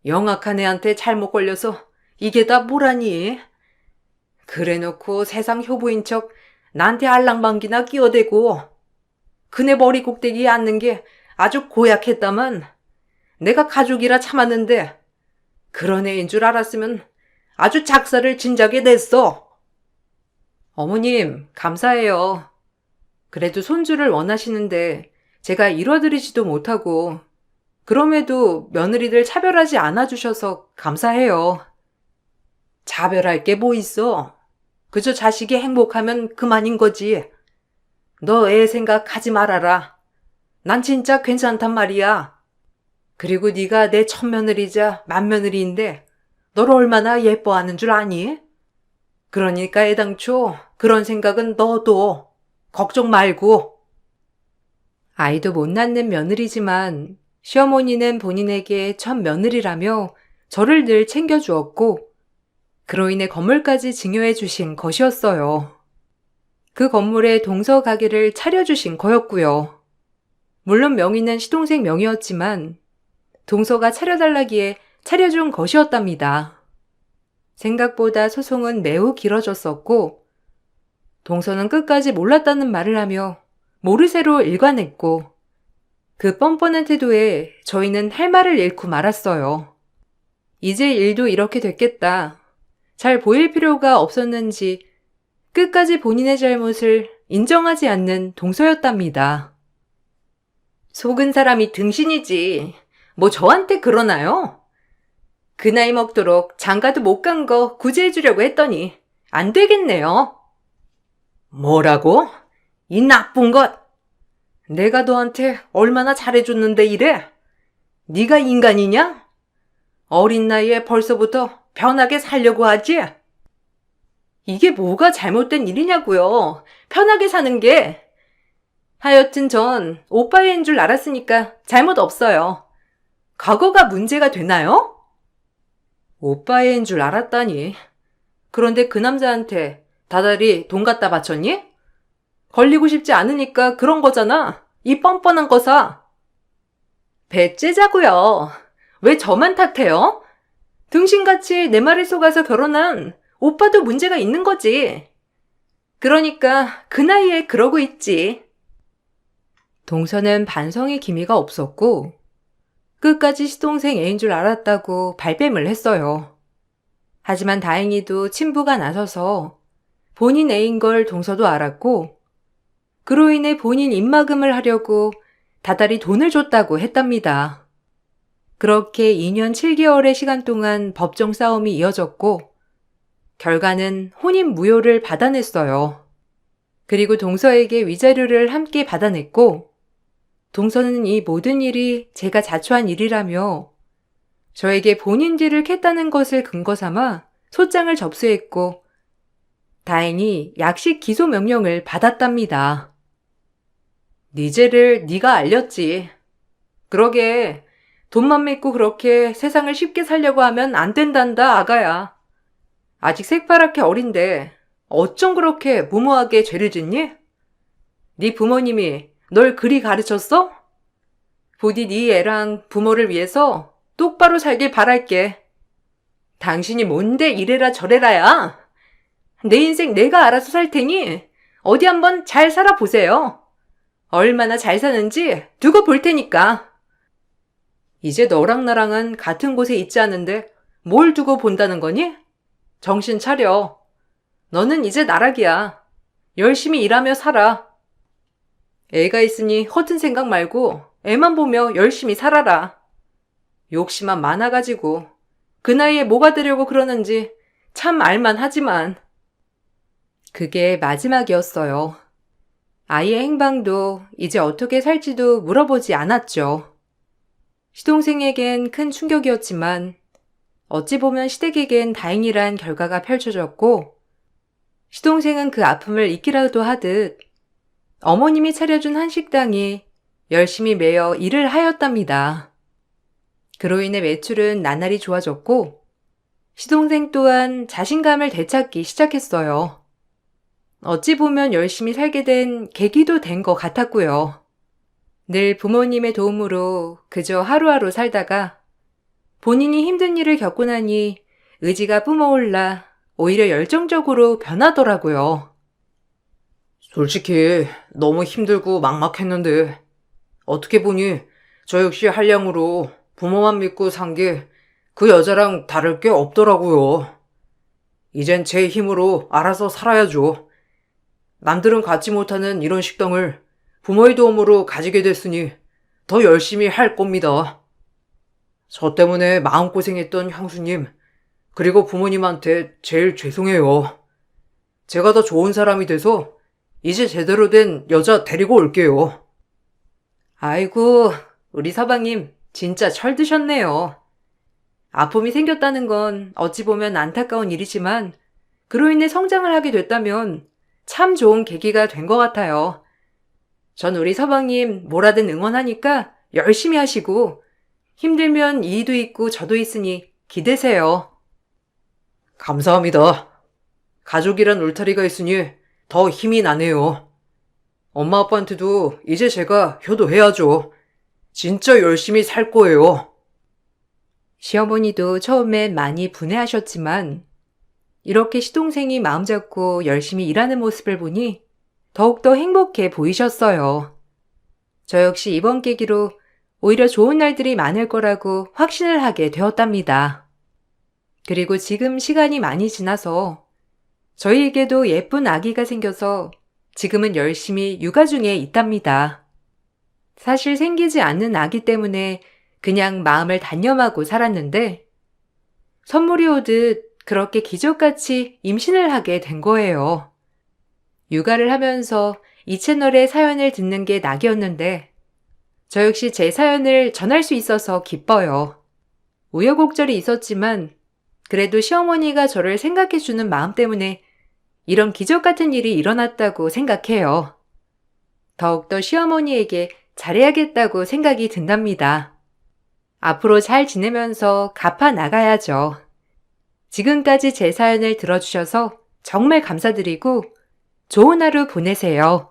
영악한 애한테 잘못 걸려서 이게 다 뭐라니? 그래놓고 세상 효부인 척 나한테 알랑방기나 끼어대고 그네 머리 꼭대기에 앉는 게 아주 고약했다만 내가 가족이라 참았는데 그런 애인 줄 알았으면 아주 작사를 진작에 냈어. 어머님, 감사해요. 그래도 손주를 원하시는데 제가 이뤄드리지도 못하고 그럼에도 며느리들 차별하지 않아주셔서 감사해요. 자별할 게 뭐 있어? 그저 자식이 행복하면 그만인 거지. 너 애 생각하지 말아라. 난 진짜 괜찮단 말이야. 그리고 네가 내 첫며느리자 맏며느리인데 너를 얼마나 예뻐하는 줄 아니? 그러니까 애당초 그런 생각은 너도 걱정 말고. 아이도 못 낳는 며느리지만 시어머니는 본인에게 첫 며느리라며 저를 늘 챙겨주었고 그로 인해 건물까지 증여해 주신 것이었어요. 그 건물에 동서 가게를 차려주신 거였고요. 물론 명의는 시동생 명의였지만 동서가 차려달라기에 차려준 것이었답니다. 생각보다 소송은 매우 길어졌었고 동서는 끝까지 몰랐다는 말을 하며 모르쇠로 일관했고 그 뻔뻔한 태도에 저희는 할 말을 잃고 말았어요. 이제 일도 이렇게 됐겠다. 잘 보일 필요가 없었는지 끝까지 본인의 잘못을 인정하지 않는 동서였답니다. 속은 사람이 등신이지. 뭐 저한테 그러나요? 그 나이 먹도록 장가도 못 간 거 구제해주려고 했더니 안 되겠네요. 뭐라고? 이 나쁜 것! 내가 너한테 얼마나 잘해줬는데 이래? 네가 인간이냐? 어린 나이에 벌써부터 편하게 살려고 하지? 이게 뭐가 잘못된 일이냐고요. 편하게 사는 게. 하여튼 전 오빠의 애인 줄 알았으니까 잘못 없어요. 과거가 문제가 되나요? 오빠의 애인 줄 알았다니. 그런데 그 남자한테 다달이 돈 갖다 바쳤니? 걸리고 싶지 않으니까 그런 거잖아. 이 뻔뻔한 거사. 배째자고요. 왜 저만 탓해요? 등신같이 내 말을 속아서 결혼한 오빠도 문제가 있는 거지. 그러니까 그 나이에 그러고 있지. 동서는 반성의 기미가 없었고 끝까지 시동생 애인 줄 알았다고 발뺌을 했어요. 하지만 다행히도 친부가 나서서 본인 애인 걸 동서도 알았고 그로 인해 본인 입막음을 하려고 다달이 돈을 줬다고 했답니다. 그렇게 2년 7개월의 시간 동안 법정 싸움이 이어졌고 결과는 혼인 무효를 받아냈어요. 그리고 동서에게 위자료를 함께 받아냈고 동서는 이 모든 일이 제가 자초한 일이라며 저에게 본인 뒤를 캤다는 것을 근거 삼아 소장을 접수했고 다행히 약식 기소 명령을 받았답니다. 네 죄를 네가 알렸지. 그러게 돈만 믿고 그렇게 세상을 쉽게 살려고 하면 안 된단다, 아가야. 아직 새파랗게 어린데 어쩜 그렇게 무모하게 죄를 짓니? 네 부모님이 널 그리 가르쳤어? 부디 네 애랑 부모를 위해서 똑바로 살길 바랄게. 당신이 뭔데 이래라 저래라야. 내 인생 내가 알아서 살 테니 어디 한번 잘 살아보세요. 얼마나 잘 사는지 두고 볼 테니까. 이제 너랑 나랑은 같은 곳에 있지 않은데 뭘 두고 본다는 거니? 정신 차려. 너는 이제 나락이야. 열심히 일하며 살아. 애가 있으니 허튼 생각 말고 애만 보며 열심히 살아라. 욕심만 많아가지고 그 나이에 뭐가 되려고 그러는지 참 알만하지만. 그게 마지막이었어요. 아이의 행방도 이제 어떻게 살지도 물어보지 않았죠. 시동생에겐 큰 충격이었지만 어찌 보면 시댁에겐 다행이란 결과가 펼쳐졌고 시동생은 그 아픔을 잊기라도 하듯 어머님이 차려준 한식당에 열심히 매여 일을 하였답니다. 그로 인해 매출은 나날이 좋아졌고 시동생 또한 자신감을 되찾기 시작했어요. 어찌 보면 열심히 살게 된 계기도 된 것 같았고요. 늘 부모님의 도움으로 그저 하루하루 살다가 본인이 힘든 일을 겪고 나니 의지가 뿜어올라 오히려 열정적으로 변하더라고요. 솔직히 너무 힘들고 막막했는데 어떻게 보니 저 역시 한량으로 부모만 믿고 산 게 그 여자랑 다를 게 없더라고요. 이젠 제 힘으로 알아서 살아야죠. 남들은 갖지 못하는 이런 식당을 부모의 도움으로 가지게 됐으니 더 열심히 할 겁니다. 저 때문에 마음고생했던 형수님, 그리고 부모님한테 제일 죄송해요. 제가 더 좋은 사람이 돼서 이제 제대로 된 여자 데리고 올게요. 아이고, 우리 서방님, 진짜 철드셨네요. 아픔이 생겼다는 건 어찌 보면 안타까운 일이지만, 그로 인해 성장을 하게 됐다면 참 좋은 계기가 된 것 같아요. 전 우리 서방님 뭐라든 응원하니까 열심히 하시고, 힘들면 이도 있고 저도 있으니 기대세요. 감사합니다. 가족이란 울타리가 있으니 더 힘이 나네요. 엄마 아빠한테도 이제 제가 효도해야죠. 진짜 열심히 살 거예요. 시어머니도 처음엔 많이 분해하셨지만, 이렇게 시동생이 마음 잡고 열심히 일하는 모습을 보니 더욱더 행복해 보이셨어요. 저 역시 이번 계기로 오히려 좋은 날들이 많을 거라고 확신을 하게 되었답니다. 그리고 지금 시간이 많이 지나서 저희에게도 예쁜 아기가 생겨서 지금은 열심히 육아 중에 있답니다. 사실 생기지 않는 아기 때문에 그냥 마음을 단념하고 살았는데 선물이 오듯 그렇게 기적같이 임신을 하게 된 거예요. 육아를 하면서 이 채널의 사연을 듣는 게 낙이었는데 저 역시 제 사연을 전할 수 있어서 기뻐요. 우여곡절이 있었지만 그래도 시어머니가 저를 생각해주는 마음 때문에 이런 기적 같은 일이 일어났다고 생각해요. 더욱더 시어머니에게 잘해야겠다고 생각이 든답니다. 앞으로 잘 지내면서 갚아 나가야죠. 지금까지 제 사연을 들어주셔서 정말 감사드리고 좋은 하루 보내세요.